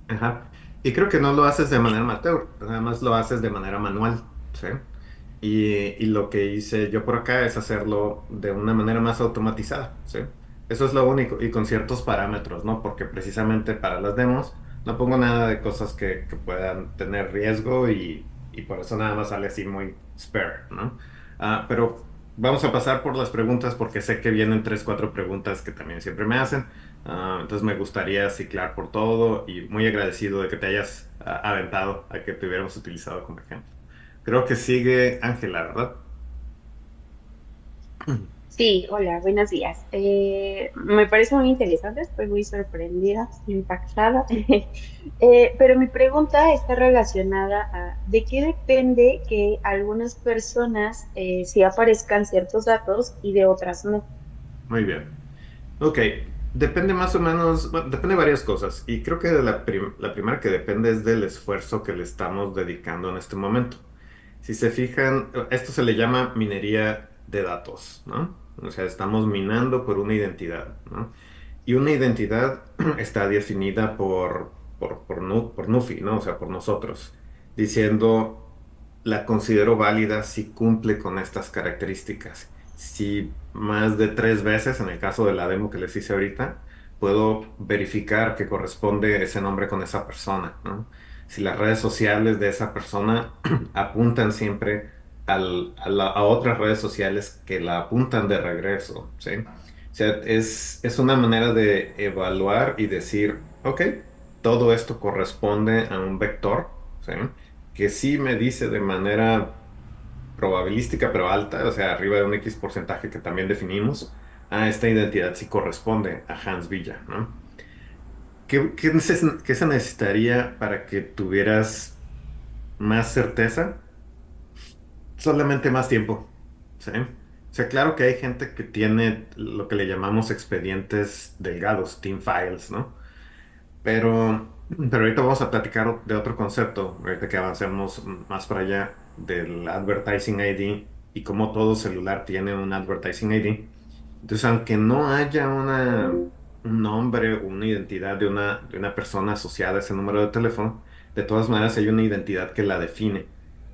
Ajá. Y creo que no lo haces de manera amateur, además lo haces de manera manual, ¿sí? Y lo que hice yo por acá es hacerlo de una manera más automatizada, ¿sí? Eso es lo único, y con ciertos parámetros, ¿no? Porque precisamente para las demos no pongo nada de cosas que puedan tener riesgo y por eso nada más sale así muy spare, ¿no? Pero vamos a pasar por las preguntas porque sé que vienen 3, 4 preguntas que también siempre me hacen. Entonces me gustaría ciclar por todo y muy agradecido de que te hayas aventado a que te hubiéramos utilizado como ejemplo. Creo que sigue Ángela, ¿verdad? Sí, hola, buenos días. Me parece muy interesante, estoy muy sorprendida, impactada. Pero mi pregunta está relacionada a ¿de qué depende que algunas personas sí aparezcan ciertos datos y de otras no? Muy bien. Ok, depende más o menos, bueno, depende de varias cosas. Y creo que de la primera que depende es del esfuerzo que le estamos dedicando en este momento. Si se fijan, esto se le llama minería de datos, ¿no? O sea, estamos minando por una identidad, ¿no? Y una identidad está definida por NUFI, ¿no? O sea, por nosotros, diciendo, la considero válida si cumple con estas características. Si más de 3 veces, en el caso de la demo que les hice ahorita, puedo verificar que corresponde ese nombre con esa persona, ¿no? Si las redes sociales de esa persona apuntan siempre a otras redes sociales que la apuntan de regreso, ¿sí? O sea, es una manera de evaluar y decir, ok, todo esto corresponde a un vector, ¿sí? Que sí me dice de manera probabilística, pero alta, o sea, arriba de un X porcentaje que también definimos, esta identidad sí corresponde a Hans Villa, ¿no? ¿Qué se necesitaría para que tuvieras más certeza? Solamente más tiempo, ¿sí? O sea, claro que hay gente que tiene lo que le llamamos expedientes delgados, team files, ¿no? Pero ahorita vamos a platicar de otro concepto, ahorita que avancemos más para allá, del Advertising ID y cómo todo celular tiene un Advertising ID. Entonces, aunque no haya un nombre o una identidad de una persona asociada a ese número de teléfono, de todas maneras hay una identidad que la define.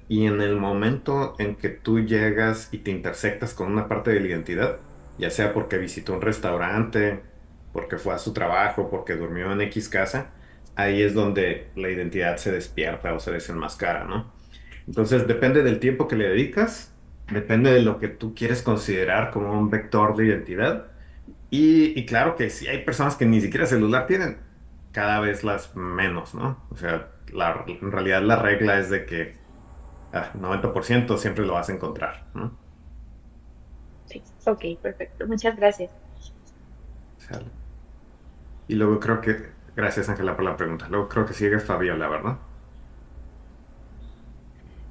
Y en el momento en que tú llegas y te intersectas con una parte de la identidad, ya sea porque visitó un restaurante, porque fue a su trabajo, porque durmió en X casa, ahí es donde la identidad se despierta o se desenmascara, ¿no? Entonces depende del tiempo que le dedicas, depende de lo que tú quieres considerar como un vector de identidad. Y claro que si hay personas que ni siquiera celular tienen, cada vez las menos, ¿no? O sea, en realidad la regla es de que 90% siempre lo vas a encontrar, ¿no? Sí, ok, perfecto. Muchas gracias. Sale. Y luego creo que, gracias Ángela por la pregunta, luego creo que sigue Fabiola, ¿verdad?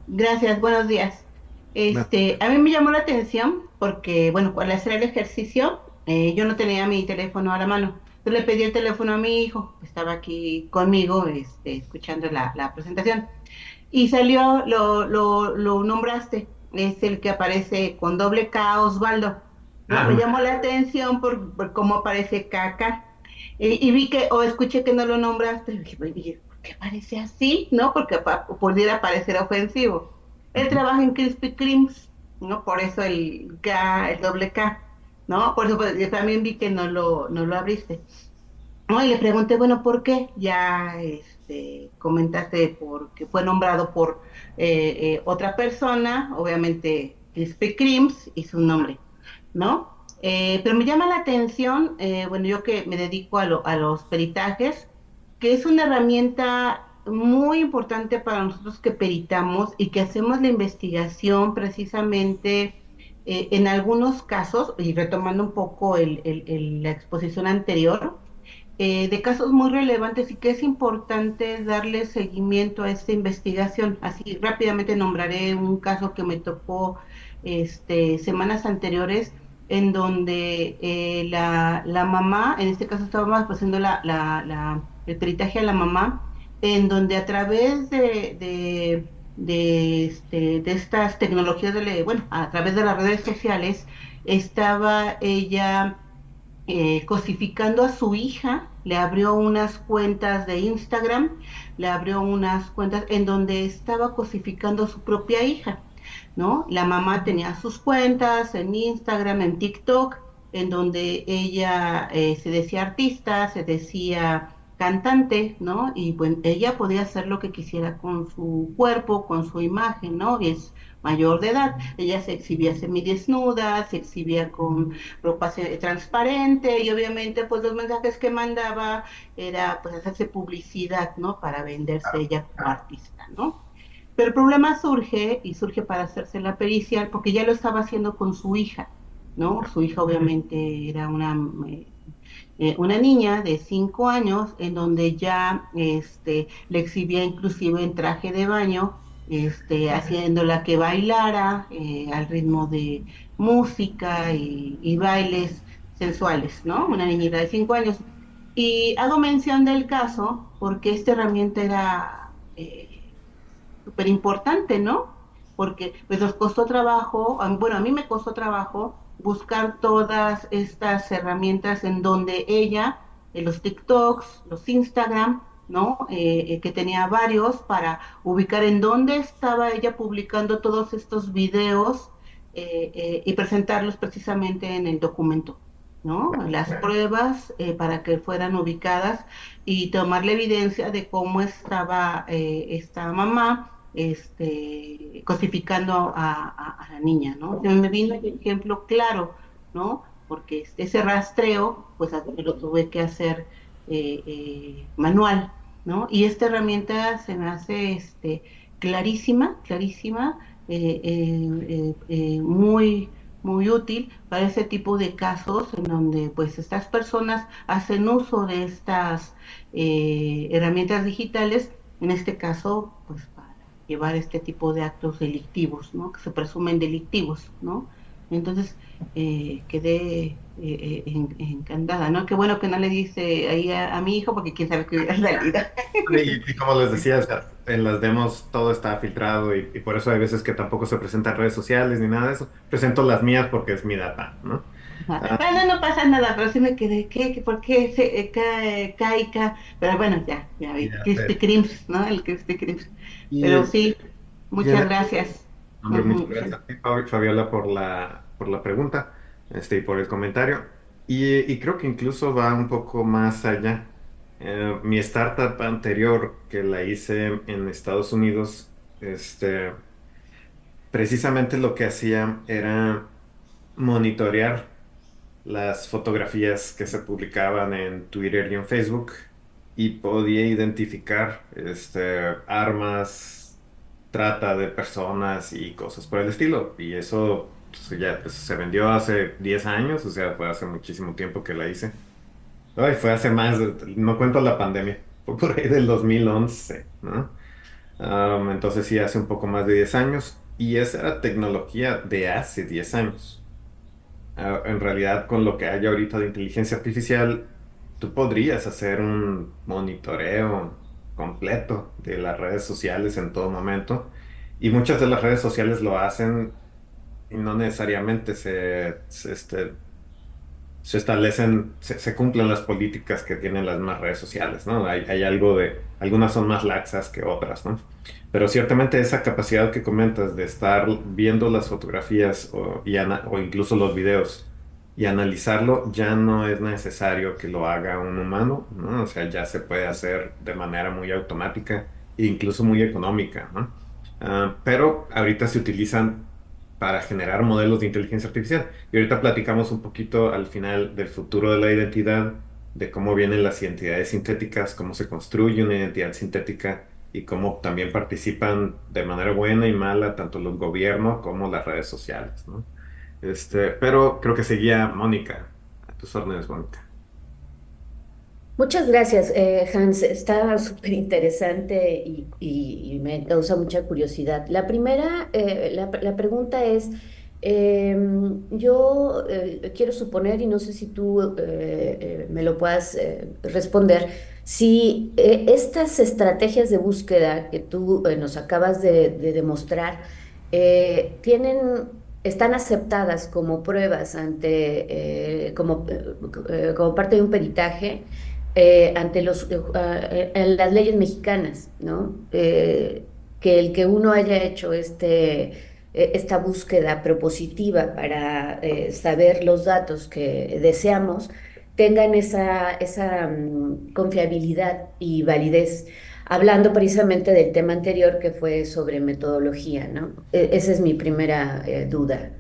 Gracias, buenos días. A mí me llamó la atención porque, bueno, al hacer el ejercicio, yo no tenía mi teléfono a la mano. Entonces le pedí el teléfono a mi hijo, que estaba aquí conmigo, escuchando la presentación. Y salió, lo nombraste, es el que aparece con doble K, Osvaldo. ¿No? Me llamó la atención por cómo aparece KK. Y vi que, o escuché que no lo nombraste, y dije, ¿por qué aparece así? ¿No? Porque pudiera parecer ofensivo. Él trabaja en Krispy Kremes, ¿no? Por eso el K, el doble K, ¿no? Por eso pues, yo también vi que no lo abriste. No, y le pregunté, bueno, ¿por qué? Ya, comentaste porque fue nombrado por otra persona, obviamente Krispy Kreme y su nombre, ¿no? Pero me llama la atención, bueno, yo que me dedico a los peritajes, que es una herramienta muy importante para nosotros que peritamos y que hacemos la investigación precisamente en algunos casos, y retomando un poco la exposición anterior, de casos muy relevantes y que es importante darle seguimiento a esta investigación. Así rápidamente nombraré un caso que me tocó semanas anteriores en donde la mamá, en este caso estábamos haciendo el peritaje a la mamá, en donde a través de estas tecnologías, bueno, a través de las redes sociales, estaba ella cosificando a su hija, le abrió unas cuentas de Instagram, le abrió unas cuentas en donde estaba cosificando a su propia hija, ¿no? La mamá tenía sus cuentas en Instagram, en TikTok, en donde ella se decía artista, se decía cantante, ¿no? Y bueno, ella podía hacer lo que quisiera con su cuerpo, con su imagen, ¿no? Y es mayor de edad, ella se exhibía semidesnuda, se exhibía con ropa transparente y obviamente pues los mensajes que mandaba era pues hacerse publicidad, ¿no? Para venderse ella como artista, ¿no? Pero el problema surge, y surge para hacerse la pericial, porque ya lo estaba haciendo con su hija, ¿no? Su hija obviamente era una niña de 5 años, en donde ya le exhibía inclusive en traje de baño, haciéndola que bailara al ritmo de música y bailes sensuales, ¿no? Una niñita de 5 años. Y hago mención del caso porque esta herramienta era súper importante, ¿no? Porque pues nos costó trabajo, bueno, a mí me costó trabajo buscar todas estas herramientas en donde ella, los TikToks, los Instagram, ¿no? Que tenía varios para ubicar en dónde estaba ella publicando todos estos videos y presentarlos precisamente en el documento, ¿no? Las pruebas para que fueran ubicadas y tomar la evidencia de cómo estaba esta mamá cosificando a la niña, ¿no? Me vino el ejemplo claro, ¿no? Porque ese rastreo, pues lo tuve que hacer manual, ¿no? Y esta herramienta se me hace clarísima, muy, muy útil para ese tipo de casos en donde pues estas personas hacen uso de estas herramientas digitales, en este caso, pues llevar este tipo de actos delictivos, ¿no? Que se presumen delictivos, ¿no? Entonces, quedé encantada, ¿no? Qué bueno que no le dice ahí a mi hijo, porque quién sabe qué hubiera salido. Y como les decía, o sea, en las demos todo está filtrado y por eso hay veces que tampoco se presentan redes sociales ni nada de eso. Presento las mías porque es mi data, ¿no? Bueno, no pasa nada, pero sí me quedé, ¿por qué caica? Pero bueno, ya vi, Krispy Kreme, ¿no? El Krispy Kreme. Pero sí, muchas gracias. Hombre, muchas gracias a ti, Fabiola, por la pregunta, y por el comentario. Y creo que incluso va un poco más allá. Mi startup anterior, que la hice en Estados Unidos, precisamente lo que hacía era monitorear las fotografías que se publicaban en Twitter y en Facebook y podía identificar armas, trata de personas y cosas por el estilo. Y eso pues, ya pues, se vendió hace 10 años, o sea, fue hace muchísimo tiempo que la hice. Ay, fue hace más, no cuento la pandemia, fue por ahí del 2011, ¿no? Entonces sí, hace un poco más de 10 años. Y esa era tecnología de hace 10 años. En realidad, con lo que hay ahorita de inteligencia artificial, tú podrías hacer un monitoreo completo de las redes sociales en todo momento. Y muchas de las redes sociales lo hacen y no necesariamente se establecen, se cumplen las políticas que tienen las demás redes sociales, ¿no? Hay algo algunas son más laxas que otras, ¿no? Pero ciertamente esa capacidad que comentas de estar viendo las fotografías o incluso los videos y analizarlo, ya no es necesario que lo haga un humano, ¿no? O sea, ya se puede hacer de manera muy automática e incluso muy económica, ¿no? Pero ahorita se utilizan para generar modelos de inteligencia artificial. Y ahorita platicamos un poquito al final del futuro de la identidad, de cómo vienen las identidades sintéticas, cómo se construye una identidad sintética y cómo también participan de manera buena y mala tanto los gobiernos como las redes sociales, ¿no? Pero creo que seguía Mónica. A tus órdenes, Mónica. Muchas gracias, Hans. Está súper interesante y me causa mucha curiosidad. La primera, la pregunta es, yo quiero suponer, y no sé si tú me lo puedas responder, si estas estrategias de búsqueda que tú nos acabas de demostrar tienen están aceptadas como pruebas como parte de un peritaje ante en las leyes mexicanas, ¿no? Que el que uno haya hecho esta búsqueda propositiva para saber los datos que deseamos, tengan esa confiabilidad y validez. Hablando precisamente del tema anterior que fue sobre metodología, ¿no? Esa es mi primera duda.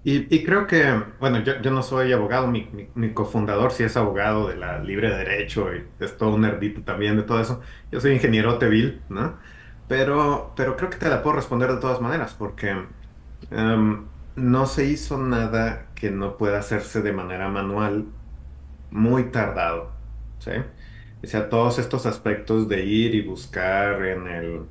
Y creo que, bueno, yo no soy abogado, mi cofundador sí es abogado de la libre derecho y es todo un nerdito también de todo eso. Yo soy ingeniero civil, ¿no? Pero creo que te la puedo responder de todas maneras, porque no se hizo nada que no pueda hacerse de manera manual muy tardado, ¿sí? O sea, todos estos aspectos de ir y buscar en el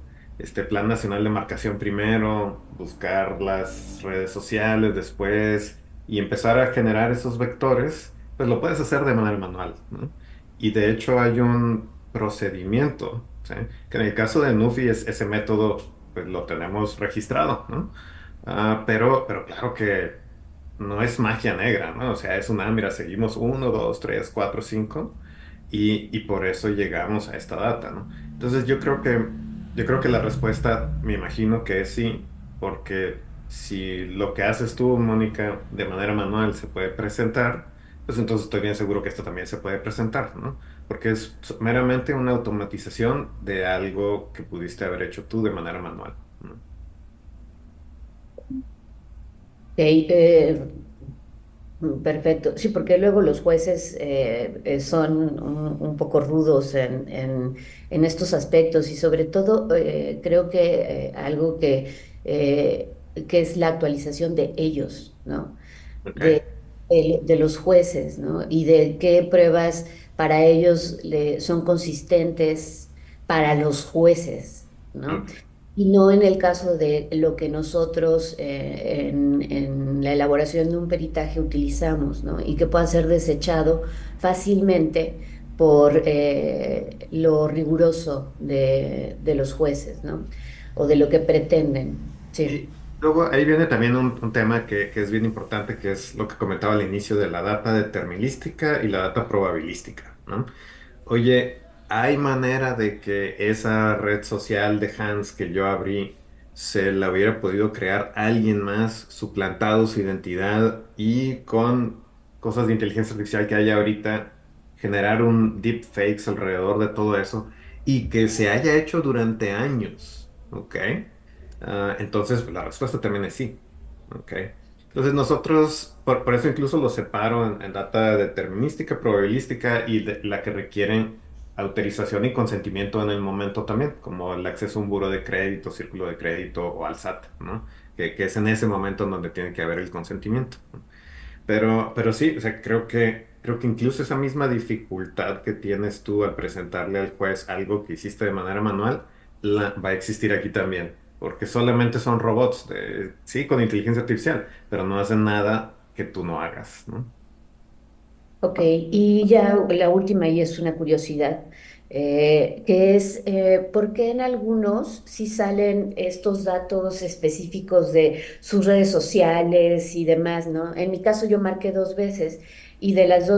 Plan Nacional de Marcación primero, buscar las redes sociales después y empezar a generar esos vectores, pues lo puedes hacer de manera manual, ¿no? Y de hecho hay un procedimiento, ¿sí? Que en el caso de Nufi ese método pues lo tenemos registrado, ¿no? Pero claro que no es magia negra, ¿no? O sea, es mira, seguimos uno, dos, tres, cuatro, cinco, y por eso llegamos a esta data, ¿no? Entonces yo creo que la respuesta, me imagino que es sí, porque si lo que haces tú, Mónica, de manera manual se puede presentar, pues entonces estoy bien seguro que esto también se puede presentar, ¿no? Porque es meramente una automatización de algo que pudiste haber hecho tú de manera manual, ¿no? Ok, perfecto. Sí, porque luego los jueces son un poco rudos en estos aspectos y sobre todo creo que algo que es la actualización de ellos, ¿no? Ok. De los jueces, ¿no? Y de qué pruebas para ellos son consistentes para los jueces, ¿no? Ok. Y no en el caso de lo que nosotros en la elaboración de un peritaje utilizamos, ¿no? Y que pueda ser desechado fácilmente por lo riguroso de los jueces, ¿no? O de lo que pretenden, sí. Y luego ahí viene también un tema que es bien importante, que es lo que comentaba al inicio de la data determinística y la data probabilística, ¿no? Oye, ¿hay manera de que esa red social de Hans que yo abrí se la hubiera podido crear alguien más, suplantado su identidad y con cosas de inteligencia artificial que hay ahorita, generar un deepfakes alrededor de todo eso y que se haya hecho durante años? ¿Ok? Entonces, pues, la respuesta también es sí. ¿Ok? Entonces nosotros, por eso incluso lo separo en data determinística, probabilística y la que requieren autorización y consentimiento en el momento también, como el acceso a un buro de crédito, círculo de crédito o al SAT, ¿no? Que es en ese momento en donde tiene que haber el consentimiento, ¿no? Pero sí, o sea, creo que incluso esa misma dificultad que tienes tú al presentarle al juez algo que hiciste de manera manual, va a existir aquí también, porque solamente son robots, sí, con inteligencia artificial, pero no hacen nada que tú no hagas, ¿no? Ok, y ya la última, y es una curiosidad, que es por qué en algunos sí salen estos datos específicos de sus redes sociales y demás, ¿no? En mi caso yo marqué dos veces y de las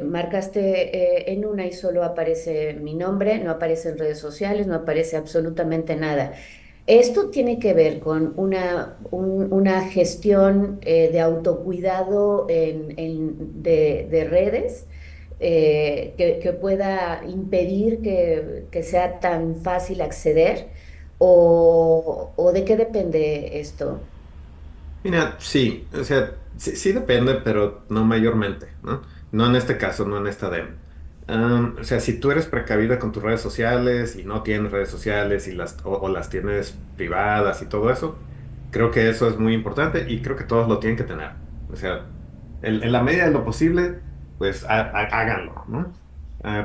marcaste en una y solo aparece mi nombre, no aparece en redes sociales, no aparece absolutamente nada. Esto tiene que ver con una gestión de autocuidado de redes que pueda impedir que sea tan fácil acceder o de qué depende esto. Mira, sí, o sea, sí, sí depende, pero no mayormente, ¿no? No en este caso, no en esta demo. O sea, si tú eres precavida con tus redes sociales y no tienes redes sociales y o las tienes privadas y todo eso, creo que eso es muy importante y creo que todos lo tienen que tener. O sea, en la medida de lo posible, pues háganlo, ¿no?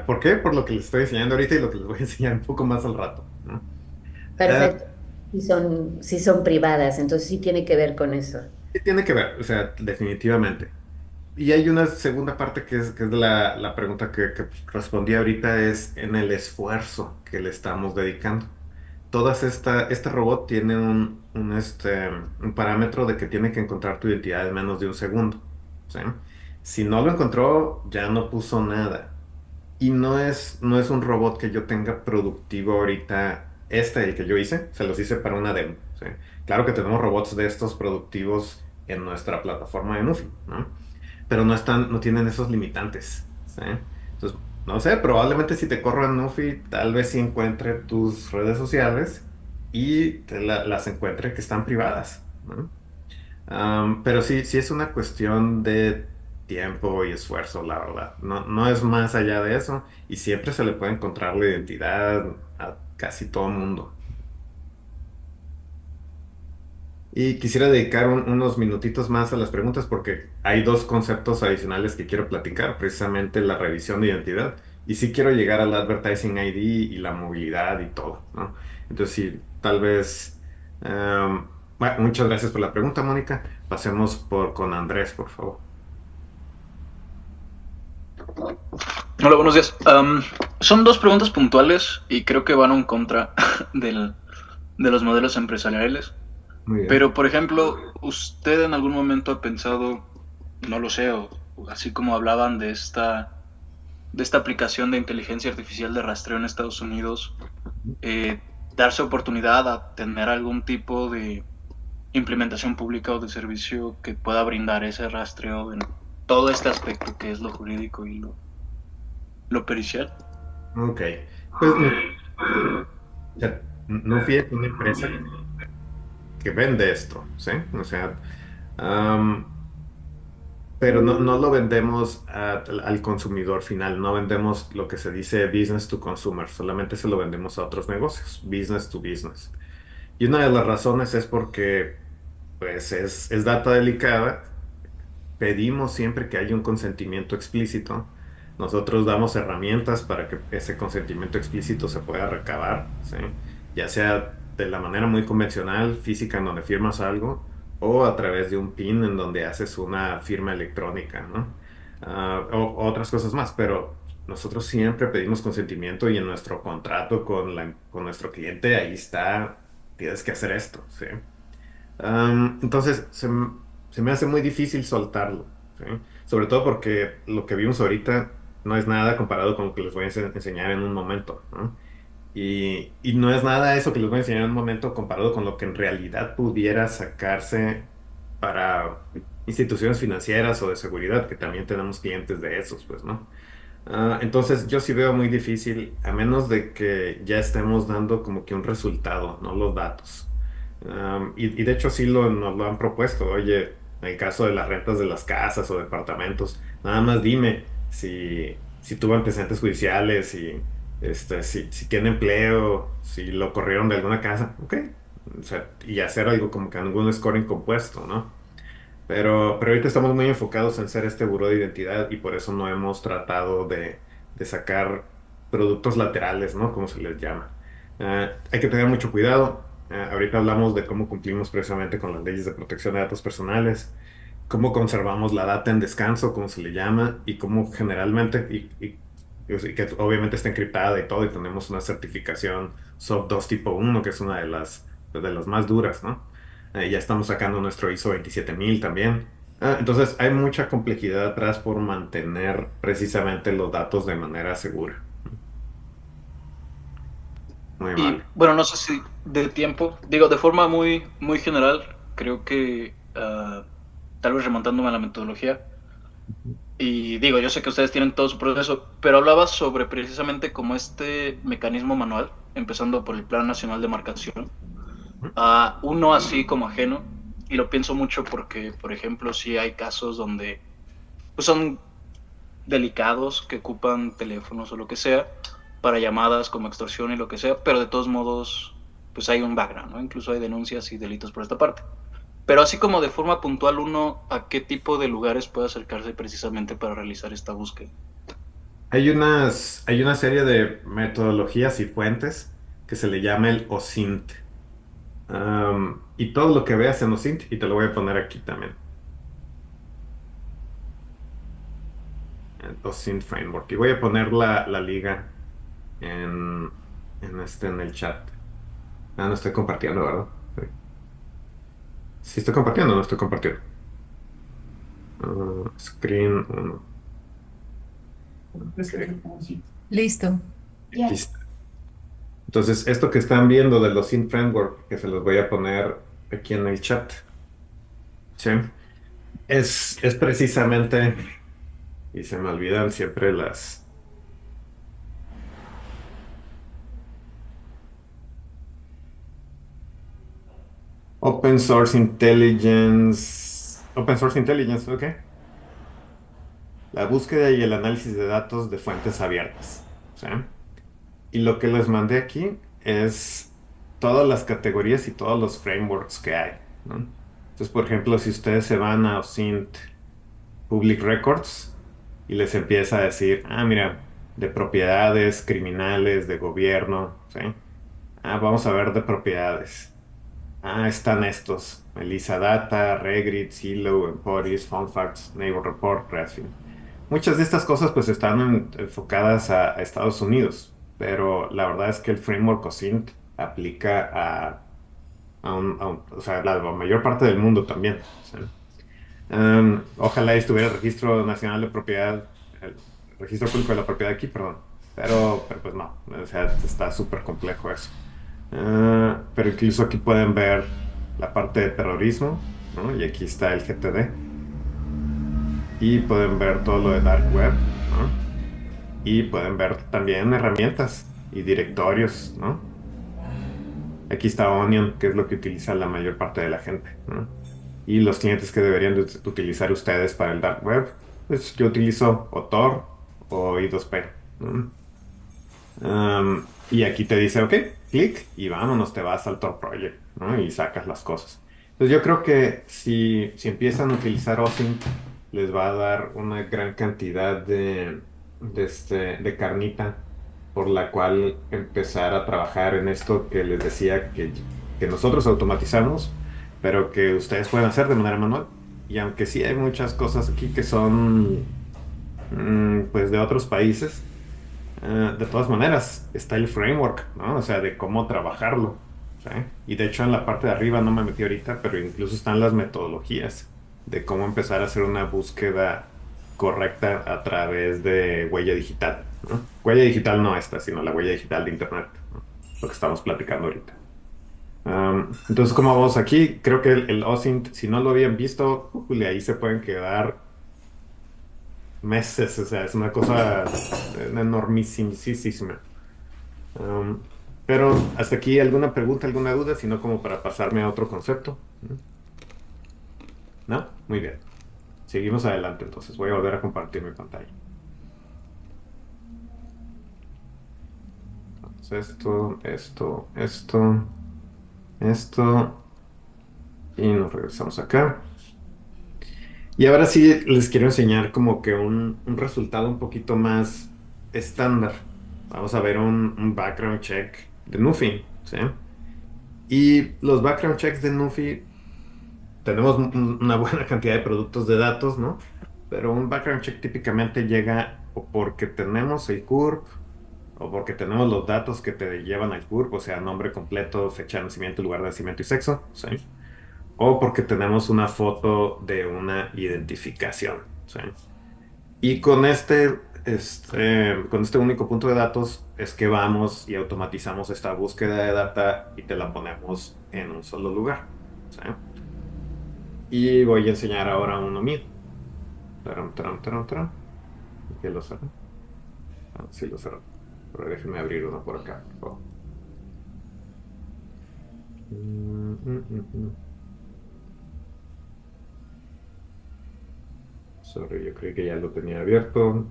¿Por qué? Por lo que les estoy enseñando ahorita y lo que les voy a enseñar un poco más al rato, ¿no? Ah, Perfecto. Si son privadas, entonces sí tiene que ver con eso. sí tiene que ver, o sea, definitivamente. Y hay una segunda parte que es de la pregunta que respondí ahorita, es en el esfuerzo que le estamos dedicando. Este robot tiene un parámetro de que tiene que encontrar tu identidad en menos de un segundo. ¿Sí? Si no lo encontró, ya no puso nada. Y no es un robot que yo tenga productivo ahorita. El que yo hice, se los hice para una demo. ¿Sí? Claro que tenemos robots de estos productivos en nuestra plataforma de Nufi, ¿no? Pero no tienen esos limitantes. ¿Sí? Entonces, no sé, probablemente si te corro en Nufi, tal vez sí encuentre tus redes sociales y las encuentre que están privadas, ¿no? Pero sí, sí es una cuestión de tiempo y esfuerzo, la verdad. No es más allá de eso y siempre se le puede encontrar la identidad a casi todo mundo. Y quisiera dedicar unos minutitos más a las preguntas porque hay dos conceptos adicionales que quiero platicar, precisamente la revisión de identidad. Y sí quiero llegar al Advertising ID y la movilidad y todo, ¿no? Entonces sí, tal vez... bueno, muchas gracias por la pregunta, Mónica. Pasemos con Andrés, por favor. Hola, buenos días. Son dos preguntas puntuales y creo que van en contra de los modelos empresariales. Muy bien. Pero, por ejemplo, ¿usted en algún momento ha pensado, no lo sé, o así como hablaban de esta aplicación de inteligencia artificial de rastreo en Estados Unidos, darse oportunidad a tener algún tipo de implementación pública o de servicio que pueda brindar ese rastreo en todo este aspecto que es lo jurídico y lo pericial? Ok. Pues, o sea, Nufi es una empresa que vende esto, ¿sí? O sea, pero no lo vendemos al consumidor final, no vendemos lo que se dice business to consumer, solamente se lo vendemos a otros negocios, business to business. Y una de las razones es porque, pues, es data delicada, pedimos siempre que haya un consentimiento explícito. Nosotros damos herramientas para que ese consentimiento explícito se pueda recabar, ¿sí? Ya sea de la manera muy convencional, física, en donde firmas algo, o a través de un PIN en donde haces una firma electrónica, ¿no? O otras cosas más, pero nosotros siempre pedimos consentimiento y en nuestro contrato con nuestro cliente ahí está, tienes que hacer esto, ¿sí? Entonces se me hace muy difícil soltarlo, ¿sí? Sobre todo porque lo que vimos ahorita no es nada comparado con lo que les voy a enseñar en un momento, ¿no? Y no es nada eso que les voy a enseñar en un momento comparado con lo que en realidad pudiera sacarse para instituciones financieras o de seguridad, que también tenemos clientes de esos, pues, ¿no? Entonces yo sí veo muy difícil, a menos de que ya estemos dando como que un resultado, no los datos. Y de hecho sí nos lo han propuesto. Oye, en el caso de las rentas de las casas o departamentos, nada más dime si tuvo antecedentes judiciales, si tiene empleo, si lo corrieron de alguna casa, ok. O sea, y hacer algo como que algún scoring compuesto, ¿no? Pero ahorita estamos muy enfocados en ser este buró de identidad y por eso no hemos tratado de sacar productos laterales, ¿no? Como se les llama. Hay que tener mucho cuidado. Ahorita hablamos de cómo cumplimos precisamente con las leyes de protección de datos personales, cómo conservamos la data en descanso, como se le llama, y cómo generalmente, y que obviamente está encriptada y todo, y tenemos una certificación SOC 2 tipo 1, que es una de las más duras, ¿no? Ya estamos sacando nuestro ISO 27000 también. Entonces hay mucha complejidad atrás por mantener precisamente los datos de manera segura. muy Y amable. bueno, no sé si de tiempo, digo, de forma muy, muy general, creo que tal vez remontándome a la metodología, y digo, yo sé que ustedes tienen todo su proceso, pero hablaba sobre precisamente como este mecanismo manual, empezando por el Plan Nacional de Marcación, a uno así como ajeno, y lo pienso mucho porque, por ejemplo, si hay casos donde pues son delicados que ocupan teléfonos o lo que sea para llamadas como extorsión y lo que sea, pero de todos modos pues hay un background, ¿no? Incluso hay denuncias y delitos por esta parte. Pero así como de forma puntual uno, ¿a qué tipo de lugares puede acercarse precisamente para realizar esta búsqueda? Hay una serie de metodologías y fuentes que se le llama el OSINT. Y todo lo que veas en OSINT, y te lo voy a poner aquí también. El OSINT Framework. Y voy a poner la liga en, en el chat. No estoy compartiendo, ¿verdad? Sí. ¿Sí estoy compartiendo o no estoy compartiendo? Screen 1. Listo. Aquí está. Entonces, esto que están viendo de los OSINT Framework, que se los voy a poner aquí en el chat. ¿Sí? Es precisamente, y se me olvidan siempre las... Open Source Intelligence. Open Source Intelligence, ¿ok? La búsqueda y el análisis de datos de fuentes abiertas. ¿Sí? Y lo que les mandé aquí es todas las categorías y todos los frameworks que hay, ¿no? Entonces, por ejemplo, si ustedes se van a OSINT Public Records y les empieza a decir, mira, de propiedades, criminales, de gobierno, ¿sí? Vamos a ver de propiedades. Están estos: Elisa Data, Regrid, Zillow, Emporis, PhoneFacts, Neighbor Report, Redfin. Muchas de estas cosas pues están enfocadas a Estados Unidos, pero la verdad es que el framework OSINT aplica o sea, la mayor parte del mundo también, ¿sí? Ojalá estuviera el Registro Nacional de Propiedad, el Registro Público de la Propiedad aquí, perdón, pero pues no, o sea, está súper complejo eso. Pero incluso aquí pueden ver la parte de terrorismo, ¿no? Y aquí está el GTD. Y pueden ver todo lo de Dark Web, ¿no? Y pueden ver también herramientas y directorios, ¿no? Aquí está Onion, que es lo que utiliza la mayor parte de la gente, ¿no? Y los clientes que deberían de utilizar ustedes para el Dark Web, pues yo utilizo o Tor o I2P, ¿no? Y aquí te dice, ok, clic y vámonos, te vas al Tor Project, ¿no? Y sacas las cosas. Entonces yo creo que si empiezan a utilizar OSINT, les va a dar una gran cantidad de carnita por la cual empezar a trabajar en esto que les decía que nosotros automatizamos, pero que ustedes pueden hacer de manera manual. Y aunque sí hay muchas cosas aquí que son pues de otros países, de todas maneras está el framework, ¿no? O sea, de cómo trabajarlo, ¿sí? Y de hecho en la parte de arriba no me metí ahorita, pero incluso están las metodologías de cómo empezar a hacer una búsqueda correcta a través de huella digital, ¿no? Huella digital no esta, sino la huella digital de Internet, ¿no? Lo que estamos platicando ahorita. Entonces, ¿cómo vamos aquí? Creo que el OSINT, si no lo habían visto, ahí se pueden quedar meses, o sea, es una cosa enormísima. Pero hasta aquí, ¿alguna pregunta, alguna duda? Si no, como para pasarme a otro concepto. ¿No? Muy bien. Seguimos adelante, entonces. Voy a volver a compartir mi pantalla. Entonces, esto. Y nos regresamos acá. Y ahora sí les quiero enseñar como que un resultado un poquito más estándar. Vamos a ver un background check de Nufi, ¿sí? Y los background checks de Nufi, tenemos una buena cantidad de productos de datos, ¿no? Pero un background check típicamente llega o porque tenemos el CURP, o porque tenemos los datos que te llevan al CURP, o sea, nombre completo, fecha de nacimiento, lugar de nacimiento y sexo, ¿sí? O porque tenemos una foto de una identificación, ¿sí? Y con este único punto de datos es que vamos y automatizamos esta búsqueda de data y te la ponemos en un solo lugar. ¿Sí? Y voy a enseñar ahora uno mío. Taram, taram, taram, taram. ¿Qué lo cerró? Ah, sí lo cerró. Pero déjenme abrir uno por acá, por favor. Mm, mm, mm, mm. Sorry, yo creí que ya lo tenía abierto.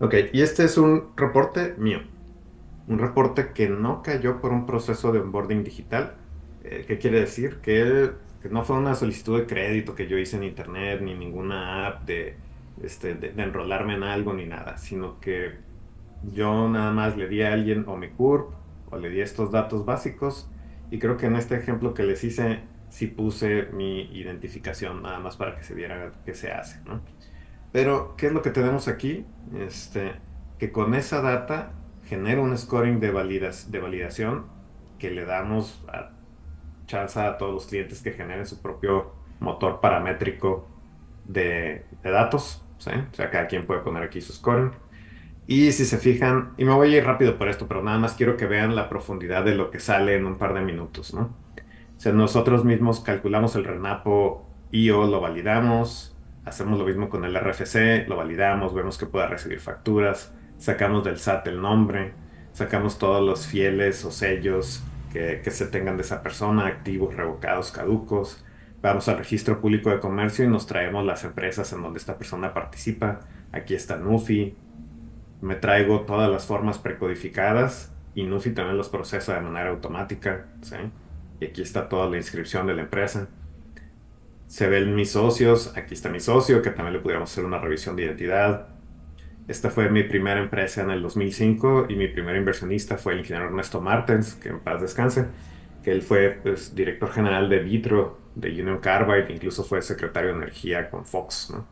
Ok, y este es un reporte mío. Un reporte que no cayó por un proceso de onboarding digital. ¿Qué quiere decir? Que no fue una solicitud de crédito que yo hice en internet, ni ninguna app de enrolarme en algo, ni nada, sino que yo nada más le di a alguien o mi CURP o le di estos datos básicos, y creo que en este ejemplo que les hice sí puse mi identificación nada más para que se viera qué se hace, ¿no? Pero, ¿qué es lo que tenemos aquí? Que con esa data genera un scoring de validación que le damos chance a todos los clientes que generen su propio motor paramétrico de datos, ¿sí? O sea, cada quien puede poner aquí su scoring. Y si se fijan, y me voy a ir rápido por esto, pero nada más quiero que vean la profundidad de lo que sale en un par de minutos, ¿no? O sea, nosotros mismos calculamos el RENAPO IO, lo validamos, hacemos lo mismo con el RFC, lo validamos, vemos que pueda recibir facturas, sacamos del SAT el nombre, sacamos todos los fieles o sellos que se tengan de esa persona, activos, revocados, caducos. Vamos al registro público de comercio y nos traemos las empresas en donde esta persona participa. Aquí está NUFI. Me traigo todas las formas precodificadas y NUFI también los procesa de manera automática, ¿sí? Y aquí está toda la inscripción de la empresa. Se ven mis socios, aquí está mi socio, que también le pudiéramos hacer una revisión de identidad. Esta fue mi primera empresa en el 2005 y mi primer inversionista fue el ingeniero Ernesto Martens, que en paz descanse, que él fue pues, director general de Vitro, de Union Carbide, incluso fue secretario de Energía con Fox, ¿no?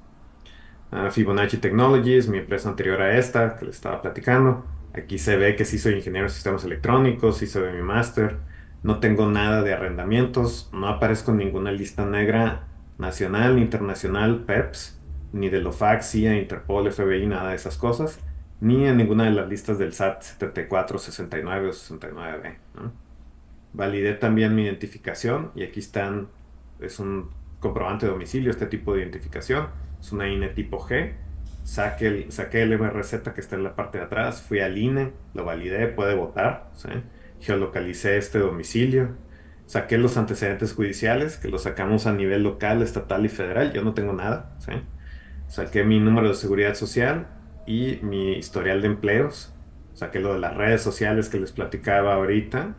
Fibonacci Technologies, mi empresa anterior a esta, que les estaba platicando. Aquí se ve que sí soy ingeniero de sistemas electrónicos, sí soy de mi máster. No tengo nada de arrendamientos, no aparezco en ninguna lista negra nacional ni internacional, PEPS, ni de OFAC, CIA, Interpol, FBI, nada de esas cosas, ni en ninguna de las listas del SAT 74, 69 o 69B, ¿no? Validé también mi identificación y aquí están, es un comprobante de domicilio, este tipo de identificación, es una INE tipo G. Saqué el MRZ que está en la parte de atrás, fui al INE, lo validé, puede votar, ¿sí? Geolocalicé este domicilio, saqué los antecedentes judiciales, que los sacamos a nivel local, estatal y federal, yo no tengo nada, ¿sí? Saqué mi número de seguridad social y mi historial de empleos, saqué lo de las redes sociales que les platicaba ahorita,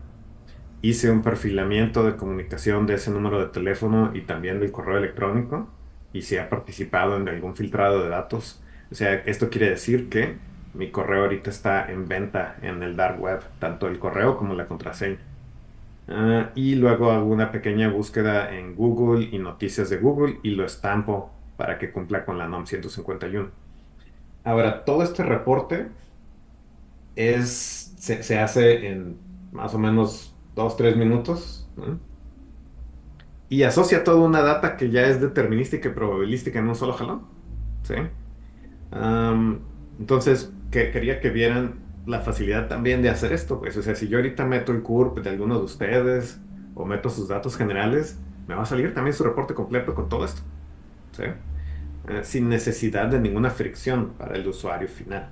hice un perfilamiento de comunicación de ese número de teléfono y también del correo electrónico, y si ha participado en algún filtrado de datos. O sea, esto quiere decir que mi correo ahorita está en venta en el dark web, tanto el correo como la contraseña. Y luego hago una pequeña búsqueda en Google y noticias de Google y lo estampo para que cumpla con la NOM 151. Ahora, todo este reporte se hace en más o menos 2-3 minutos, ¿no? Y asocia toda una data que ya es determinística y probabilística en un solo jalón, ¿sí? Entonces, quería que vieran la facilidad también de hacer esto, pues. O sea, si yo ahorita meto el CURP de alguno de ustedes o meto sus datos generales, me va a salir también su reporte completo con todo esto, ¿sí? Sin necesidad de ninguna fricción para el usuario final.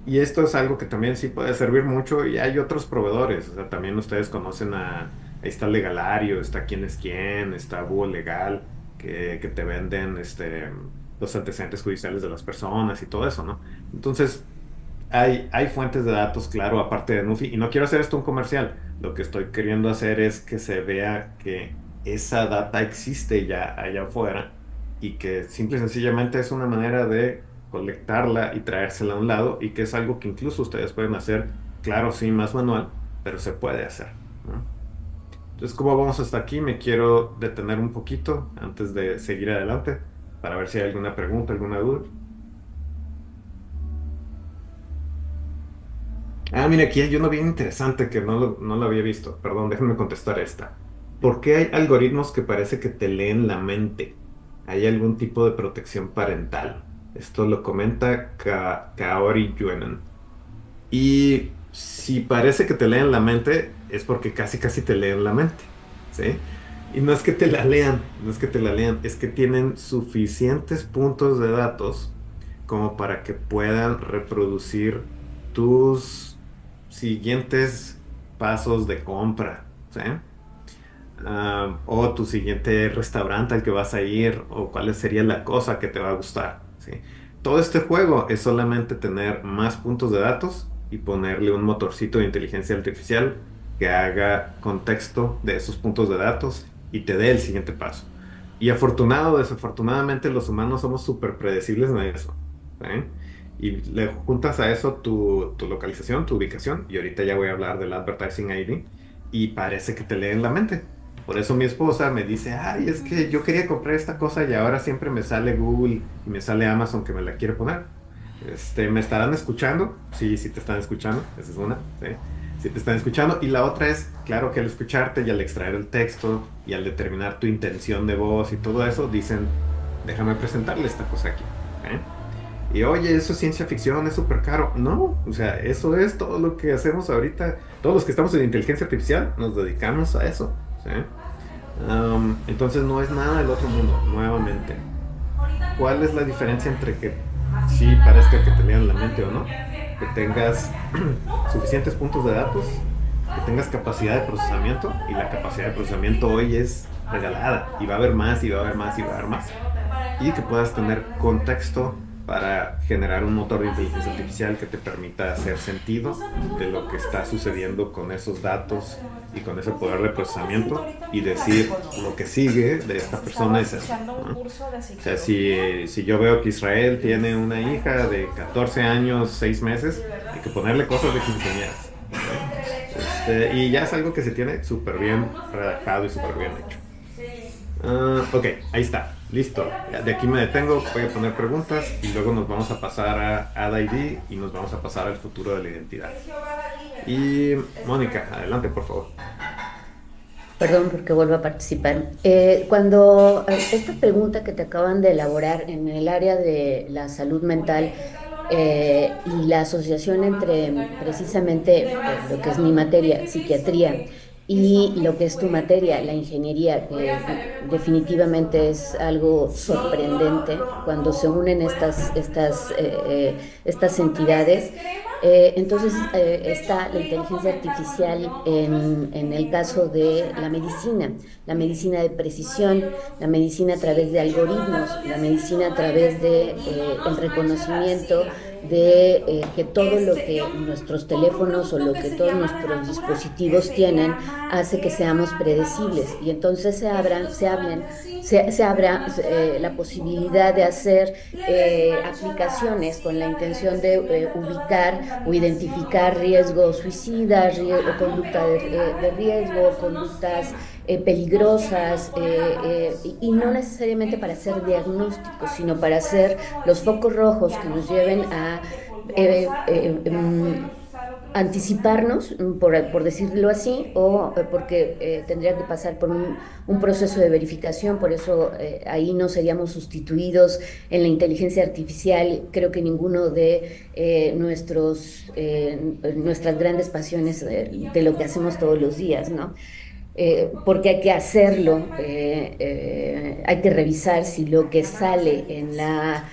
Y esto es algo que también sí puede servir mucho, y hay otros proveedores. O sea, también ustedes conocen ahí está Legalario, está Quién es Quién, está Búho Legal, que te venden los antecedentes judiciales de las personas y todo eso, ¿no? Entonces, hay fuentes de datos, claro, aparte de NUFI, y no quiero hacer esto un comercial. Lo que estoy queriendo hacer es que se vea que esa data existe ya allá afuera y que simple y sencillamente es una manera de colectarla y traérsela a un lado, y que es algo que incluso ustedes pueden hacer, claro, sí, más manual, pero se puede hacer, ¿no? Entonces, como vamos hasta aquí, me quiero detener un poquito antes de seguir adelante para ver si hay alguna pregunta, alguna duda. Ah, mira, aquí hay uno bien interesante que no lo había visto. Perdón, déjenme contestar esta. ¿Por qué hay algoritmos que parece que te leen la mente? ¿Hay algún tipo de protección parental? Esto lo comenta Kaori Yuenen. Y si parece que te leen la mente, es porque casi casi te leen la mente, ¿sí? Y no es que te la lean, no es que te la lean, es que tienen suficientes puntos de datos como para que puedan reproducir tus siguientes pasos de compra, ¿sí? O tu siguiente restaurante al que vas a ir, o cuál sería la cosa que te va a gustar, ¿sí? Todo este juego es solamente tener más puntos de datos y ponerle un motorcito de inteligencia artificial que haga contexto de esos puntos de datos y te dé el siguiente paso. Y afortunado o desafortunadamente los humanos somos súper predecibles en eso, ¿sí? Y le juntas a eso tu localización, tu ubicación, y ahorita ya voy a hablar del Advertising ID, y parece que te leen la mente. Por eso mi esposa me dice, ay, es que yo quería comprar esta cosa y ahora siempre me sale Google y me sale Amazon que me la quiere poner. ¿Me estarán escuchando? Sí, sí te están escuchando, esa es una, ¿sí? Sí te están escuchando. Y la otra es, claro que al escucharte y al extraer el texto y al determinar tu intención de voz y todo eso, dicen, déjame presentarle esta cosa aquí, ¿eh? Y oye, eso es ciencia ficción, es súper caro. No, o sea, eso es todo lo que hacemos ahorita. Todos los que estamos en inteligencia artificial nos dedicamos a eso, ¿sí? Entonces no es nada del otro mundo, nuevamente. ¿Cuál es la diferencia entre que sí parezca que te lean la mente o no? Que tengas suficientes puntos de datos, que tengas capacidad de procesamiento, y la capacidad de procesamiento hoy es regalada, y va a haber más, y va a haber más, y va a haber más. Y que puedas tener contexto para generar un motor de inteligencia artificial que te permita hacer sentido de lo que está sucediendo con esos datos y con ese poder de procesamiento, y decir lo que sigue de esta persona es eso, ¿no? O sea, si yo veo que Israel tiene una hija de 14 años, 6 meses, hay que ponerle cosas de quinceañeras, ¿okay? Y ya es algo que se tiene súper bien redactado y súper bien hecho. Ok, ahí está, listo. De aquí me detengo, voy a poner preguntas y luego nos vamos a pasar a Ad ID y nos vamos a pasar al futuro de la identidad. Y Mónica, adelante, por favor. Perdón porque vuelvo a participar. Cuando esta pregunta que te acaban de elaborar en el área de la salud mental y la asociación entre precisamente lo que es mi materia, psiquiatría, y lo que es tu materia, la ingeniería, que definitivamente es algo sorprendente cuando se unen estas entidades. Entonces está la inteligencia artificial en el caso de la medicina de precisión, la medicina a través de algoritmos, la medicina a través de el reconocimiento de que todo lo que nuestros teléfonos o lo que todos nuestros dispositivos tienen hace que seamos predecibles, y entonces se abra la posibilidad de hacer aplicaciones con la intención de ubicar o identificar riesgos suicidas, o conducta de riesgo, conductas peligrosas, y no necesariamente para hacer diagnósticos, sino para hacer los focos rojos que nos lleven a anticiparnos, por decirlo así, o porque tendría que pasar por un proceso de verificación. Por eso ahí no seríamos sustituidos en la inteligencia artificial. Creo que ninguno de nuestras grandes pasiones de lo que hacemos todos los días, ¿no? Porque hay que hacerlo, hay que revisar si lo que sale en la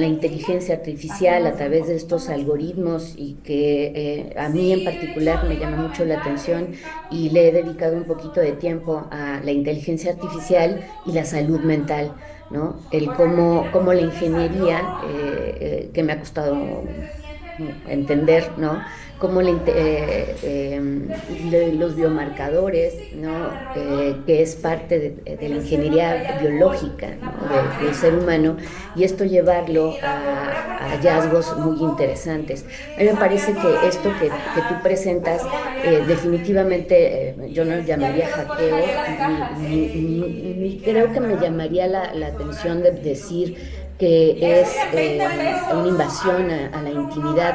inteligencia artificial a través de estos algoritmos, y que a mí en particular me llama mucho la atención y le he dedicado un poquito de tiempo a la inteligencia artificial y la salud mental, ¿no? El cómo la ingeniería, que me ha costado entender, ¿no? Cómo los biomarcadores, ¿no? Que es parte de la ingeniería biológica, ¿no? del ser humano, y esto llevarlo a hallazgos muy interesantes. A mí me parece que esto que tú presentas, definitivamente yo no lo llamaría hackeo, ni creo que me llamaría la atención de decir que es una invasión a la intimidad.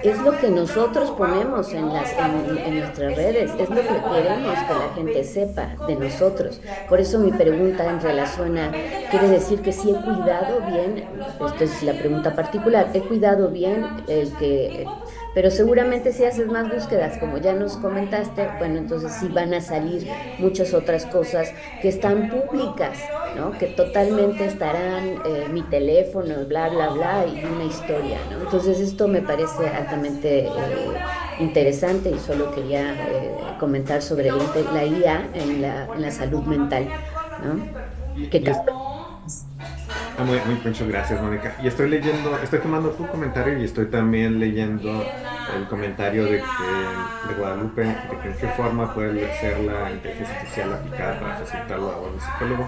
Es lo que nosotros ponemos en nuestras redes, es lo que queremos que la gente sepa de nosotros. Por eso mi pregunta en relación a, quiere decir que sí he cuidado bien, esta es la pregunta particular, he cuidado bien pero seguramente si haces más búsquedas, como ya nos comentaste, bueno, entonces sí van a salir muchas otras cosas que están públicas, ¿no? Que totalmente estarán mi teléfono, bla, bla, bla, y una historia, ¿no? Entonces esto me parece altamente interesante y solo quería comentar sobre la IA en la salud mental, ¿no? ¿Qué tal? Muchas gracias, Mónica. Y estoy tomando tu comentario y estoy también leyendo el comentario de Guadalupe, de que en qué forma puede ser la inteligencia artificial aplicada para facilitar la labor del psicólogo.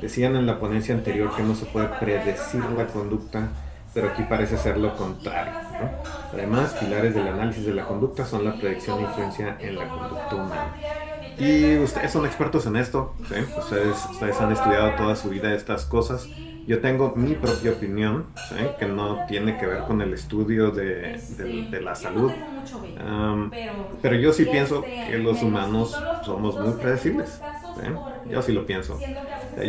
Decían en la ponencia anterior que no se puede predecir la conducta, pero aquí parece ser lo contrario, ¿no? Además, pilares del análisis de la conducta son la predicción e influencia en la conducta humana. Y ustedes son expertos en esto, ¿sí? Ustedes han estudiado toda su vida estas cosas. Yo tengo mi propia opinión, ¿sí? Que no tiene que ver con el estudio de la salud, pero yo sí pienso que los humanos somos muy predecibles, ¿sí? Yo sí lo pienso.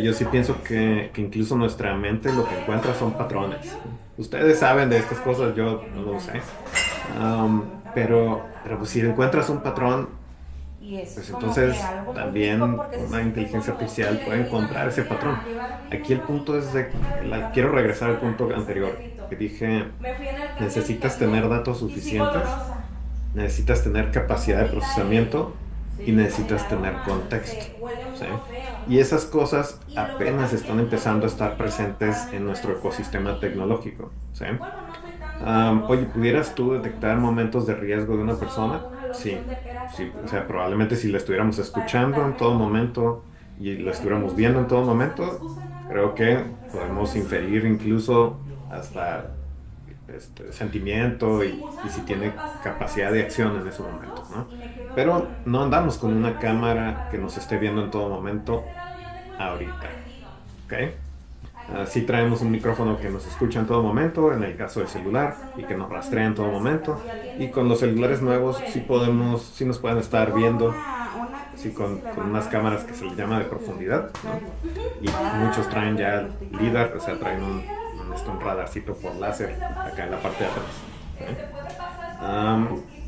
Yo sí pienso que incluso nuestra mente lo que encuentra son patrones. Ustedes saben de estas cosas, yo no lo sé. Pero pues si encuentras un patrón, pues entonces también una inteligencia artificial puede encontrar ese patrón. Aquí el punto es quiero regresar al punto anterior, que dije, necesitas tener datos suficientes, necesitas tener capacidad de procesamiento y necesitas tener contexto, ¿sí? Y esas cosas apenas están empezando a estar presentes en nuestro ecosistema tecnológico, ¿sí? Oye, ¿pudieras tú detectar momentos de riesgo de una persona? Sí, o sea, probablemente si la estuviéramos escuchando en todo momento y la estuviéramos viendo en todo momento, creo que podemos inferir incluso hasta sentimiento y si tiene capacidad de acción en ese momento, ¿no? Pero no andamos con una cámara que nos esté viendo en todo momento ahorita, ¿ok? Sí traemos un micrófono que nos escucha en todo momento, en el caso del celular, y que nos rastrea en todo momento. Y con los celulares nuevos sí nos pueden estar viendo, sí, con unas cámaras que se le llama de profundidad, ¿no? Y muchos traen ya LIDAR, o sea, traen un radarcito por láser acá en la parte de atrás, ¿eh?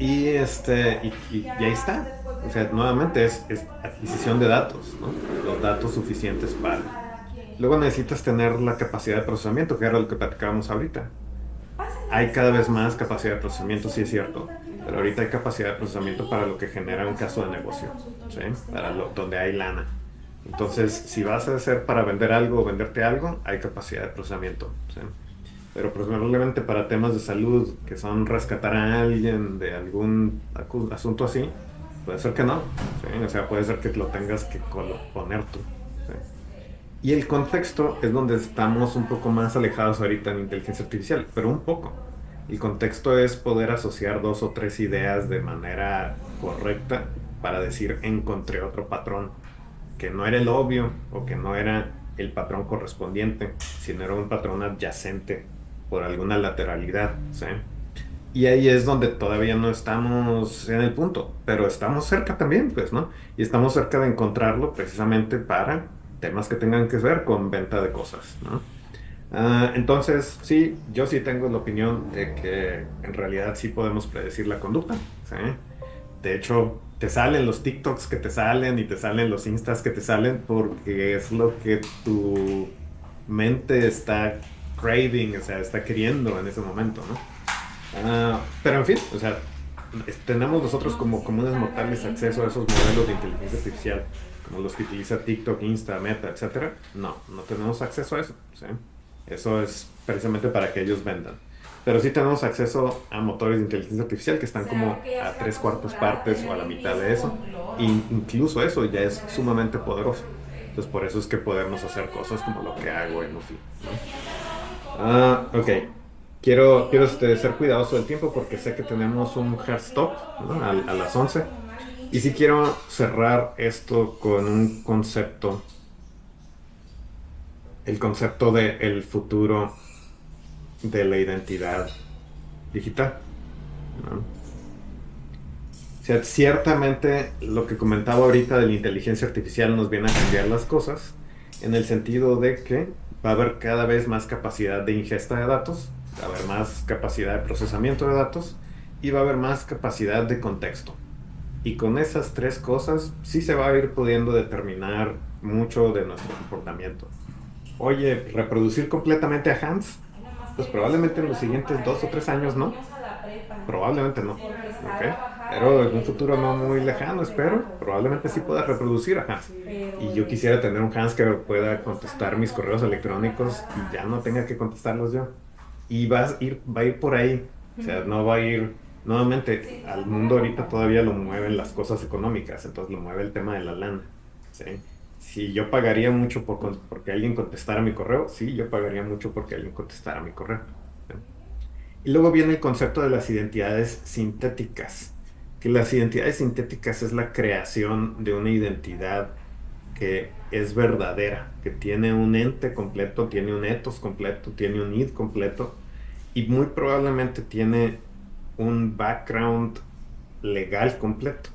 Y ahí está. O sea, nuevamente es adquisición de datos, ¿no? Los datos suficientes para... Luego necesitas tener la capacidad de procesamiento, que era lo que platicábamos ahorita. Hay cada vez más capacidad de procesamiento, sí es cierto, pero ahorita hay capacidad de procesamiento para lo que genera un caso de negocio, ¿sí? Donde hay lana. Entonces, si vas a hacer para vender algo o venderte algo, hay capacidad de procesamiento, ¿sí? Pero probablemente para temas de salud, que son rescatar a alguien de algún asunto así, puede ser que no, ¿sí? O sea, puede ser que lo tengas que poner tú, ¿sí? Y el contexto es donde estamos un poco más alejados ahorita en inteligencia artificial, pero un poco. El contexto es poder asociar 2 o 3 ideas de manera correcta para decir encontré otro patrón, que no era el obvio o que no era el patrón correspondiente, sino era un patrón adyacente por alguna lateralidad, ¿sí? Y ahí es donde todavía no estamos en el punto, pero estamos cerca también, pues, ¿no? Y estamos cerca de encontrarlo precisamente para temas que tengan que ver con venta de cosas, ¿no? Entonces, sí, yo sí tengo la opinión de que en realidad sí podemos predecir la conducta, ¿sí? De hecho, te salen los TikToks que te salen y te salen los Instas que te salen porque es lo que tu mente está craving, o sea, está queriendo en ese momento, ¿no? Pero en fin, o sea, tenemos nosotros como comunes mortales acceso a esos modelos de inteligencia artificial como los que utiliza TikTok, Insta, Meta, etcétera. No tenemos acceso a eso, ¿sí? Eso es precisamente para que ellos vendan. pero sí tenemos acceso a motores de inteligencia artificial que están como a tres cuartas partes o a la mitad de eso. E incluso eso ya es sumamente poderoso. Entonces por eso es que podemos hacer cosas como lo que hago en UFI, ¿no? Ok. Quiero ser cuidadoso del tiempo porque sé que tenemos un hard stop, ¿no? a las 11. Y sí quiero cerrar esto con un concepto. El concepto del futuro de la identidad digital, ¿no? O sea, ciertamente lo que comentaba ahorita de la inteligencia artificial nos viene a cambiar las cosas en el sentido de que va a haber cada vez más capacidad de ingesta de datos, va a haber más capacidad de procesamiento de datos y va a haber más capacidad de contexto. Y con esas tres cosas sí se va a ir pudiendo determinar mucho de nuestro comportamiento. Oye, reproducir completamente a Hans, pues probablemente en los siguientes 2 o 3 años no. Probablemente no. ¿Okay? Pero en un futuro no muy lejano, espero, probablemente sí pueda reproducir a Hans. Y yo quisiera tener un Hans que pueda contestar mis correos electrónicos y ya no tenga que contestarlos yo. Y va a ir por ahí. O sea, no va a ir... Nuevamente, al mundo ahorita todavía lo mueven las cosas económicas, entonces lo mueve el tema de la lana. ¿Sí? Si yo pagaría mucho porque alguien contestara mi correo, sí, yo pagaría mucho porque alguien contestara mi correo. ¿Sí? Y luego viene el concepto de las identidades sintéticas, que las identidades sintéticas es la creación de una identidad que es verdadera, que tiene un ente completo, tiene un ethos completo, tiene un id completo y muy probablemente tiene un background legal completo.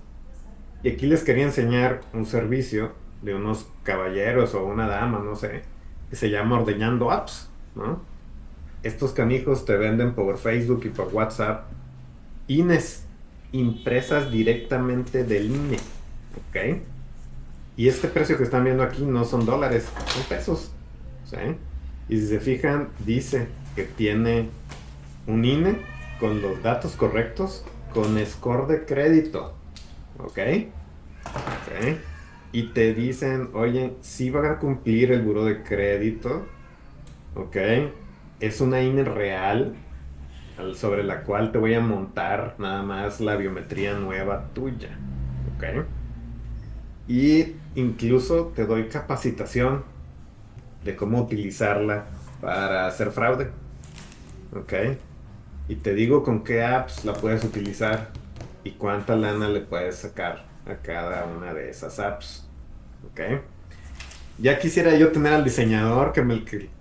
Y aquí les quería enseñar un servicio de unos caballeros o una dama, no sé, que se llama Ordeñando Apps, ¿no? Estos canijos te venden por Facebook y por WhatsApp INES impresas directamente del INE, ¿ok? Y este precio que están viendo aquí no son dólares, son pesos, ¿sí? Y si se fijan, dice que tiene un INE con los datos correctos, con score de crédito, ¿ok? ¿Sí? Y te dicen, oye, sí van a cumplir el buró de crédito, ¿ok? Es una INE real sobre la cual te voy a montar nada más la biometría nueva tuya, ¿ok? Y incluso te doy capacitación de cómo utilizarla para hacer fraude, ¿ok? Y te digo con qué apps la puedes utilizar y cuánta lana le puedes sacar a cada una de esas apps, ¿ok? Ya quisiera yo tener al diseñador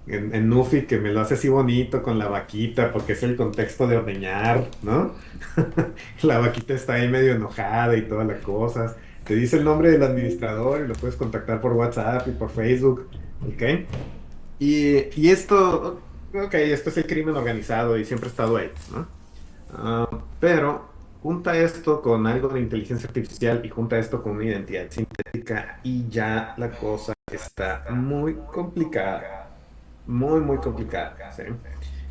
en Nufi que me lo hace así bonito con la vaquita, porque es el contexto de ordeñar, ¿no? La vaquita está ahí medio enojada y todas las cosas. Te dice el nombre del administrador y lo puedes contactar por WhatsApp y por Facebook, ¿ok? Y esto, ok, esto es el crimen organizado y siempre ha estado ahí, ¿no? Pero junta esto con algo de inteligencia artificial y junta esto con una identidad sintética y ya la cosa está muy complicada, muy complicada, ¿sí?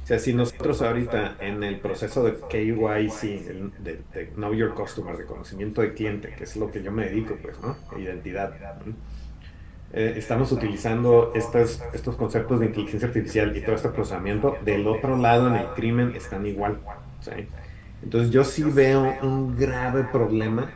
O sea, si nosotros ahorita en el proceso de KYC, de Know Your Customer, de conocimiento de cliente, que es lo que yo me dedico, pues, ¿no? Identidad, ¿no? Estamos utilizando estos conceptos de inteligencia artificial y todo este procesamiento, del otro lado en el crimen están igual, ¿sí? Entonces yo sí veo un grave problema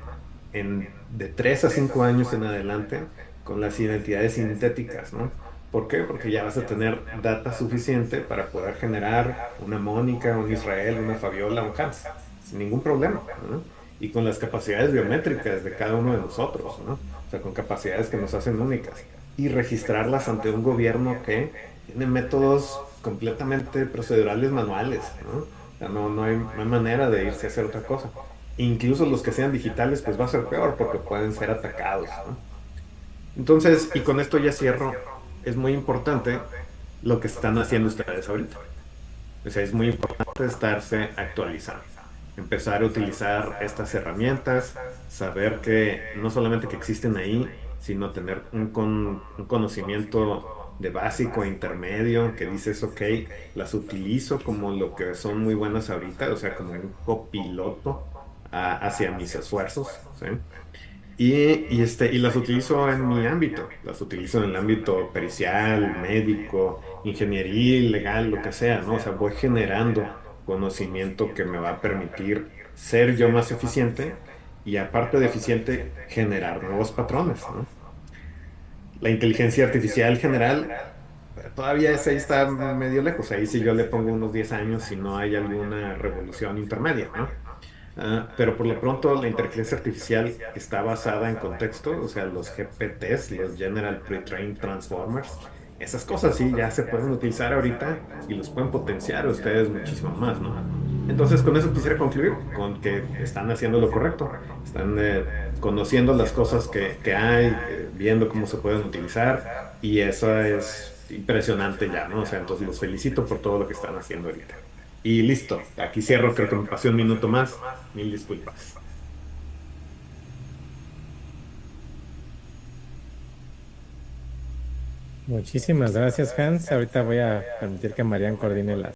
de 3 a 5 años en adelante con las identidades sintéticas, ¿no? ¿Por qué? Porque ya vas a tener data suficiente para poder generar una Mónica, un Israel, una Fabiola, un Hans, sin ningún problema, ¿no? Y con las capacidades biométricas de cada uno de nosotros, ¿no? O sea, con capacidades que nos hacen únicas. Y registrarlas ante un gobierno que tiene métodos completamente procedurales manuales, ¿no? O sea, no hay manera de irse a hacer otra cosa. Incluso los que sean digitales, pues va a ser peor porque pueden ser atacados, ¿no? Entonces, y con esto ya cierro, es muy importante lo que están haciendo ustedes ahorita. O sea, es muy importante estarse actualizando, empezar a utilizar estas herramientas, saber que no solamente que existen ahí, sino tener un conocimiento de básico e intermedio, que dices, ok, las utilizo como lo que son muy buenas ahorita, o sea, como un copiloto hacia mis esfuerzos, ¿sí? Y las utilizo en mi ámbito, las utilizo en el ámbito pericial, médico, ingeniería, legal, lo que sea, ¿no? O sea, voy generando conocimiento que me va a permitir ser yo más eficiente y aparte de eficiente, generar nuevos patrones, ¿no? La inteligencia artificial general todavía esa ahí está medio lejos. Ahí sí yo le pongo unos 10 años si no hay alguna revolución intermedia, ¿no? Pero por lo pronto la inteligencia artificial está basada en contexto, o sea, los GPTs, los General Pre-trained Transformers, esas cosas sí ya se pueden utilizar ahorita y los pueden potenciar ustedes muchísimo más, ¿no? Entonces con eso quisiera concluir, con que están haciendo lo correcto, están conociendo las cosas que hay, viendo cómo se pueden utilizar y eso es impresionante ya, ¿no? O sea, entonces los felicito por todo lo que están haciendo ahorita. Y listo, aquí cierro, creo que me pasé un minuto más. Mil disculpas. Muchísimas gracias, Hans. Ahorita voy a permitir que Marian coordine las